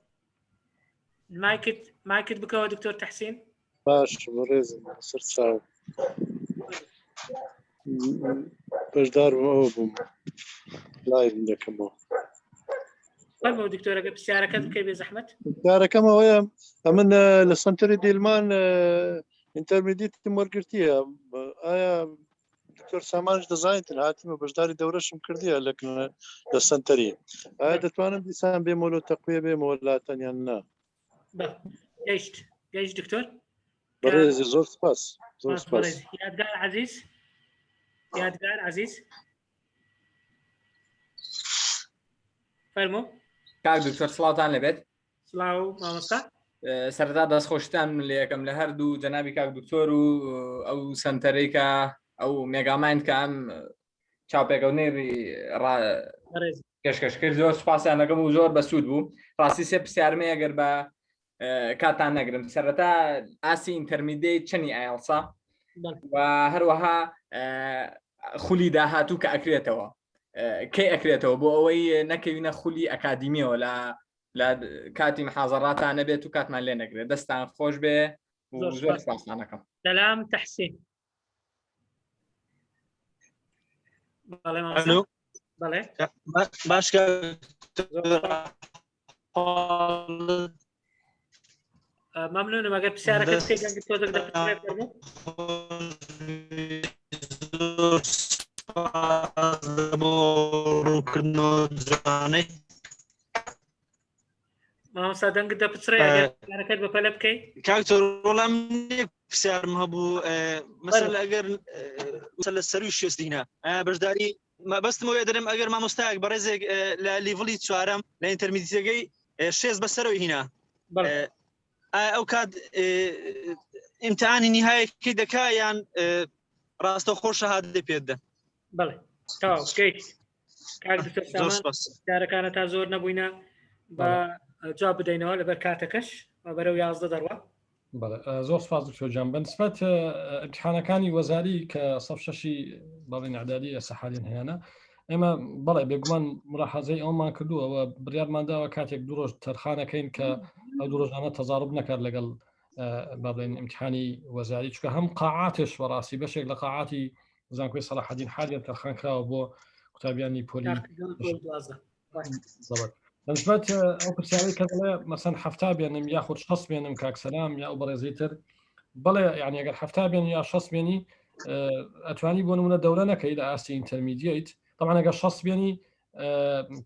مایکت بکەوە دکتۆر تەحسین باش بەڕێزم سەر چاو بەشدار ئەوە بووم لایڤ دەکەمەوە فەرموو دکتۆرەکە پرسیارەکەت بکەی بێ زەحمەت پرسیارەکەم ئەوەیە ئەمن لە سنتەری دیلمان ئینتەرمیدیتم وەرگرتیە ئایا دکتۆر سامانش دەزانێتن هاتیمە بەشداری دەورەشم کردیە لە سنتەری ئایا دەتوانم دیسان بێمەوە تەقویە بێمەوە لاتەنیان نا گەیشت دکتۆر بەڕێزی زۆر سپاس یادگار عزیز فەرموو کاک دکتۆر سڵاوتان لەبێت سڵاو مامۆستا سەرەتا دەستخۆشتان لە یەکەم لە هەردوو جەنابی کاک دکتۆر و ئەو سنتەرێکە ئەو مێگامایند کە ئەم چاوپێکەوتنەی کەشکەش کرد زۆر سوپاسیان دەکەم و زۆر بەسوود بوو ڕاستی سێ پرسیارمە ئەگەر بە کاتان نەگرم سەرەتا ئاسی ئینتەرمیدیت چەندی ئایڵسا و هەروەها خولی داهاتوو کە ئەکرێتەوە کەی ئەکرێتەوە بۆ ئەوەی نەکەوینە خولی ئەکادیمیەوە لە کاتی محازەڕاتان نەبێت و کاتمان لێ نەگرێت دەستان خۆش بێ و زۆر سپاسانەکەم سەلام تەحسین بەڵێ باشکە ممنونم ئەگەر پرسیارەکەت بکەی دەنگت تۆ مامۆستا دەنگت دەپچڕێ ئەگەرەکەت بەپەلە بکەی کاکتۆر وەڵام پرسیارم هەبوو مەسەل ئەگەر لە سەروی شێستینە بەشداری بەستمەوەی دەرم ئەگەر مامۆستایەک بەڕێزێک لە لیڤڵی چوارەم لە ئینتەرمیدیەکەی شێست بەسەرەوەی هینا ئەو کات ئیمتحانی نیهایەکی دەکا یان ڕاستە خۆشە هات دێ پێدە بەڵێ تاو بکەیت کاک دکتۆر سامان پرسیارەکانە تا زۆر نەبووینە بە جواب بدەینەوە لەبەر کاتەکەش بەرەو 11 دەڕوە زۆر سپاس دکتۆر جان بەنسبەت ئیمتحانەکانی وەزاری کە سەف شەشی باڵێن عەدادی ئێستا حالین هەیەە ئێمە بەڵێ بێگومان ملاحەزەی ئەومان کردووەوە بڕیارمانداوە کاتێک دوو ڕۆژ تەرخانەکەین کە ئەو دوو ڕۆژانە تەزارب نەکات لەگەڵ با بڵێن ئیمتحانی وەزاری چکە هەم قاعاتش بەڕاستی بەشێک لە قاعاتی زانکۆی سەلاحەدین حالیان تەرخان کراوە بۆ قوتابیانی پۆلی بەنسبەت ئەو پرسیارەی کە دەڵێ مەسەن هەفتا بێنم یاخود 6 بێنم کاک سەلام یا ئەو بەڕێزی تر بەڵێ ینی ئەگەر هەفتا بێن یا 6 بێنی ئەتوانی بۆ نمونە دەورە نەکەی لە ئاستی ئینتەرمیدییت طبعا ئەگەر 6 بێنی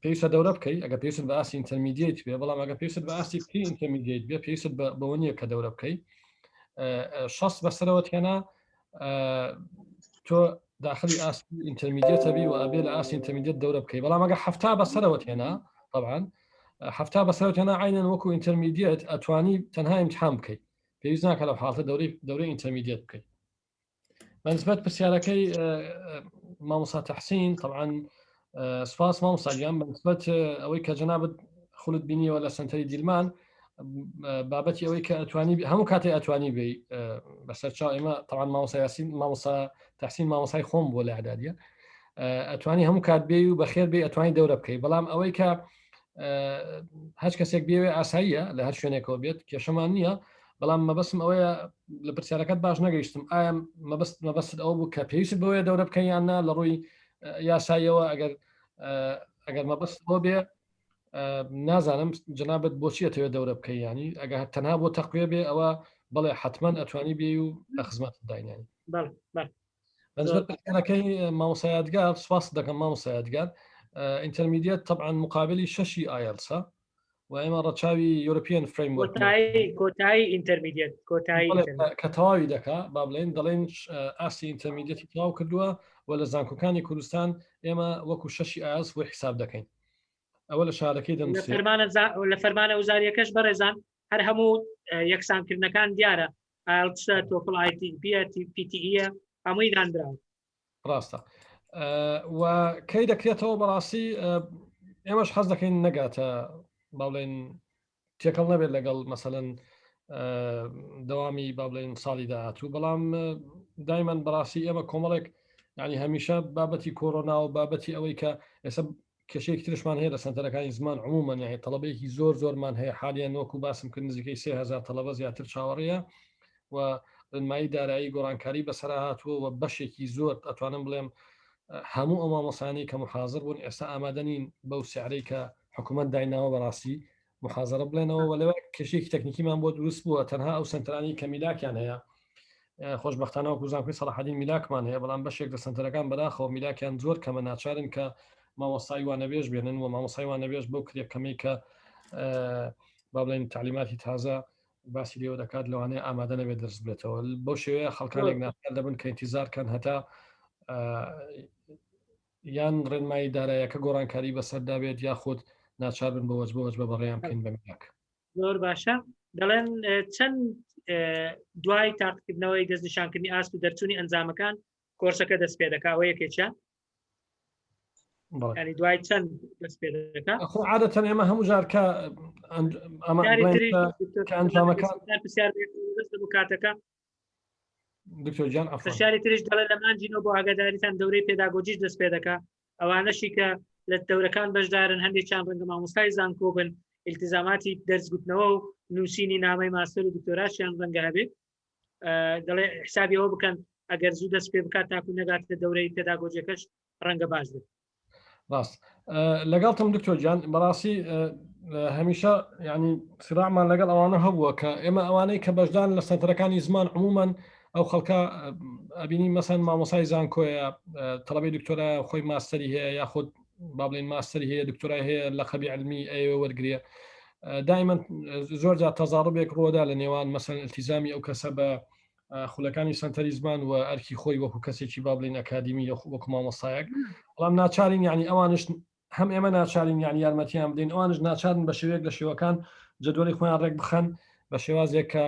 پێویستە دەورە بکەیت ئەگە پێویست بە ئاستی ئینتەرمیدییت بێ بەڵام ئەگە پێویست بە ئاستی پێ ئینتەرمیدییت بێ پێویست بەوە نییە کە دەورە بکەیت 6 بەسەرەوە تێنا تۆ داخلی ئاستی ئینتەرمیدیێتە بی و ئەبێ لە ئاستی ئینتەرمیدیێت دەورە بکەیت بەڵام ئەگە هەفتا بەسەرەوە تێنا طبعا هەفتا بەسەرەوە تێنا عینەن وەکو ئینتەرمیدیێت ئەتوانی تەنها امتحان بکەیت پێویست ناکە لە حاڵتە دەورەی ئینتەرمیدیێت بکەیت بەنسبەت پرسیارەکەی مامۆستا تەحسین طبعا سپاس مامۆستاگیان بەنسبەت ئەوەی کە جەنابەت خولت بینیەوە لە سنتەری دیلمان بابەتی ئەوەی کە ئەتوانی هەموو کاتێ ئەتوانی بێ بەسەرچاو ئێمە طبعا مامۆستا تەحسین مامۆسای خۆم بۆ لە ئەعدادیە ئەتوانی هەموو کات بێ و بەخێر بێ ئەتوانی دەورە بکەیت بەڵام ئەوەی کە هەچ کەسێک بێوێ ئاساییە لە هەر شوێنێکەوە بێت کێشەمان نییە بەڵام مەبەستم ئەوەیە لە پرسیارەکەت باش نەگەیشتم ئایا مەبەست ئەو بوو کە پێویست بەوەیە دەورە بکەیاننا لە ڕووی یاساییەوە ئەگەر مەبەست بۆ بێ نازانم جنابەت بۆچیەتەوێت دەورە بکەی ینی ئەگە تەنها بۆ تەقوێ بێ ئەوە بەڵێ حتمما ئەتوانی بێ و لە خزمەت داینانی بەنسبەتەکەی مامۆسایەتگار سواس دەکەم مامۆسایەتگار ئینتەرمیدیێت طبعا مقابلی 6 ئایلسە و ئێمە ڕەچاوی یورپیان فرێموەرک کۆتایی ئینتەرمیدیێت کە تەواوی دەکا با بڵێن دەڵێن ئاستی ئینتەرمیدیەتی تەواو کردووە و لە زانکۆکانی کوردستان ئێمە وەکو 6 ئایلس بۆ حساب دەکەین ئەوە لە شارەکەی لە فەرمانە وزاریەکەش بەڕێزان هەر هەموو یەکسانکردنەکان دیارە ئایلتسە تۆفڵ PTE هەمووی دانراوە ڕاستە و کەی دەکرێتەوە بەڕاستی ئێمەش حەز دەکەین نەگاتە با بڵێن تێکەڵ نەبێت لەگەڵ مەسەلەن دەوامی با بڵێن ساڵی داهاتوو بەڵام دایمەن بەڕاستی ئێمە کۆمەڵێک ینی هەمیشە بابەتی کۆڕۆنا و بابەتی ئەوەی کە ئێستا کێشەیەکی ترشمان هەیە لە سنتەرەکانی زمان عمومەن یعنی تەڵەبەیەکی زۆرمان هەیە حالیان وەکو باسم کرد نزیکەی 3000 تەڵەبە زیاتر چاوەڕێیە و ڕێنمایی دارایی گۆڕانکاری بەسەرا هاتووە و بەشێکی زۆر ئەتوانم بڵێم هەموو ئەو مامۆسانی کە محازر بوون ئێستا ئامادەنین بەو سیعرەی کە حکوومەت دایناوە بەڕاستی محازرە بڵێنەوە و لەوە کێشەیەکی تەکنیکیمان بۆ دروست بووە تەنها ئەو سنتەرانی کە میلاکیان هەیە خۆشبەختانەوە کوزانکوی سەلاحەدین میلاکمان هەیە بەڵام بەشێک لە سنتەرەکان بەداخەوە میلاکیان زۆر کەمە ناچارن کە مامۆستای وانەبێژ بێنن و مامۆستای وانەبێژ بەو کرێکەکەمی کە با بڵێن تعلیماتی تازە باسی لێوە دەکات لەوانەیە ئامادە نەبێت دەرس بێتەوە بەو شێوەیە خەڵکانێک ناچار دەبن کە ئینتیزارکەن هەتا یان ڕێنمایی دارایەکە گۆڕانکاری بەسەردا بێت یاخود ناچار بن بە وەجبە بەڕێیان بکەین بە میلاک زۆر باشە دەڵێن چەند دوای تاقیکردنەوەی دەستنیشانکردنی ئاست و دەرچوونی ئەنجامەکان کۆرسەکە دەست پێ دەکا ئەوە یەکێکە ینی دوای چەند دەست پێ دەکا عادەتەن ئێمە هەموو جارکە ئەنجامەکان کاتەکە دکتۆرجان پرسیاری تریش دەڵێن لە مانجینەوە بۆ ئاگاداریتان دەورەی پێداگۆجیش دەست پێ دەکا ئەوانەشی کە لە دەورەکان بەشدارن هەندێکیان ڕەنگە مامۆستای زانکۆ بن ئیلتیزاماتی دەرسگوتنەوە و نووسینی نامەی ماستەر و دکتۆراشیان ڕەنگە هەبێت دەڵێ حسابی ئەوە بکەن ئەگەر زوو دەست پێ بکات تاکو نەگاتە دەورەی پێداگۆجیەکەش ڕەنگە باش بێت ڕاست لەگەڵتم دکتۆرجان بەڕاستی هەمیشە ینی سراعمان لەگەڵ ئەوانە هەبووە کە ئێمە ئەوانەی کە بەشدان لە سنتەرەکانی زمان عمومەن ئەو خەڵکە ئەبینی مەسەن مامۆسای زانکۆیە تەڵەبەی دکتۆرە خۆی ماستەری هەیە یاخود با بڵێن ماستەری هەیە دکتۆرای هەیە لە خەبی علمی ئەوە وەرگریە دایمەن زۆر جار تەزاڕبێک ڕۆدا لە نێوان مەسەن التیزامی ئەو کەسە بە خولەکانی سنتەری زمان و ئەرکی خۆی وەکو کەسێکی با بڵێن ئەکادیمی وەکو مامۆستایەک بەڵام ناچارین ینی ئەوانش هەم ئێمە ناچارین یانی یارمەتیان بدەین ئەوانش ناچارن بە شێوەیەک لە شێوەکان جدولی خۆیان ڕێک بخەن بە شێوازێک کە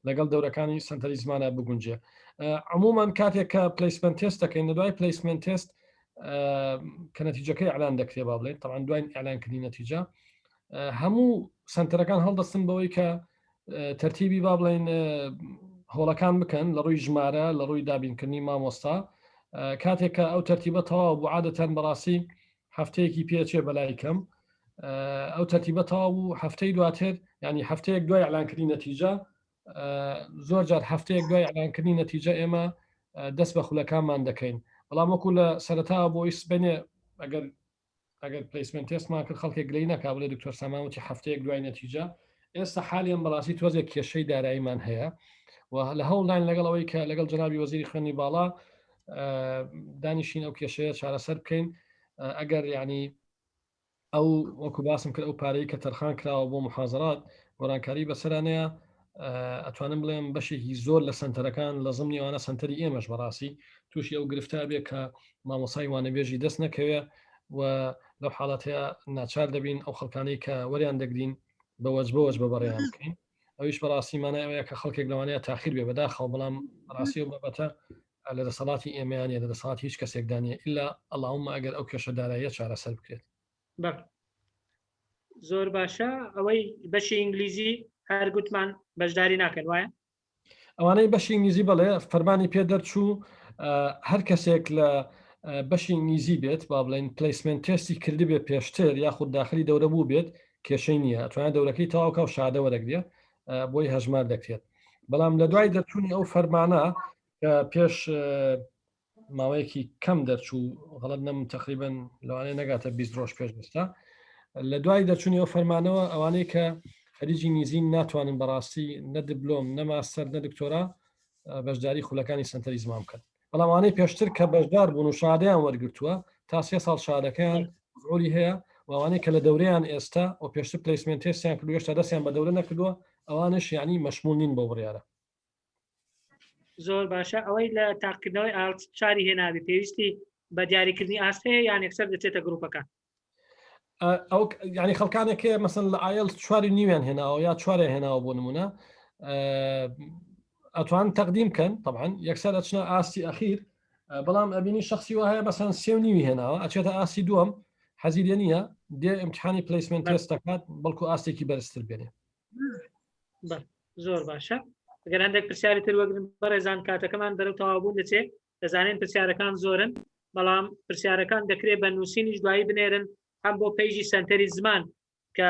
لەگەڵ دەورەکانی سنتەری زمانە بگونجێ عموماً کاتێک کە پلیسمنت تست دەکەین دوای پلیسمنت تست کە نەتیجەکەی ئەعلان دەکرێت با بڵێن طبعا دوای ئەعلانکردنی نەتیجە هەموو سنتەرەکان هەڵدەستن بەوەی کە تەرتیبی با بڵێن هۆڵەکان بکەن لە ڕووی ژمارە لە ڕووی دابینکردنی مامۆستا کاتێک کە ئەو تەرتیبە تەواو بوو عادەتەن بەڕاستی هەفتەیەکی پێچێ بەلای کەم ئەو تەرتیبە تەواو بوو هەفتەی دواتر ینی هەفتەیەک دوای ئەعلانکردنی نەتیجە زۆر جار هەفتەیەک دوای ئەعلانکردنی نەتیجە ئێمە دەست بە خولەکانمان دەکەین بەڵام وەکو لە سەرەتا بۆی سبێنێ ئەگەر پلیسمنت تستمان کرد خەڵکێک گلەی نەکا بڵێ دکتۆر ساماوتی هەفتەیەک دوای نەتیجە ئێستا حالیان بەڕاستی تۆزێک کێشەی داراییمان هەیە و و لە هەوڵدان لەگەڵ ئەوەی کە لەگەڵ جنابی وەزیری خوێنی باڵا دانیشین ئەو کێشەیە چارەسەر بکەین ئەگەر یعنی ئەو وەکو باسم کرد ئەو پارەی کە تەرخان کراوە بۆ محازرات گۆرانکاری بەسەرانەیە ئەتوانم بڵێم بەشێکی زۆر لە سنتەرەکان لە زمانی ئەوانە سنتەری ئێمەش بەڕاستی تووشی ئەو گرفتا بێ کە مامۆسای وانەبێژی دەست نەکەوێ و لەو حاڵەتەیە ناچار دەبین ئەو خەڵکانەی کە وەریان دەگرین بە وەجبەوەج بە بەڕێیان بکەین ئەویش بەڕاستیمانەیەوەیە کە خەڵکێک لەوانەیە تاخیر بێ بەداخەڵ بەڵام ڕاستی و بەبەتە لە دەسەڵاتی ئێمەیانە لە دەسەڵات هیچ کەسێکدانە ئللا ئەڵاومە ئەگەر ئەو کێشەداراییە چارەسەر بکرێت زۆر باشە ئەوەی بەشی ئینگلیزی هەر گوتمان بەشداری ناکەن وایە ئەوانەی بەشی ئینگلیزی بڵێ فەرمانی پێ دەرچوو هەر کەسێک لە بەشی ئینگلیزی بێت با بڵێن پلیسمنت تستی کردی بێ پێشتر یاخود داخلی دەورە بوو بێت کێشەی نییە ئەتوانێت دەورەکەی تەواوکە و شادە وەرەگرێ بۆی هەژمار دەکرێت بەڵام لە دوای دەرچوونی ئەو فەرمانە کە پێش ماوەیەکی کەم دەرچوو غەڵەت نەم تقریبا لەوانەیە نەگاتە 20 ڕۆژ پێش بستا لە دوای دەرچوونی ئەو فەرمانەوە ئەوانەی کە خەریجی نزیین ناتوانن بەڕاستی نە دیبلۆم نە ماستەر نە دکتۆرا بەشداری خولەکانی سنتەری زمان بکەن بەڵام ئەوانەی پێشتر کە بەشدار بوون و شادەیان وەرگرتووە تا 3 ساڵ شادەکەیان ڕۆلی هەیە وانەی کە لە دەورەیان ئێستا و پێشتر پلیسمنت تستیان کردو هێشتا دەستیان بە دەورە نەکردووە ئەوانش یعنی مەشمول نین بۆ بڕیارە زۆر باشە ئەوەی لە تاقیکردنەوەی ئالت چاری هێنابی پێویستی بە دیاریکردنی ئاستەیە یان یەکسەر دەچێتە گروپەکان ئەو ینی خەڵکانێکێ مەسن لە ئایل چواری نیویان هێناوە یا چوارێ هێناوە بۆ نمونە ئەتوان تەقدیم بکەن طبعا یەکسەر ئەچنە ئاستی ئەخیر بەڵام ئەبینی شخصی وە هەیە بەسەن 3.5 هێناوە ئەچێتە ئاستی دووەم حەزیرە نییە دێ ئیمتحانی پلیسمنت تست دەکات بەڵکو ئاستێکی بەرزتر بێنێ زۆر باشە ئەگەر هەندێک پرسیاری تر وەگرن بەڕێزان کاتەکەمان دەرەو تەواوبوون دەچێت دەزانین پرسیارەکان زۆرن بەڵام پرسیارەکان دەکرێت بە نووسینیش دوایی بنێرن هەم بۆ پێیژی سنتەری زمان کە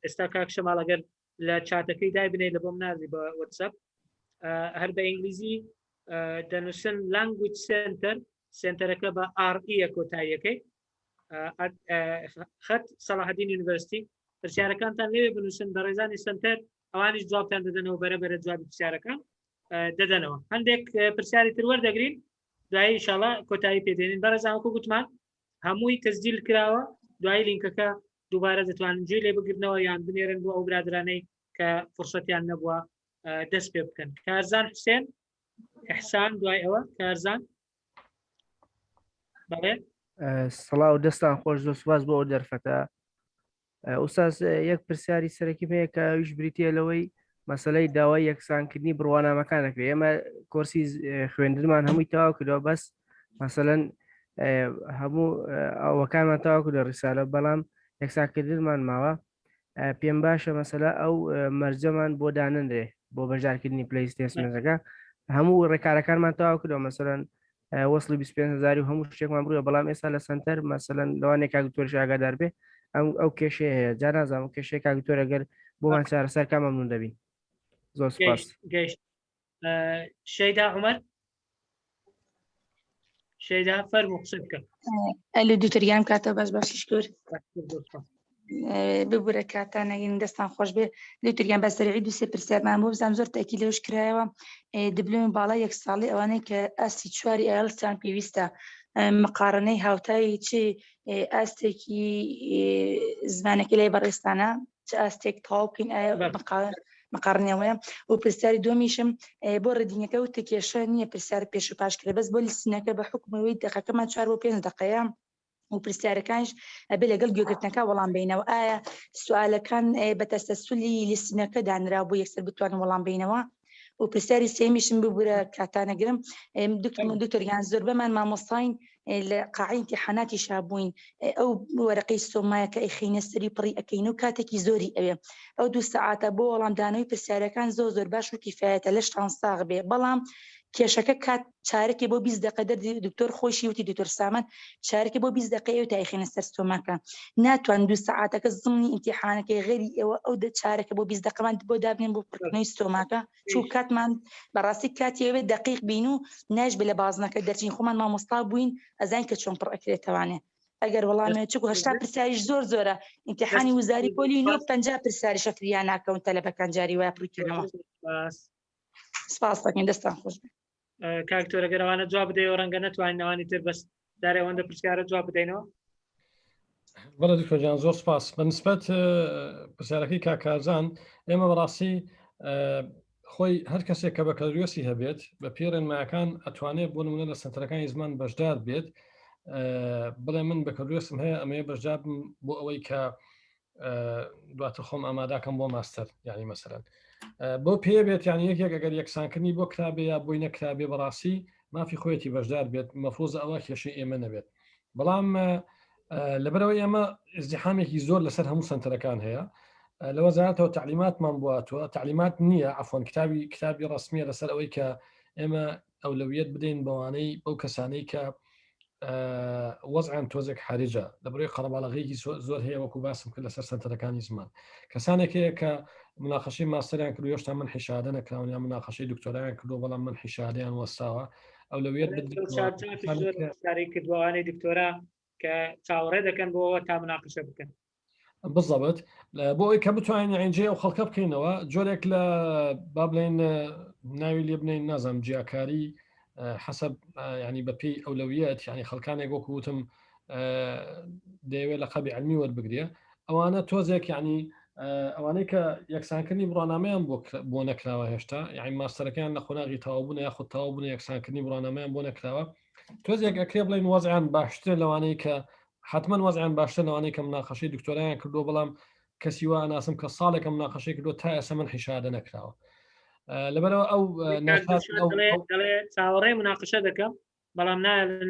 ئێستا کاک شەماڵ ئەگەر لە چاتەکەی دای بنێ لە بۆم نازی بە وەتسەپ هەر بە ئینگلیزی دەنووسن لانگویج سنتەر سنتەرەکە بە RE کۆتاییەکەی خەت سەلاحەدین یونیڤەرسیتی پرسیارەکانتان لێوێ بنووسن بە ڕێزانی سنتەر ئەوانیش جوابتان دەدەنەوە بەرەبەرە جوابی پرسیارەکان دەدەنەوە هەندێک پرسیاری تر وەردەگرین دوایی ئینشاڵڵا کۆتایی پێدێنین بەڕێزان وەکو گوتمان هەمووی تەسجیل کراوە دوای لینکەکە دووبارە دەتوانن جێ لێ بگرنەوە یان بنێرن بۆ ئەو برادرانەی کە فرسەتیان نەبووە دەست پێ بکەن کارزان حوسێن ئەحسان دوای ئەوە کارزان بەڵێ سڵاو دەستان خۆش زۆر سوپاس بۆ ئەو دەرفەتە ئوستاز یەک پرسیاری سەرەکی هەیە کە ئەویش بریتە لەوەی مەسەلەی داوای یەکسانکردنی بڕوانامەکانەکرێت ئێمە کۆرسی خوێندنمان هەمووی تەواو کردەوە بەس مەسەلەن هەموو ئەوەکانمان تەواو کردە ڕیسالە بەڵام یەکسانکردنمان ماوە پێم باشە مەسەلە ئەو مەرجەمان بۆ دانندێ بۆ بەشدارکردنی پلیستێسمەکە هەموو ڕێکارەکانمان تەواو کردەوە مەسەلەن وەصلی 25,000 و هەموو شتێکمان بڕوە بەڵام ئێستا لە سنتەر مەسەلەن لەوانێک کاگتۆرش ئاگادار بێ ئەو کێشەیە هەیە جا نازانم کێشەیە کاگتۆر ئەگەر بۆمان چارەسەر کا مەمنون دەبین زۆر سوپاس گەیشت شەیدا عومەر شەیدا فەرموو قسە بکە ئەلو دووتریان کاتە باشی شکر ببوورە کاتانەگەین دەستان خۆش بێ لێتریان بەسەرعی دووسێ پرسیارمان بۆ بزانام زۆر تاکی لەوش کرایەوە دیبلۆمی باڵا یەک ساڵی ئەوانەی کە ئاستی چواری ئایلتان پێویستە مقارنەی هاوتایی چ ئاستێکی زمانەکە لای بەڕێستانە چ ئاستێک تەواو بکەین مقارنەوەیە و پرسیاری دومیشم بۆ ڕێدینەکە و تکێشە نییە پرسیار پێش و پاشکرێ بەس بۆ لیستینەکە بە حکومەوەی دقەکەمان 4 بۆ 5 دقەیە و پرسیارەکانش ئەبێ لەگەڵ گوێگرتنەکە وەڵام بینەوە ئایا سوالەکان بە تەسەسولی لیستینەکە دانرا بۆ یەکسەر بتوانن وەڵام بینەوە و پرسیاری سێمیشم ببوورە کاتانەگرم دکتۆریان زۆر بەمان مامۆستاین لە قاعی امتحاناتی شابووین ئەو وەرەقەی سۆمایە کە ئەیخینە سەری پڕی ئەەکەین و کاتێکی زۆری ئەوێ ئەو 2 سەعاتە بۆ وەڵامدانەوەی پرسیارەکان زۆر باش و کیفایەتە لە شتان ساغ بێ بەڵام کێشەکە کات چارەکی بۆ 20 دقە دەردی دکتۆر خۆشی وتی دکتۆر سامان چارەکی بۆ 20 دقەیە و تایخینە سەر ستۆماکە ناتوان 2 سەعاتەکە زمانی ئیمتیحانەکەی غێری ئێوە ئەو چارەکە بۆ 20 دقەمان بۆ دابنین بۆ پڕکردنەوەی ستۆماکە چوو کاتمان بەڕاستی کاتیەوێ دقیق بین و ناش بێ لە بازنەکە دەرچین خۆمان مامۆستا بووین ئەزانین کە چۆن پڕ ئەکرێتەوانێ ئەگەر وەڵامێ چکو 80 پرسیاریش زۆرە ئیمتیحانی وزاری پۆلی 50 پرسیاری شەفریان ناکەون تەلەبەکان جاری وایە پڕکردنەوە سپاس دەکەین دەستان خۆش بێ. کاکتۆر ئەگەرەوانە جواب بدەیەوە ڕەنگە نەتوانین ئەوانی تر بەس دارێ ئەوەندە پرسیارە جواب بدەینەوە. بەڵێ دکتۆرجان زۆر سپاس بەنسبەت پرسیارەکەی کاکارزان ئێمە بەڕاستی خۆی هەر کەسێک کە بەکەلوێسی هەبێت بە پێڕێنمایەکان ئەتوانێت بۆ نمونە لە سنتەرەکانی زمان بەشدار بێت بڵێ من بەکەلوێسم هەیە ئەمەیە بەشدار بۆ ئەوەی کە دواتر خۆم ئاماداکەم بۆ ماستەر یعنی مەسەرەن بۆ پێ بێت یانی یەکێک ئەگەر یەکسانکردنی بۆ کرابێ یا بۆی نەکرابێ بەڕاستی مافی خۆیەتی بەشدار بێت مەفرۆزە ئەوە کێشەی ئێمە نەبێت بەڵام لەبەرەوەی ئێمە ئزدیحامێکی زۆر لەسەر هەموو سنتەرەکان هەیە لە وەزارەتەوە تعلیماتمان بواتوە تعلیمات نییە عفۆن کتابی ڕسمیە لەسەر ئەوەی کە ئێمە ئەولەویەت بدەین بەوانەی بەو کەسانەی کە وەزعیان تۆزێک حریجە لەبەرەوەی قەرەباڵغەیەکی زۆر هەیە وەکو باسم کرد لەسەر سنتەرەکانی زمان کەسانێک هەیە کە مناقەشەی ماستەریان کردو هێشتا من حیشادە نەکراون یا مناقەشەی دکتۆرایان کردو بەڵام من حیشادەیان وەستاوە ئەولەویەت بدەین کردوانەی دکتۆرا کە چاوەڕێ دەکەن بۆەوە تا مناقەشە بکەن بالضبط بۆ ئەوی کە بتوانین عینجێ و خەڵکە بکەینەوە جۆرێک لە با بڵێن ناوی لێ بنین نازانم جیاکاری حسب ینی بەپی ئەولەویەت ینی خەڵکانێک وەکوتم دەیەوێت لە قەبی علمی وەربگرێ ئەوانە تۆزێک ینی ئەوانەی کە یەکسانکردنی بڕۆنامەیان بۆ نەکراوە هێشتا یعنی ماستەرەکان لە خۆناغی تاوابوون یا خود تاوابوون یەکسانکردنی بڕۆنامەیان بۆ نەکراوە تۆزێک ئەکرێ بڵین وەزعیان باشتر لەوانەی کە حتمما وەزعیان باشتر لەوانەی کە مناقەشەی دکتۆرایان کردو بەڵام کەسی وا ناسم کە ساڵێکە مناقەشەی کردو تا ئێستا من حیشادە نەکراوە لەبەرەوە ئەو چاوەڕێ مناقەشە دەکەم بەڵام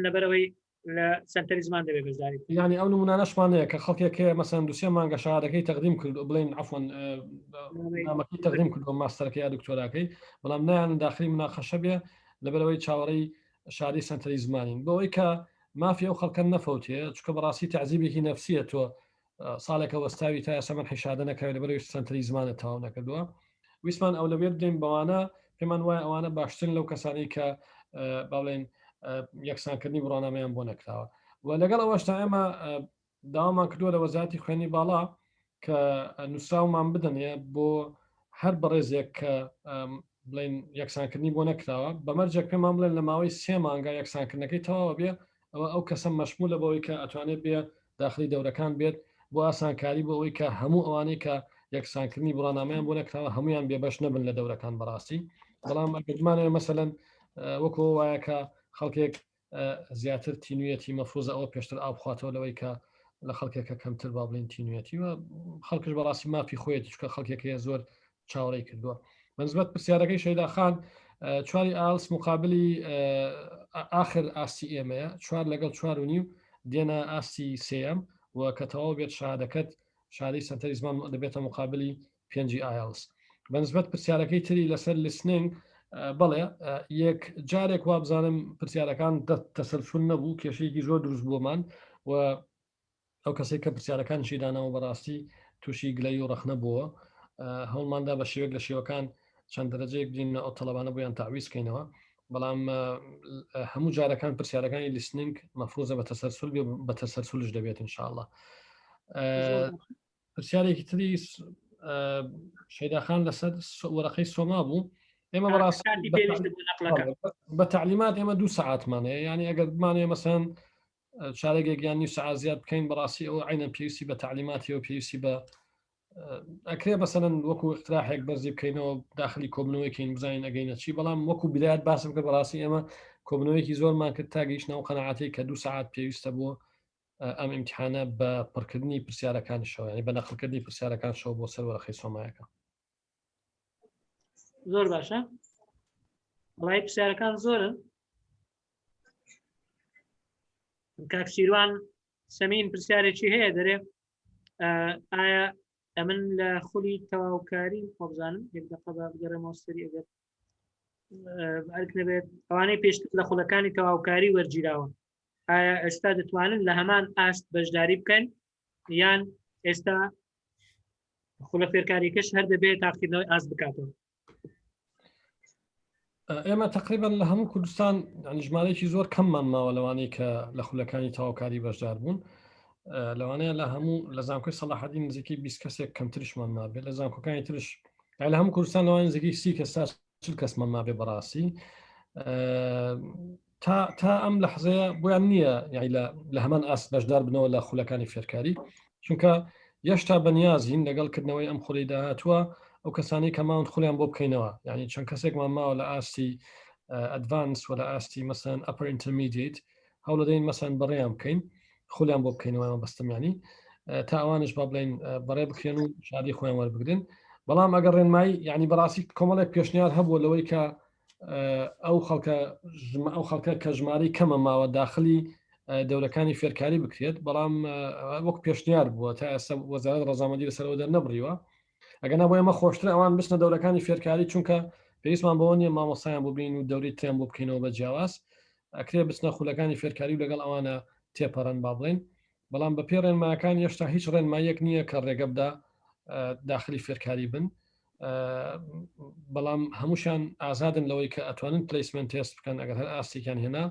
لەبەرەوەی لە سنتەری زمان دەبێت بەشداری ینی ئەو نمونانەشمانەیە کە خەڵکێک مەسەن دوسێ مانگە شارەکەی تەقدیم کرد بڵین عفۆن نامەکەی تەقدیم کردو ماستەرەکەی یا دکتۆراکەی بەڵام نایان داخلی مناقەشە بێ لەبەرەوەی چاوەڕێی شاری سنتەری زمانین بۆەوەی کە مافی ئەو خەڵکە نەفەوتێ چکە بەڕاستی تعزیبێکی نەفسیە تۆ ساڵێکە وەستاوی تا ئێستا من حیشادە نەکەوێت لەبەرەوەی سنتەری زمانە تەواو نەکردووە ویسمان ئەولەویەت بدەین بەوانە پێمان وایە ئەوانە باشترن لەو کەسانی کە باڵێن یەکسانکردنی بڕۆنامەیان بۆ نەکراوە و لەگەڵ ئەوەشتا ئێمە داوامان کردووە لە وەزارەتی خوێنی باڵا کە نووسراومان بدەنێ بۆ هەر بەڕێزێک کە بڵین یەکسانکردنی بۆ نەکراوە بەمەرجێک پێمان بڵێن لە ماوەی 3 مانگا یەکسانکردنەکەی تەواوە بێ ئەو کەسە مەشمولە بەوەی کە ئەتوانێت بێ داخلی دەورەکان بێت بۆ ئاسانکاری بۆ ئەوەی کە هەموو ئەوانەی کە یەکسانکردنی بڕۆنامەیان بۆ نەکراوە هەمویان بێبەش نەبن لە دەورەکان بەڕاستی بەڵام ئەگەرمانێ مەسەلەن وەکو وایە کە خەڵکێک زیاتر تینویەتی مەفروزە ئەوە پێشتر ئابخواتەوە لەوەی کە لە خەڵکێکە کەمتر با بڵین تینویەتی و خەڵکش بەڕاستی مافی خۆیەتی چکە خەڵکێکەیە زۆر چاوەڕێی کردووە بەنسبەت پرسیارەکەی شەیدا خان چواری ئالس مقابلی آخر ئاستی ئێمەیە 4 لەگەڵ 4.5 دێنە ئاستی سێم و کە تەواو بێت شادەکەت شادەی سنتەری زمان دەبێتە مقابلی 5 ئایلس بەنسبەت پرسیارەکەی تری لەسەر لیسننگ بەڵێ یەک جارێک وا بزانم پرسیارەکان تەسەلسل نەبوو کێشەیەکی زۆر دروست بۆمان و ئەو کەسێک کە پرسیارەکانشی دانەوە بەڕاستی تووشی گلەی و ڕەخنە بووە هەوڵماندا بە شێوەیەک لە شێوەکان چەند دەرەجەیەک بین ئەو تەڵەبانە بۆیان تاویزکەینەوە بەڵام هەموو جارەکان پرسیارەکانی لیسننگ مەفروزە بە تەسەلسل بە تەسەلسلش دەبێت انشاءالله پرسیارێکی تری شەیداخان لەسەر وەرەقەی سۆما بوو ئێمە بەڕاستی بە تعلیمات ئێمە 2 ساعتمانەیە ینی ئەگەر بمانێ مەسەن شارێکێک یان نی ساعت زیاد بکەین بەڕاستی ئەوە عینەن پێویستی بە تعلیماتی و پێویستی بە ئەکرێ بەسەن وەکو اقتراحێک بەرزی بکەینەوە داخلی کۆبنەوەیکەین بزانین ئەگەینە چی بەڵام وەکو بدایەت باسم کە بەڕاستی ئێمە کۆبنەوەیەکی زۆرمان کرد تا گەیشتنەوە قەنەعاتی کە 2 ساعت پێویستە بۆ ئەم ئیمتیحانە بە پڕکردنی پرسیارەکانشەوە ینی بە نەقلکردنی پرسیارەکانشەوە بۆ سەر وەرەقەی سۆمایەکە زۆر باشە وڵای پرسیارەکان زۆرن کاکسیروان سەمین پرسیارێکی هەیە دەرێ ئایا ئەمن لە خولی تەواوکاری خۆبزانم یەک دەقە بگەڕێمەوە سەری ئەگەر ئەرک نەبێت ئەوانەی پێشتر لە خولەکانی تەواوکاری وەرگیراون ئایا ئێستا دەتوانن لە هەمان ئاست بەشداری بکەن یان ئێستا خولە فێرکاریکەش هەر دەبێت تاقیکردنەوەی ئاست بکاتەوە ئێمە تقریبا لە هەموو کوردستان ژمارەیەکی زۆر کەممان ماوە لەوانەی کە لە خولەکانی تەواوکاری بەشدار بوون لەوانەیە لە هەموو لە زانکۆی سەلاحەدین نزیکی 20 کەسێک کەمترشمان نابێت لە زانکۆکانی ترش لە هەموو کوردستان لەوان نزیکی 30 کەس چل کەس مەما بێ بەڕاستی تا ئەم لە حزەیە بۆیان نییە یعنی لە هەمان ئاست بەشدار بنەوە لە خولەکانی فێرکاری چونکە یەشتا بەنیازین لەگەڵکردنەوەی ئەم خولی داهاتووە ئەو کەسانی کە ماون خولیان بۆ بکەینەوە یعنی چەند کەسێکمان ماوە لە ئاستی ئەدڤانس و لە ئاستی مەسەن ئەپەر ئینتەرمیدیت هەوڵ دەین مەسەن بەڕێیان بکەین خولیان بۆ بکەینەوە بەستەمیانی تا ئەوانش با بڵین بەڕێ بکرێن و شادی خۆیان وەربگرن بەڵام ئەگەر ڕێنمایی یعنی بەڕاستی کۆمەڵێک پێشنیار هەبووە لەوەی کە ئەو خەڵکە کە ژماری کەمە ماوە داخلی دەورەکانی فێرکاری بکرێت بەڵام وەک پێشنیار بووە تا ئێستا وەزارەت ڕەزامەندی لەسەرەوە دەرنەبڕیوە ئەگەنا بۆ ئێمە خۆشترە ئەوان بچنە دەورەکانی فێرکاری چونکە پێویستمان بەوە نیە مامۆسایان بۆ بین و دەوری تیان بۆ بکەینەوە بە جیاواز ئەکرێ بچنە خولەکانی فێرکاری و لەگەڵ ئەوانە تێپەڕەن با بڵێن بەڵام بە پێ ڕێنمایەکان هێشتا هیچ ڕێنمایەک نییە کە ڕێگە بدا داخلی فێرکاری بن بەڵام هەمووشان ئازادن لەوەی کە ئەتوانن پلیسمنت تست بکەن ئەگەر هەر ئاستێکیان هێنا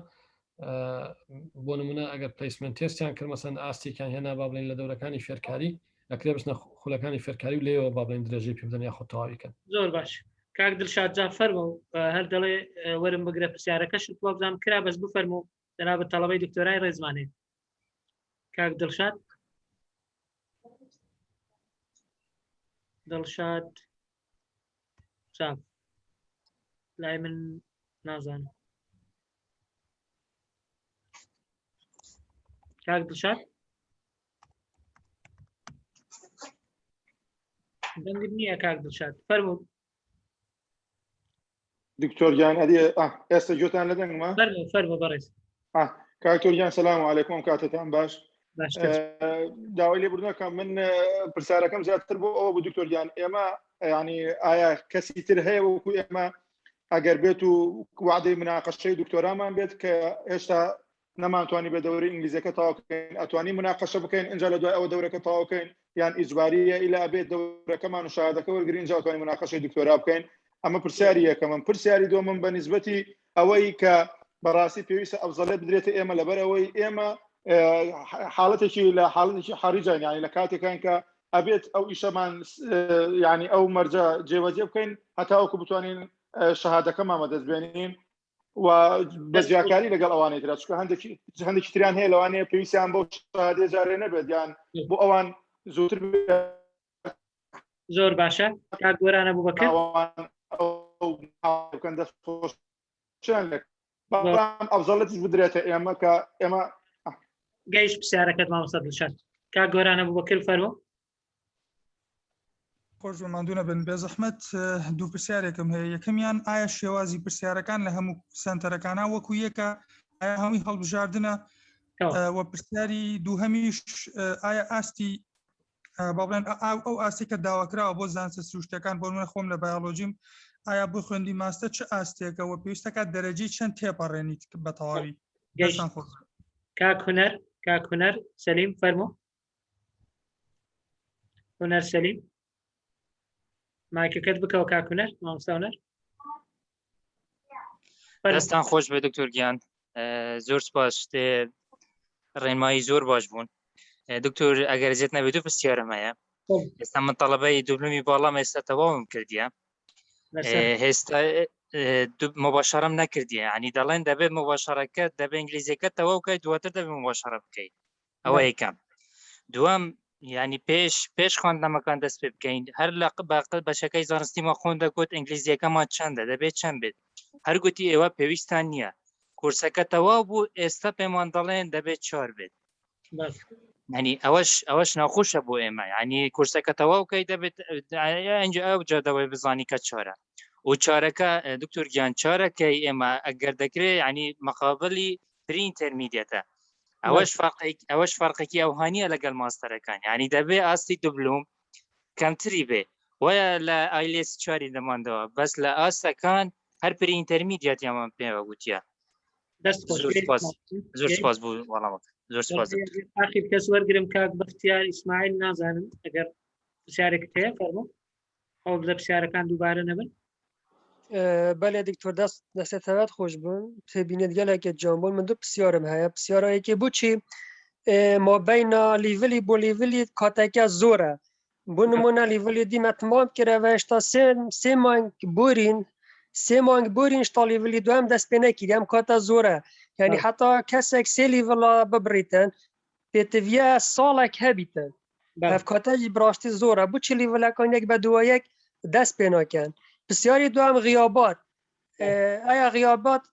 بۆ نمونە ئەگەر پلیسمنت تستیان کرد مەسەن ئاستێکیان هێنا با بڵێن لە دەورەکانی فێرکاری ئەکرێ بچنە خولەکانی فێرکاری و لێەوە با بڵێن درێژەی پێ بدەن یا خۆ تەواویکەن زۆر باش کاک دڵشاد جا فەرمە و هەر دەڵێ وەرم بگرە پرسیارەکەشت بۆ بزانم کرا بەس بفەرمو جەنابەت تەڵەبەی دکتۆرای ڕێزمانێ کاک دڵشاد چاپ لای من نازانم کاک دڵشاد دەنگت نییە کاک دڵشاد فەرموو دکتۆرگیان ئەدی ئێستا جۆتان لە دەنگمە فەرموو بەڕێز کاکتۆرگیان سەلام عەلەیکوم کاتتان باش داوای لێبوردنەکەم من پرسیارەکەم زیاتر بۆ ئەوە بوو دکتۆرگیان ئێمە ینی ئایا کەسی تر هەیە وەکو ئێمە ئەگەر بێت و وعدەی مناقەشەی دکتۆرامان بێت کە هێشتا نەمانتوانی بە دەوری ئینگلیزیەکە تاواکەین ئەتوانی مناقەشە بکەین اینجا لە دوای ئەوە دەورەکە تاواکەین یان ئیجباریە ئیلا بێت دەورەکەمان و شاهدەکە وەرگرین اینجا توانی مناقەشەی دکتۆرا بکەین ئەمە پرسیاری یەکەمم پرسیاری دووەمم بە نیسبەتی ئەوەی کە بەڕاستی پێویستە ئەفزەلێت بدرێتە ئێمە لەبەرەوەی ئێمە حاڵەتێکی لە حاڵەتێکی حاریجان یانی لە کاتێکان کە ئەبێت ئەو ئیشەمان ینی ئەو مەرجە جێوەجێ بکەین هەتاوەکو بتوانین شەهادەکەمان مەدەستبێنین و بەجیاکاری لەگەڵ ئەوانەی ترا چونکە هەندێکی تریان هەیە لەوانەیە پێویستیان بۆ شەهادەیە جارێ نەبێت یان بۆ ئەوان زووتر زۆر باشە کاک گۆرانە بوو بەکە ئەفزەڵەتیش بدرێتە ئێمە کە ئێمە گەیشت پرسیارەکەت مامۆستا دڵشاد کاک گۆرانە بوو بەکر فەرموو خۆش ماندوونە بن بێ زەحمەت دوو پرسیارێکم هەیە یەکەمیان ئایا شێوازی پرسیارەکان لە هەموو سنتەرەکانە وەکو یەکە ئایا هەمووی هەڵبژاردنە و پرسیاری دووهەمیش ئایا ئاستی با بڵێن ئەو ئاستی کە داواکراوە بۆ زانستە سروشتەکان بۆ منە خۆم لە بایۆلۆژیم ئایا بۆ خوێندی ماستە چه ئاستێکەوە پێویستەکە دەرەجەی چەند تێپەڕێنیت بە تەواوی کاک هونەر سەلیم فەرموو هونەر سەلیم مایکەکەت بکەوە کاک هونەر مامۆستا هونەر دەستان خۆش بێ دکتۆر گیان زۆر سپاس ڕێنمایی زۆر باش بوون دکتۆر ئەگەر زێت نەبێت و پرسیارەم هەیە ئێستا من تەڵەبەی دوبلومی باڵام ئێستا تەواوم کردیە هێستا مباشرەم نەکردیە ینی دەڵێن دەبێت مباشرەکە دەبێت ئینگلیزیەکە تەواو بکەیت دواتر دەبێت مباشرە بکەیت ئەوە یەکەم دووەم ینی پێش خواندنەمەکان دەست پێ بکەین هەر لە بەشەکەی زانستیمە خۆن دەگوت ئینگلیزیەکەمان چەندە دەبێت چەند بێت هەرگوتی ئێوە پێویستان نییە کورسەکە تەواو بوو ئێستا پێمان دەڵێن دەبێت 4 بێت ینی ئەوەش ناخۆشە بۆ ئێمە ینی کورسەکە تەواو بکەیت دەبێت ئەو جادەوەی بزانی کە 4 و 4ەکە دکتۆر گیان 4ەکەی ئێمە ئەگەر دەکرێت ینی مەقابلی پری ئینتەرمیدیەتە ئەوەش فەرقێکی ئەوهانیە لەگەڵ ماستەرەکان ینی دەبێت ئاستی دوبلوم کەمتری بێ وایە لە ئایلێس 4 دەماندەوە بەس لە ئاستەکان هەر پری ئینتەرمیدیەتیان پێوە گوتیە زۆر سپاس بوو وەڵامەکە زۆر سپاس ئاخیر کەس وەرگرم کاک بەختیار ئیسماعیل نازانم ئەگەر پرسیارێکت هەیە فەرموو ئەو لە پرسیارەکان دووبارە نەبن بەڵێ دکتۆر دەستێتەوەت خۆش بوون تێبینێت گەلێکێ جوان بوون من دوو پرسیارم هەیە پرسیارەیەکی بچی مابەینە لیڤلی بۆ لیڤلی کاتێکە زۆرە بۆ نمونە لیڤلی دیمە تمام کردەوە هێشتا 3 مانگ بورین سێ مانگ بۆرینش تا لیڤلی دوام دەست پێ نەکرد ئەم کاتە زۆرە یعنی حتا کەسێک سێ لیڤڵا ببڕیتن پێتڤە ساڵێک هەبیتن ئەف کاتەجی بڕاستی زۆرە بچ لیڤلەکانێک بە دوایەک دەست پێ ناکەن پرسیاری دوام غیابات ئایا غیابات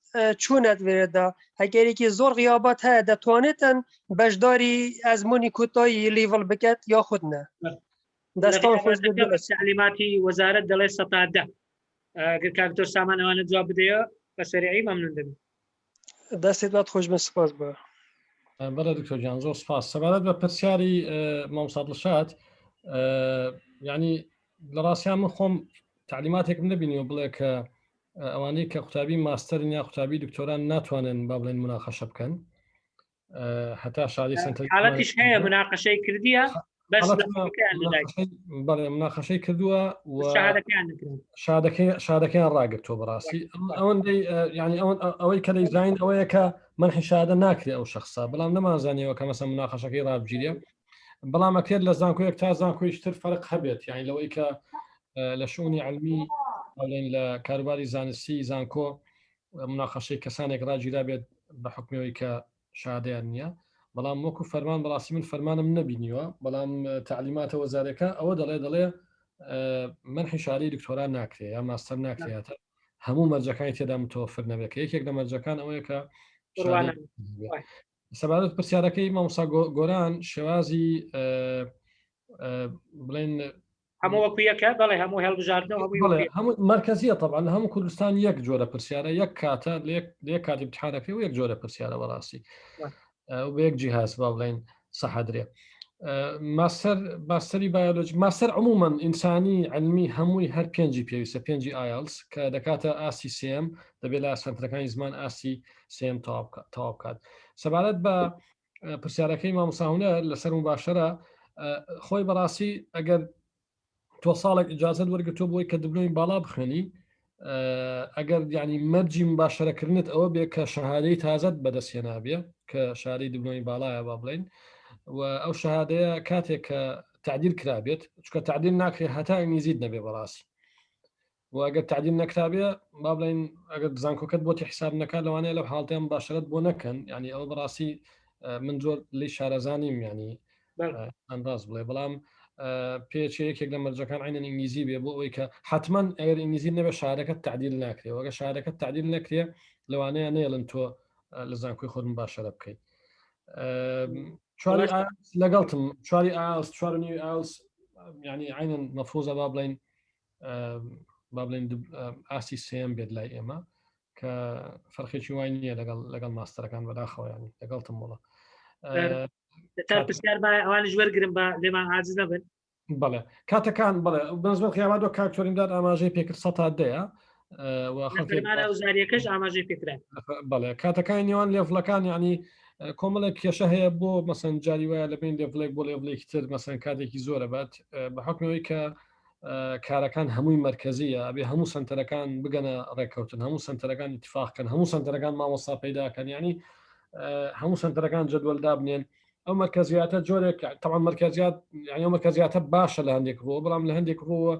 چوونەت وێرەدا هەگەرێکی زۆر غیابات هەیە دەتوانێتن بەشداری ئەزمموی کوتایی لیڤڵ بکات یاخود نە دەستان تعلیماتی وەزارەت دەڵێ ١10 ئەگەر کاکتۆر سامان ئەوانە جواب بدەیە بە سەریعی مەمنون دەبێت دەستێت بات خۆش بن سپاس بە بەڵێ دکتۆر گیان زۆر سپاس سەبارەت بە پرسیاری مامۆستا دڵشاد یعنی لە ڕاستیان من خۆم تعلیماتێکم نەبینیەوە بڵێ کە ئەوانەی کە قوتابی ماستەرن یا قوتابی دکتۆران ناتوانن با بڵێن مناقەشە بکەن هەتا شادی سنتەر حاڵەتیش هەیە مناقەشەی کردیە بەس بەڵێ مناقەشەی کردووە و شادەکەیان ڕاگرتۆ بەڕاستی ئەوەندەی ینی ئەوەی کە دەیزانین ئەوەیە کە منحی شادە ناکرێت ئەو شخصا بەڵام نەمانزانیەوە کە مەسە مناقەشەکەی ڕابگیرێ بەڵام ئەکرێت لە زانکۆیەک تا زانکۆیشتر فەرق هەبێت یانی لەوەی کە لە شوونی علمی ئەڵێن لە کاروباری زانستی زانکۆ مناقەشەی کەسانێک ڕاگیرا بێت بە حکمەوەی کە شادیان نییە بەڵام وەکو فەرمان بەڕاستی من فەرمانم نەبینیوە بەڵام تعلیماتە وەزارەکە ئەوە دەڵێ منحی شاری دکتۆران ناکرێت یا ماستەر ناکرێتە هەموو مەرجەکانی تێدا متوفر نەبێت یەکێک لە مەرجەکان ئەوەیە کە سەبارەت پرسیارەکەی مامۆستا گۆران شێوازی بڵێن هەموو وەکو یەکە بەڵێ هەموو هەڵبژاردنەوە هەموو مرکزیە طبعا هەموو کوردستان یەک جۆرە پرسیارە یەک کاتە لە کاتی امتحانەکەی و یەک جۆرە پرسیارە بەڕاستی بە یەک جیهاز با بڵێن سەحەدرێ ماستەری بایۆلۆژی ماستەر عموماً ئینسانی علمی هەمووی هەر پێنجی پێویستە پێنجی ئایلس کە دەکاتە ئاسی سێم دەبێت لە سنتەرەکانی زمان ئاسی سێم تەواو بکات سەبارەت بە پرسیارەکەی مامۆستا لەسەر مباشرە خۆی بەڕاستی ئەگەر تۆ ساڵێک ئیجازەت وەرگتۆ بۆی کە دبلۆمی باڵا بخوێنی ئەگەر ینی مەرجی مباشرەکردنت ئەوە بێ کە شەهادەی تازت بەدەستێنابێ کە شاری دبلۆمی باڵایە با بڵێن و ئەو شەهادەیە کاتێک کە تعدیل کرابێت چکە تعدیل ناکرێت هەتا ئینگلیزیت نەبێ بەڕاستی و ئەگەر تعدیل نەکرابێ با بڵێن ئەگەر زانکۆکەت بۆ حساب نەکات لەوانەیە لەو حاڵتیان باشرەت بۆ نەکەن ینی ئەوە بەڕاستی من زۆر لی شارەزانیم ینی ئەنداز بڵێ بەڵام پێچەیەکێک لە مەرجەکان عینەن ئینگلیزی بێ بۆ ئەوەی کە حتمما ئەگەر ئینگلیزی نەبێ شارەکەت تعدیل ناکرێت وەگە شارەکەت تعدیل نەکرێ لەوانەیە نێڵن تۆ لە زانکۆی خۆت باشەرە بکەیت لەگەڵتم چواری ئالس چوارنی ئالس ینی عینەن مەفروزە با بڵێن ئاسی سێم بێت لای ئێمە کە فەرقێکی وای نییە لەگەڵ ماستەرەکان بەداخەوە ینی لەگەڵتم وڵە تا پرسیار ئەوانش وەرگرم بە لێمان عاجز نەبن بەڵێ کاتەکان بڵێ بەنسبەت خیامات کاکتۆریمدار ئاماژەی پێکرد 100 وزاریەکەش ئاماژەی پێکران بەڵێ کاتەکانی نێوان لێڤڵەکان ینی کۆمەڵێک کێشە هەیە بۆ مەسەن جاری وایە لە بین لێڤڵێک بۆ لێڤڵێکی تر مەسەن کاتێکی زۆرە بات بە حکمەوەی کە کارەکان هەمووی مرکزیە ئەبێ هەموو سنتەرەکان بگەنە ڕێککەوتن هەموو سنتەرەکان اتفاقکەن هەموو سنتەرەکان مامۆستا پەیداکەن ینی هەموو سنتەرەکان جدوەلدا بنێن ئەو مرکزیاتە جۆرێک طبعا مرکزیات یعنی مرکزیاتە باشە لە هەندێک ڕۆ بەڵام لە هەندێک ڕۆوە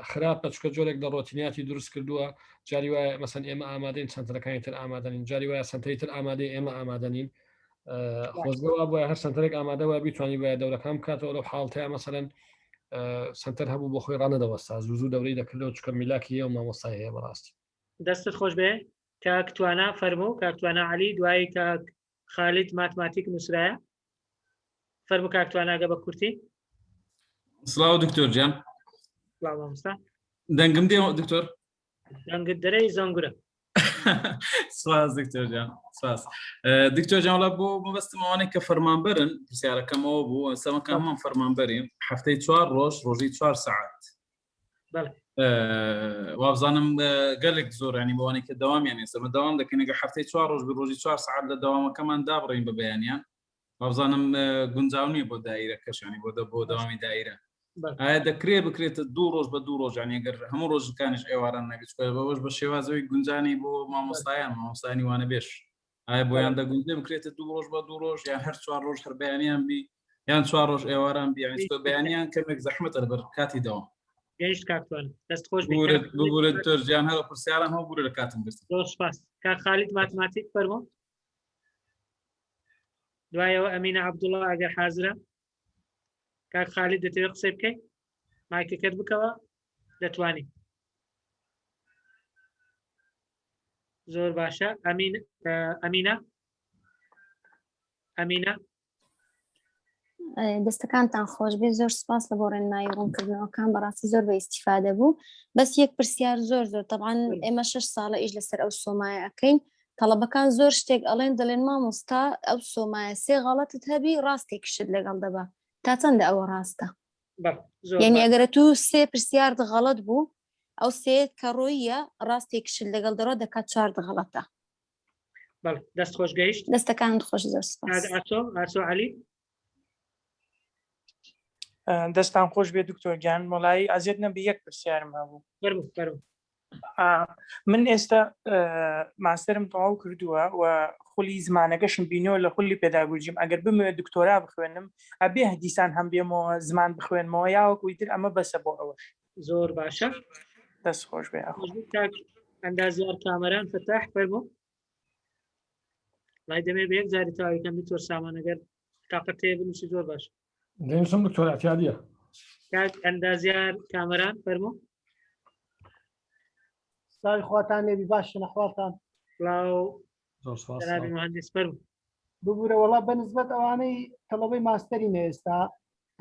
خراپە چکە جۆرێک لە ڕۆتینیاتی دروست کردووە جاری وایە مەسەن ئێمە ئامادەین سنتەرەکانی تر ئامادەنین جاری وایە سنتەری تر ئامادەی ئێمە ئامادەنین خۆزگەوە بۆە هەر سنتەرێک ئامادەوە بیتوانی وایە دەورەکان بکاتەوە لەو حاڵتەیە مەسەرەن سنتەر هەبوو بۆ خۆی ڕانەدەوەستا زوو دەورەی دەکردەوە چکە میلاکی ئەو مامۆستای هەیە بەڕاستی دەستت خۆش بێ کاکتوانە فەرموو کاکتوانە عەلی دوایی کاک خالید ماتماتیک نووسرایە فەرموو کاکتواناگە بە کورتی سڵاو دکتۆر جان دەنگم دێ دکتۆر دەنگت دەرەی زەنگورە سواز دکتۆر جان سواز دکتۆر جان وڵا بۆ مەبەستم ئەوانەی کە فەرمانبەرن پرسیارەکەمەوە بوو سەمەکە هەمان فەرمانبەرین هەفتەی 4 ڕۆژ ڕۆژی 4 سەعات وابزانم گەلێک زۆر ینی بەوانەی کە دەوامیان ێسمە دەوام دەکەین ئەگە هەفتەی 4 ڕۆژ ڕۆژی 4 سەعات لە دەوامەکەمان دابڕین بە بەیانیان وابزانم گونجاونی بۆ دایرەکەشانی بۆ دەوامی دایرە ئایا دەکرێت بکرێتە 2 ڕۆژ بە 2 ڕۆژ ینی ئەگەر هەموو ڕۆژەکانیش ئێواران نەبێت بەوەش بە شێوازەوەی گونجانی بۆ مامۆستایانی وانە بێش ئایا بۆیان دەگونجێ بکرێتە 2 ڕۆژ بە 2 ڕۆژ یان هەر 4 ڕۆژ هەر بەیانیان بی یان 4 ڕۆژ ئێواران بی بەیانیان کەمێک زەحمەتە لەبەر کاتی دەوام گەیشت کاکتوان دەست خۆش ببوورە دکتۆر گیان هەرە پرسیاران هەڵ بوورە لە کاتم گرت زۆر سپاس کاک خالید ماتماتیک فەرمۆ دوایەوە ئەمینە عەبدوڵڵا ئەگەر حازرە کاک خالید دەتەوێت قسەی بکەیت مایکەکەت بکەوە دەتوانی زۆر باشە ئەمینە دەستەکانتان خۆش بێ زۆر سپاس لە بۆ ڕێنمایی ڕوونکردنەوەکان بەڕاستی زۆر بە ئیستیفادە بوو بەس یەک پرسیار زۆر طبعاً ئێمە 6 ساڵە ئیش لەسەر ئەو سۆمایە ئەەکەین تەڵەبەکان زۆر شتێک ئەڵێن دەڵێن مامۆستا ئەو سۆمایە سێ غەڵەتت هەبی ڕاستێکیشت لەگەڵ دەبا تا چەندە ئەوە ڕاستە یعنی ئەگەرە تو سێ پرسیار غەڵەت بوو ئەو سێت کە ڕۆیە ڕاستێکیشت لەگەڵ دەڕۆ دەکات 4 غەڵەتە دەست خۆش گەیشت دەستەکانت خۆش زۆر سپاس ئاسۆ عەلی دەستان خۆش بێ دکتۆر گیان وەڵایی ئازیێت نەبێ یەک پرسیارم هەبوو من ئێستا ماستەرم تەواو کردووە و خولی زمانەکەشم بینەوە لە خولی پێداگۆژیم ئەگەر بمەوێت دکتۆرا بخوێنم ئەبێ هەدیسان هەم بێمەوە زمان بخوێنمەوە یاوەکوی تر ئەمە بەسە بۆ ئەوەش زۆر باشە دەست خۆش بێ ئەندازیار کامەران فتاح فەرمۆ لای دەمێ بە یەک جاری تاویکەم دکتۆر سامان ئەگەر تاقەت هەیە بنووسی زۆر باش دەنووسم دکتۆر ئەتیادیە کاک ئەندازیار کامەران فەرمۆ ساوی خواتان لێبی باشە نەحواتان جەنابی مهندس فەرمۆ ببوورە وەڵا بەنسبەت ئەوانەی تەڵەبەی ماستەرین ئێستا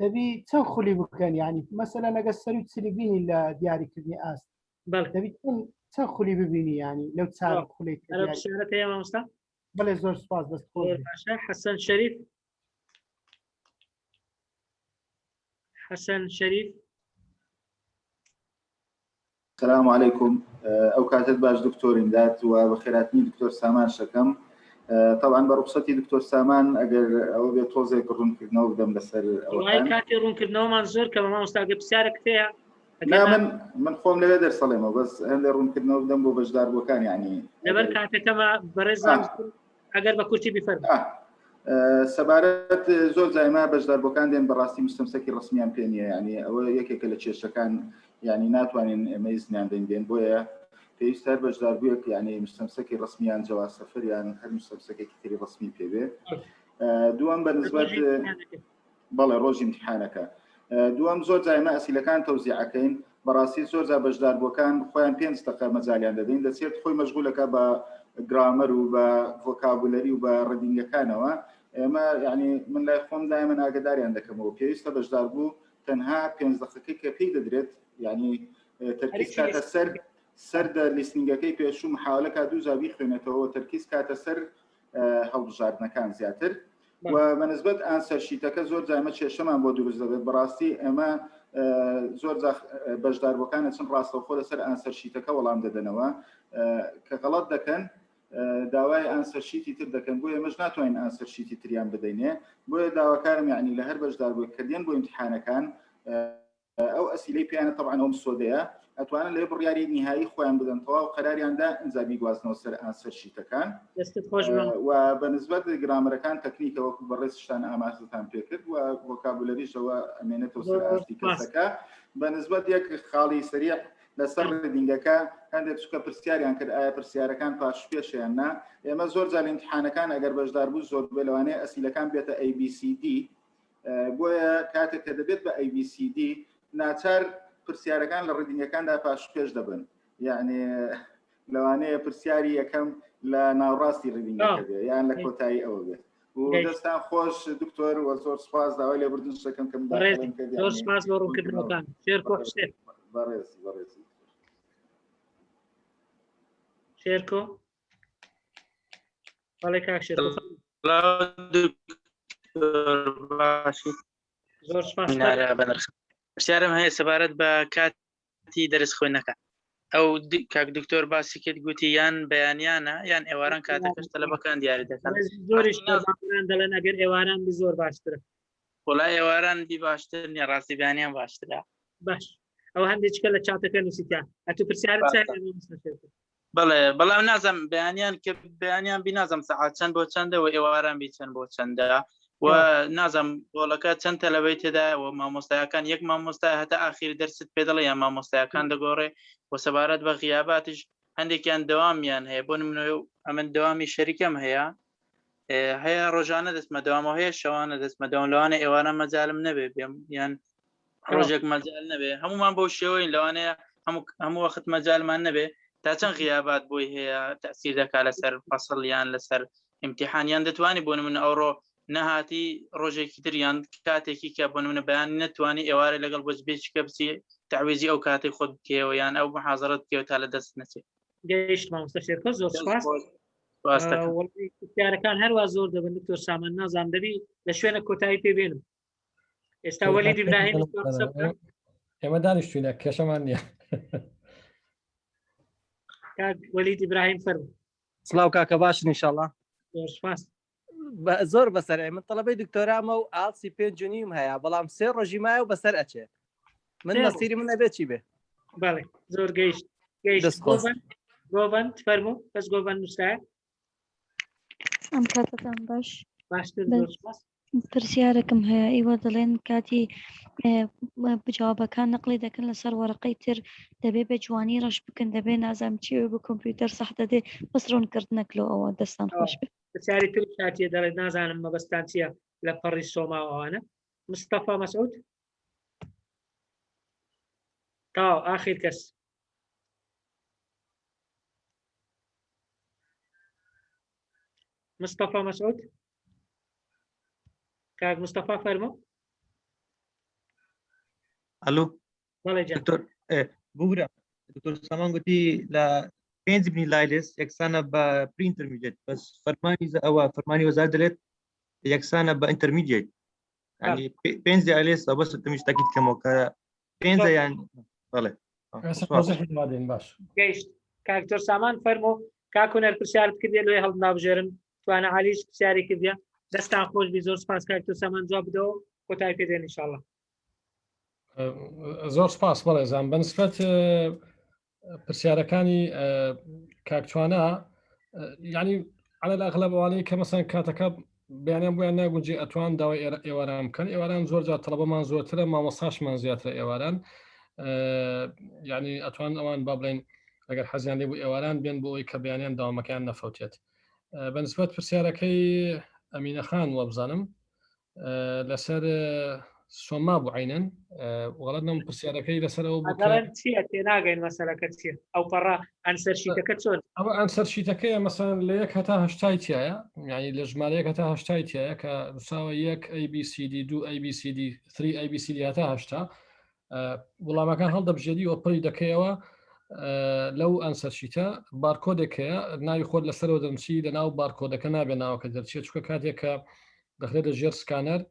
دەبی چەند خولی بکەن ینی مەسەلەن ئەگەر سەری چلی بینی لە دیاریکردنی ئاست دەبی چەند خولی ببینی ینی لەو چار خولی پرسیارەکەی مامۆستا بەڵێ زۆر سپاس دەست خۆش باشە حەسەن شەریف حسن شريف السلام عليكم او كاتب باش دكتور امداد وبخيراتني دكتور سامان شكم طبعا برخصتي دكتور سامان اگر او بيتوزي كرون كدنو بدم لسر والله كاتي رون كدنو منظور كما ما مستعجب سيارك فيها لا من خوم لبدر صليمه بس هند رون كدنو بدم بو بجدار بوكان يعني لبر كاتي كما برزام اگر بكوتي بفرق سەبارەت زۆر زایما بەشداربووەکان دێن بەڕاستی مستەمسەکی ڕسمیان پێ نییە ینی ئەوە یەکێکە لە کێشەکان ینی ناتوانین ئێمە زنیان دەین بۆیە پێویست هەر بەشداربوویەک ینی مستەمسەکی ڕسمیان جواز سەفەریان هەر مستەمسەکێکی تری ڕسمی پێبێ دووەم بەنسبەت بەڵێ ڕۆژی امتحانەکە دووەم زۆر زایما ئەسیلەکان تەوزیعەکەین بەڕاستی زۆر جا بەشداربووەکان خۆیان 5 دقیقە مەجالیان دەدەین دەچێت خۆی مەشغولەکە بە گرامەر و بە ڤۆکابولەری و بە ڕەدینگەکانەوە ئێمە ینی من لای خۆم دایمەن ئاگداریان دەکەمەوە پێویستە بەشدار بوو تەنها 5 دقیقەکەی کە پێی دەدرێت ینی تەرکیز کاتە سەر لیستنینگەکەی پێشوو محاولەکە دوو جا بیخوێنێتەوە تەرکیز کاتە سەر هەڵبژاردنەکان زیاتر و بەنسبەت ئانسەرشیتەکە زۆر جامە کێشەمان بۆ دروست دەبێت بەڕاستی ئێمە زۆر بەشداربووەکانە چەند ڕاستەوخۆ لەسەر ئانسەرشیتەکە وەڵام دەدەنەوە کە غەڵەت دەکەن داوای ئانسەرشیتی تر دەکەن بۆ ئێمەش ناتوانین ئانسەرشیتی تریان بدەینێ بۆیە داواکارم یعنی لە هەر بەشداربووە کە دێن بۆ امتحانەکان ئەو ئەسیلەی پێیانە طبعاً ئەوم سۆدەیە ئەتوانن لێ بڕیاری نهایی خۆیان بدەن تەواو قەراریاندا ئەنجامی گوازنەوە سەر ئانسەرشیتەکان و بەنسبەت گرامەرەکان تەکنیکە وەکو بەڕێز شتان ئاماژەتان پێکرد و ڤۆکابولەریشەوە ئەمێنێتەوە سەر ئاشتی کەسەکە بەنسبەت یەک خاڵی سەریع لەسەر ڕێدینگەکە هەندێک چکە پرسیاریان کرد ئایا پرسیارەکان پاش پێشیان نا ئێمە زۆر جار امتحانەکان ئەگەر بەشدار بوو زۆر بێ لەوانەیە ئەسیلەکان بێتە ABCD بۆیە کاتێک کە دەبێت بە ABCD ناچار پرسیارەکان لە ڕێدینگەکاندا پاش پێش دەبن یعنی لەوانەیە پرسیاری یەکەم لە ناوڕاستی ڕێدینگەکە بێ یان لە کۆتایی ئەوە بێت و دەستان خۆش دکتۆر و زۆر سپاس داوای لێبوردن شەکەم کەم زۆر سپاس بۆ ڕوونکردنەوەکان شێرکۆ حوسێن بەڕێزی شێرکۆ بەڵێ کاک شێرکۆ زۆر سپاس پرسیارم هەیە سەبارەت بە کاتی دەرس خوێندنەکە ئەو کاک دکتۆر باسی کرد گوتی یان بەیانیانە یان ئێواران کاتەکەش تەلەبەکان دیاری دەکەن زۆریش دەڵێن ئەگەر ئێواران بی زۆر باشترە وڵای ئێواران بی باشتر نیە ڕاستی بەیانیان باشترە باش ئەو هەندێکیکە لە چاتەکە نووسیتیان ئەتو پرسیارت بەڵێ بەڵام نازم بەیانیان کە بەیانیان بی نازم سەعات چەند بۆ چەندە و ئێواران بی چەند بۆ چەندە و نازم بۆڵەکە چەند تەلەبەی تێدا و مامۆستایەکان یەک مامۆستا هەتا ئاخری دەرست پێ دەڵێ یان مامۆستایەکان دەگۆڕێ و سەبارەت بە غیاباتش هەندێکیان دەوامیان هەیە بۆ نمونە ئەمن دەوامی شەریکەم هەیە هەیە ڕۆژانە دەستمە دەوامەوە هەیە شەوانە دەستمە دەوام لەوانە ئێوانە مەجالم نەبێ بێم یان ڕۆژێک مەجال نەبێ هەمومان بۆ شێوەی لەوانەیە هەموو وەخت مەجالمان نەبێ تا چەند غیابات بۆی هەیە تەأسیر دەکات لەسەر فەسڵ یان لەسەر ئیمتیحانیان دەتوانی بۆ نمونە ئەوڕۆ نەهاتی ڕۆژێکی تریان کاتێکی کە بۆ نمونە بەیان نەتوانی ئێوارە لەگەڵ بۆچبێکە بچی تعویزی ئەو کاتی خۆت بکەوە یان ئەو محازەرەت بکەوە تا لە دەست نەچێت گەیشت مامۆستا شێرکۆ زۆر سپاس پرسیارەکان هەروە زۆر دەبن دکتۆر سامان نازان دەبی لە شوێنە کۆتایی پێبێنم ئێستا وەلید ئیبراهیم ئێمە دانیشتوینە کێشەمان نییە وەلید ئیبراهیم فەرموو سڵاو کاکە باشن ئینشاڵڵا زۆر سپاس زۆر بەسەر من تەڵەبەی دکتۆرامە و ئاڵسی 5.5 هەیە بەڵام 3 ڕۆژی مایە و بەسەر ئەچێت من مەسیری من نەبێت چی بێ بەڵێ زۆر گەیشت گۆڤەند فەرموو بەس گۆڤەند نووسایە ئەم کاتتان باش باشتر زۆر سپاس پرسیارێکم هەیە ئیوە دەڵێن کاتی جوابەکان نەقلی دەکەن لەسەر وەرەقەی تر دەبێ بە جوانی ڕەش بکەن دەبێ نازام چی بە کۆمپیوتەر سەح دەدێ بەس ڕوونکردنەکلۆ ئەوە دەستان خۆش بێ پرسیاری تر کاتیە دەڵێت نازانم مەبەستان چییە لە پەڕی سۆماوانە مستەفا مەسعود تاو ئاخر کەس مصطفى مسعود كاك مصطفى فرمو الو بله جان دكتور بورا دكتور سامان قلتي لا بينز بني لايلس يكسانا بري انترميديت بس فرماني وزارة دلت يكسانا بانترميديت يعني بينز ايلس بس انت مش تاكيد كموكا بينز يعني بله بعدين باش جيش كاك دكتور سامان فرمو كاكونر برسيارت كدي لو هل نابجرن توانە عالیش پرسیاری کردیا دەستان خۆش بی زۆر سپاس کاکتۆر سامان جواب بدەوە کۆتایی پێدێن ئینشاءڵڵا زۆر سپاس بەڵێزان بەنسبەت پرسیارەکانی کاکتوانە یعنی على الأغلب ئەوانەی کە مەسەن کاتەکە بەیانیان بۆیان ناگونجێ ئەتوان داوای ئێواران بکەن ئێواران زۆر جار تەڵەبەمان زۆرترە مامۆستاشمان زیاترە ئێواران یعنی ئەتوان ئەوان با بڵێن ئەگەر حەزیان لێ بوو ئێواران بێن بۆ ئەوەی کە بەیانیان داوامەکەیان نەفەوتێت بەنسبەت پرسیارەکەی ئەمینە خان وەبزانم لەسەر سۆما بوو عینەن وەڵات نەم پرسیارەکەی لەسەر ئەو چیە تێناگەین مەسەلەکە چیە ئەو پەڕا ئەنسەر شیتەکە چۆن ئەوە ئەنسەر شیتەکەیە مەسەن لە 1 هەتا 8 تایە یعنی لە ژمارەیەک هەتا 8 تایە کە نووساوە 1 ABCD 2 ABCD 3 ABCD هەتا 8 وڵامەکان هەڵدەبژێری ئۆپەری دەکەیەوە لەو ئەنسەرشیتە بارکۆدێکەیە ناوی خۆت لەسەرەوە دەمچی لە ناو بارکۆدەکە نابێ ناوەکە دەرچێت چکە کاتێک کە دەخرێت لە ژێر سکانەر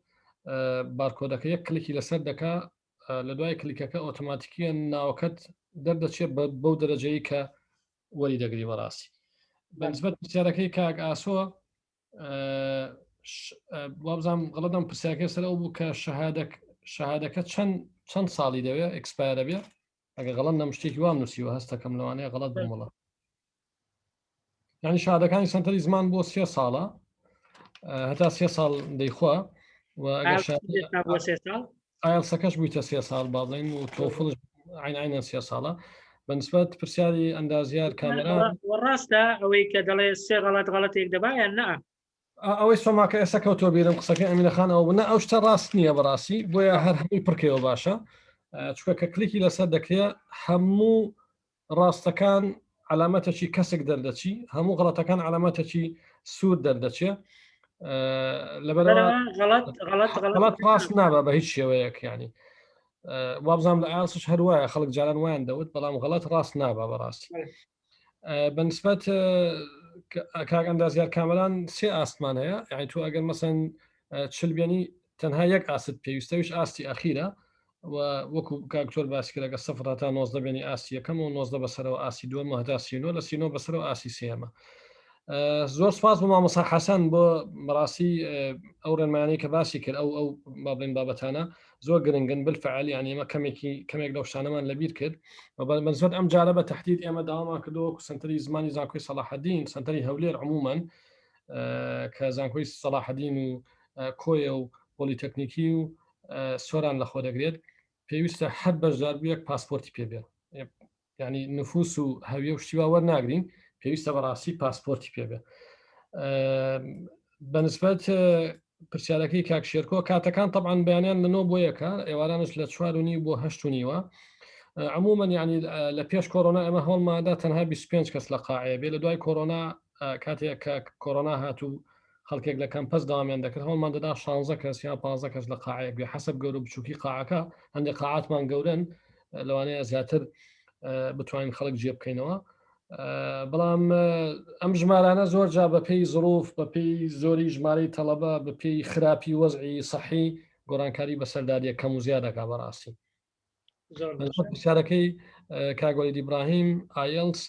بارکۆدەکە یەک کلیکی لەسەر دەکا لە دوای کلیکەکە ئۆتۆماتیکیە ناوەکەت دەردەچێت بەو دەرەجەی کە وەری دەگری بەڕاستی بەنسبەت پرسیارەکەی کاک ئاسۆ وابزانام غەڵەتم پرسیارەکەی سەر ئەو بوو کە شەهادەکە چەند ساڵی دەوێت ئەکسپایرە بێ ئەگە غەڵەت نەم شتێکی وام نووسیوە هەستەکەم لەوانەیە غەڵەت بوومەڵە یعنی شادەکانی سنتەری زمان بۆ 3 ساڵە هەتا 3 ساڵ دەیخوا و ئایلسەکەش بوویتە 3 ساڵ با بڵێن و تۆفڵش عینە 3 ساڵە بەنسبەت پرسیاری ئەندازیار کامەران ڕاستە ئەوەی کە دەڵێ 3 غەڵەتێک دەبایان نە ئەوەی سۆماکە ئێستا کەوتۆ بیرم قسەکەی ئەمینە خان ئەوە بنە ئەو شتە ڕاست نییە بەڕاستی بۆیە هەر هەمووی پڕکەوە باشە چکە کە کلیکی لەسەر دەکرێت هەموو ڕاستەکان علامەتەکی کەسێک دەردەچی هەموو غەڵەتەکان علامەتەکی سوور دەردەچێت لەبەرەوە ڕاست نابە بە هیچ شێوەیەک ینی وابزانام لە ئاسش هەروایە خەڵک جاران وایان دەوت بەڵام غەڵەت ڕاست نابە بەڕاستی بەنسبەت کاک ئەندازیار کامەران 3 ئاستمان هەیە یعنی تۆ ئەگەر مەسەن چلبیێنی تەنها یەک ئاست پێویستەویش ئاستی ئەخیرە وەکو کاکتۆر باسی کرد کە 0 تا 19 بێنی ئاسی یەکەم و 19 بەسەرەوە ئاسی دووەمە هەتا 39 لە 39 بەسەرەوە ئاسی سێمە زۆر سپاس بۆ مامۆستا حەسەن بۆ بەڕاستی ئەو ڕێنمایانەی کە باسی کرد ئەو با بڵێن بابەتانە زۆر گرنگن بالفعل یعنی ئێمە کەمێک لەو شتانەمان لەبیر کرد بەنسبەت ئەم جارە بە تەحدید ئێمە داوامان کردەوە سنتەری زمانی زانکۆی سەلاحەدین سنتەری هەولێر عموماً کە زانکۆی سەلاحەدین و کۆیە و پۆلیتەکنیکی و سۆران لەخۆ دەگرێت پێویستە حد بەشدار بوویەک پاسپۆرتی پێبێ ینی نفوس و هەویە و شتیوا وەرناگرین پێویستە بەڕاستی پاسپۆرتی پێبێ بەنسبەت پرسیارەکەی کاکشێرکۆ کاتەکان طبعاً بەیانیان لەنەوە بۆ یەکە ئێوارانش لە 4.5 بۆ 8.5 عموما ینی لە پێش کۆرۆنا ئەمە هەڵمادا تەنها 25 کەس لە قاعەیە بێ لە دوای کۆرۆنا کاتێک کە کۆرۆنا هاتوو خەڵکێک لە کەمپەس داوامیان دەکرد هەڵمان دەدا 16 کەس یا 15 کەس لە قاعەیە بێ حەسب گەورە و بچووکی قاعەکە هەندێک قاعاتمان گەورن لەوانەیە زیاتر بتوانین خەڵک جێ بکەینەوە بەڵام ئەم ژمارانە زۆر جا بەپێی زروف بەپێی زۆری ژمارەی تەڵەبە بەپێی خراپی وەزعی سەحی گۆڕانکاری بەسەردادیە کەم و زیادەکا بەڕاستی پرسیارەکەی کاگۆلی دیبراهیم ئایلس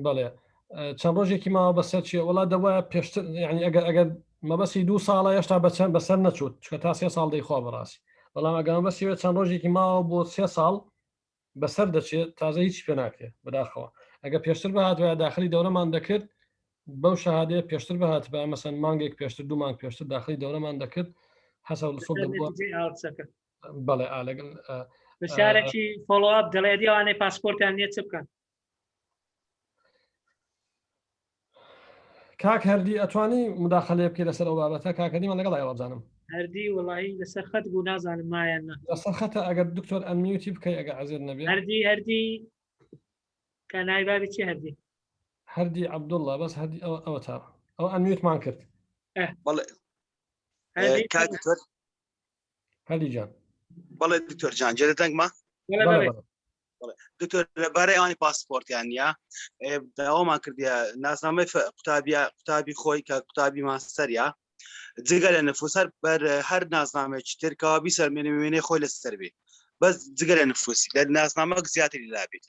بەڵێ چەند ڕۆژێکی ماوە بەسەر چیە وڵا دەوایە پێشتر ینی ئەگەر مەبەسی 2 ساڵە هێشتا بەچەند بەسەر نەچوت چکە تا 3 ساڵ دەیخوا بەڕاستی بەڵام ئەگەمە بەسیوێت چەند ڕۆژێکی ماوە بۆ 3 ساڵ بەسەر دەچێت تازە هیچ پێ ناکرێت بەداخەوە ئەگە پێشتر بەهاتوە داخلی دەورەمان دەکرد بەو شەهادەیە پێشتر بەهات بە مەسەن مانگێک پێشتر 2 مانگ پێشتر داخلی دەورەمان دەکرد حەسە بەڵێ ئالەگەن بەشارێکی فۆلۆئاپ دەڵێ دیوانەی پاسپۆرتیان نییە چ بکەن کاک هەردی ئەتوانی مداخلێ بکەی لەسەر ئەو بابەتە کاکەدیمان لەگەڵ ئەوەبزانم هەردی وڵی لەسەر خەت بوو نازانم مایان لەسەر خەتە ئەگەر دکتۆر ئەنمیوتی بکەی ئەگە عەزیز نەبێت هەردی کە نایبابی چی هەردی عەبدوڵڵا بەس هەردی ئەوە تا ئەو ئەنمیوتمان کرد هەردی جان بەڵێ دکتۆر جان جێ دەنگمە دکتۆر لەبارەی ئەوانی پاسپۆرتیان نیە داوامان کردیە ناسنامەی قوتابی خۆی کە قوتابی ماستەریە جگە لە نفوسەر بەر هەر ناسنامەیەکی ترکەوە بیسەرمێنێ وێنەی خۆی لەسەر بێ بەس جگە لە نفوسی لە ناسنامەک زیاتری لابێت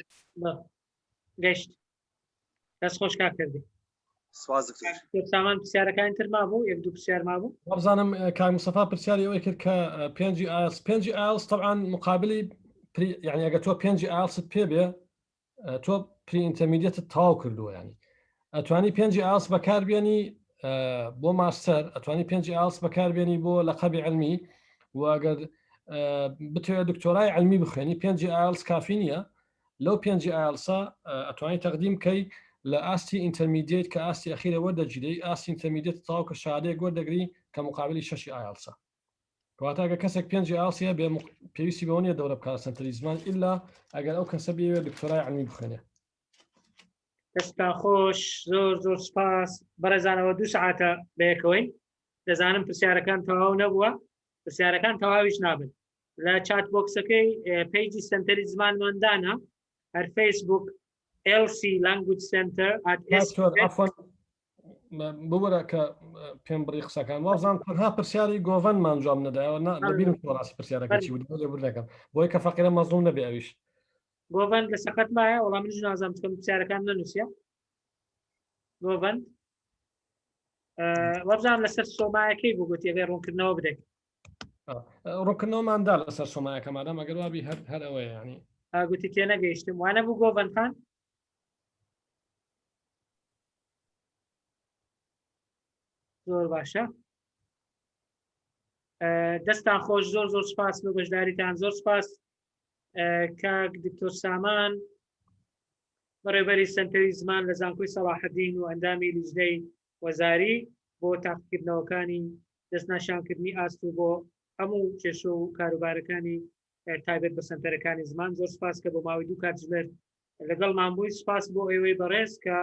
گەشت دەست خۆش کا کردی سواز دکتۆر سامان پرسیارەکانی تر مابوو یەک دوو پرسیار مابوو وەبزانم کاک مستەفا پرسیاری ئەوەی کرد کە 5 IELTS طبعا مقابلی يعني ئەگە تۆ 5 IELTS پێبێ تۆ پری ئینتەرمیدیێتت تاو کردووە ینی ئەتوانی 5 IELTS بەکاربیێنی بۆ ماستەر ئەتوانی 5 IELTS بەکاربیێنی بۆ لەقەبی علمی و ئەگەر بتوێت دکتۆرای علمی بخوێنی 5 IELTS کافی نییە لەو 5 IELTS ئەتوانی تەقدیم کەی لە ئاستی ئینتەرمیدیێت کە ئاستی ئەخیرە وەردەگیری ئاستی ئینتەرمیدیێت تاو کە شادەیە گۆردەگری کە مقابلی 6 IELTS کەواتەگە کەسێک 5 IELTS بێ پێویستی بەوە نیە دەورە بکات سەنتەری زمان ئیلا ئەگەر ئەو کەسە بێوێ دکتۆرای علمی بخوێنێ دەستا خۆش زۆر سپاس بەڕێزانەوە 2 ساعتە بەیەکەوەی دەزانم پرسیارەکان تەواو نەبووە پرسیارەکان تەواویش نابن لە چات بۆکسەکەی پیجی سنتەری زمانماندانە هەر فیسبوک LC Language Center بوەرە کە پێم بڕی قسەکان وازان تەنها پرسیاری گۆڤەنمان جوام نەدایەوە لەبیرم ڕاستی پرسیارەکەی بردەکەم بۆی کە فەقیرە مەزڵوم نەبێ ئەویش گۆڤەن لە سەقەت مایە وەڵام منیش نازانم چکەم پرسیارەکان نەنووسیە گۆڤەن وەبزانم لەسەر سۆمایەکەی بوو گوتی ئەگەر ڕوونکردنەوە بدەیت ڕوونکردنەوەماندا لەسەر سۆمایەکە مادام ئەگەر وابی هەر ئەوەیە ینی گوتی تێنەگەیشتم وانە بوو گۆڤەن خان زۆر باشە دەستان خۆش زۆر سپاس بە بەشداریتان زۆر سپاس کاک دکتۆر سامان بەڕێبەری سەنتەری زمان لە زانکۆی سەلاحەدین و ئەندامی لیژنەی وەزاری بۆ تاقیکردنەوەکانی دەستناشانکردنی ئاست و بۆ هەموو کێشە و کاروبارەکانی تایبەت بە سەنتەرەکانی زمان زۆر سپاس کە بۆ ماوەی 2 کاتژمێر لەگەڵمان بووی سپاس بۆ ئێوەی بەڕێز کە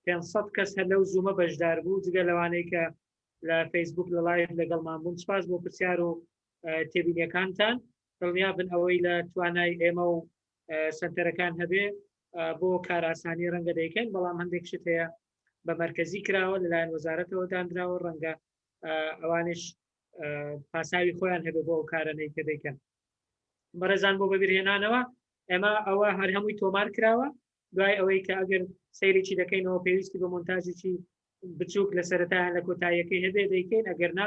500 کەس هەر لەو زوومە بەشدار بوو جگە لەوانەی کە لە فەیسبوک لە لایڤ لەگەڵمان بوون سپاس بۆ پرسیار و تێبینیەکانتان دڵنیا بن ئەوەی لە توانای ئێمە و سنتەرەکان هەبێ بۆ کاراسانی ڕەنگە دەیکەین بەڵام هەندێک شت هەیە بە مەرکەزی کراوە لەلایەن وەزارەتەوە دانراوە ڕەنگە ئەوانش پاساوی خۆیان هەبێ بۆ ئەو کارانەی کە دەیکەن بەڕێزان بۆ بەبیرهێنانەوە ئێمە ئەوە هەر هەمووی تۆمار کراوە دوای ئەوەی کە ئەگەر سەیرێکی دەکەینەوە پێویستی بە مۆنتاژێکی بچووک لە سەرەتایان لە کۆتاییەکەی هەبێ دەیکەین ئەگەرنا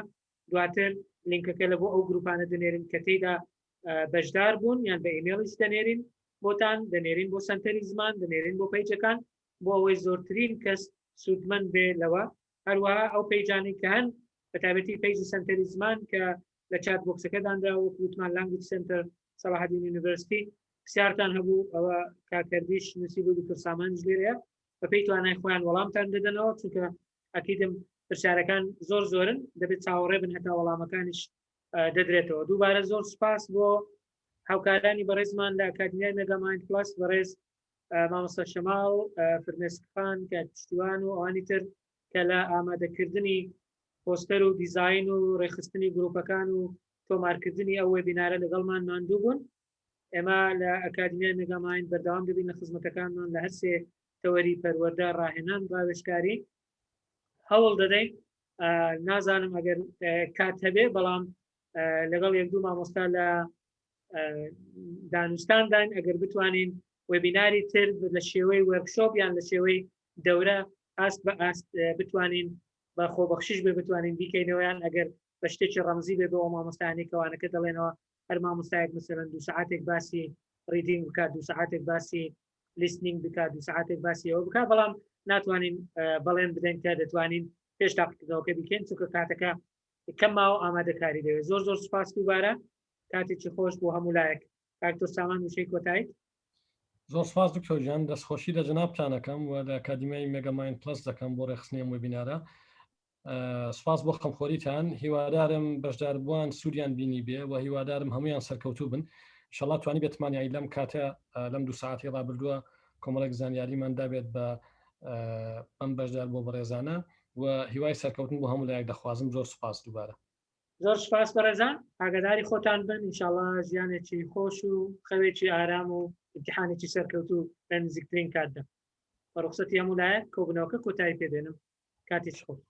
دواتر لینکەکە لە بۆ ئەو گروپانە دەنێرین کە تێیدا بەشدار بوون یان بە ئیمێڵیش دەنێرین بۆتان دەنێرین بۆ سەنتەری زمان دەنێرین بۆ پیجەکان بۆ ئەوەی زۆرترین کەس سوودمەند بێ لەوە هەروەها ئەو پەیجانی کە هەن بە تایبەتی پەیجی سنتەری زمان کە لە چات بۆکسەکەداندا وەکو وتمان لانگویج سنتەر سەلاحەدین یونیڤرسیتی پرسیارتان هەبوو ئەوە کاکەردیش نووسی بوو دکتۆر سامانش لێرەیە بە پێی توانای خۆیان وەڵامتان دەدەنەوە چونکە ئەکیدم پرسیارەکان زۆرن دەبێت چاوەڕێ بن هەتا وەڵامەکانیش دەدرێتەوە دووبارە زۆر سپاس بۆ هاوکارانی بەڕێزمان لە ئەکادمیای مێگامایند پلاس بەڕێز مامۆستا شەماڵ فرمێسکخان کە پشتیوان و ئەوانی تر کە لە ئامادەکردنی پۆستەر و دیزاین و ڕێخستنی گروپەکان و تۆمارکردنی ئەو وێبینارە لەگەڵمان ماندوو بوون ئێمە لە ئەکادمیای مێگامایند بەردەوام دەبین لە خزمەتەکانمان لە هەر سێ تەوەری پەروەردە ڕاهێنان ڕاوێژکاری هەوڵ دەدەین نازانم ئەگەر کات هەبێ بەڵام لەگەڵ یەک دوو مامۆستا لە دانوستاندان ئەگەر بتوانین وێبیناری تر لە شێوەی وەرکشۆپ یان لە شێوەی دەورە ئاست بە ئاست بتوانین بە خۆبەخشیش بێ بتوانین بیکەینەوەیان ئەگەر بە شتێکی ڕەمزی بێ بۆ مامۆستایانی کەوانەکە دەڵێنەوە هەر مامۆستایەک مثلەن 2 ساعاتێک باسی ریدینگ بکات 2 ساعاتێک باسی لیسنینگ بکات 2 ساعاتێک باسی ئەوە بکات بەڵام ناتوانین بەڵێن بدەین کە دەتوانین پێش تاقیکردنەوەکە بیکەین چونکە کاتەکە کەم ماوە ئامادەکاری دەوێت زۆر سوپاس دووبارە کاتێکی خۆش بۆ هەموو لایەک کاکتۆر سامان وشەی کۆتایی زۆر سپاس دکتۆر گیان دەستخۆشی لە جەنابتانەکەم و لە ئەکادمیای مێگامایند پلس دەکەم بۆ ڕێخستنی ئەم وێبینارە سپاس بۆ خەمخۆریتان هیوادارم بەشداربووان سوودیان بینی بێ و هیوادارم هەمویان سەرکەوتوو بن ئینشەڵڵا توانی بێتمانیایی لەم کاتە لەم 2 ساعتی ڕابردووە کۆمەڵێک زانیاریمان دابێت بە ئەم بەشدار بۆ بەڕێزانە و هیوای سەرکەوتن بۆ هەموو لایەک دەخوازم زۆر سپاس دووبارە زۆر سپاس بەڕێزان ئاگاداری خۆتان بن ئینشەڵڵا ژیانێکی خۆش و خەوێکی ئارام و امتحانێکی سەرکەوتوو لە نزیکترین کاتدا بە ڕوخسەتی هەموو لایەک کۆبوونەوەکە کۆتایی پێدێنم کاتێک خۆش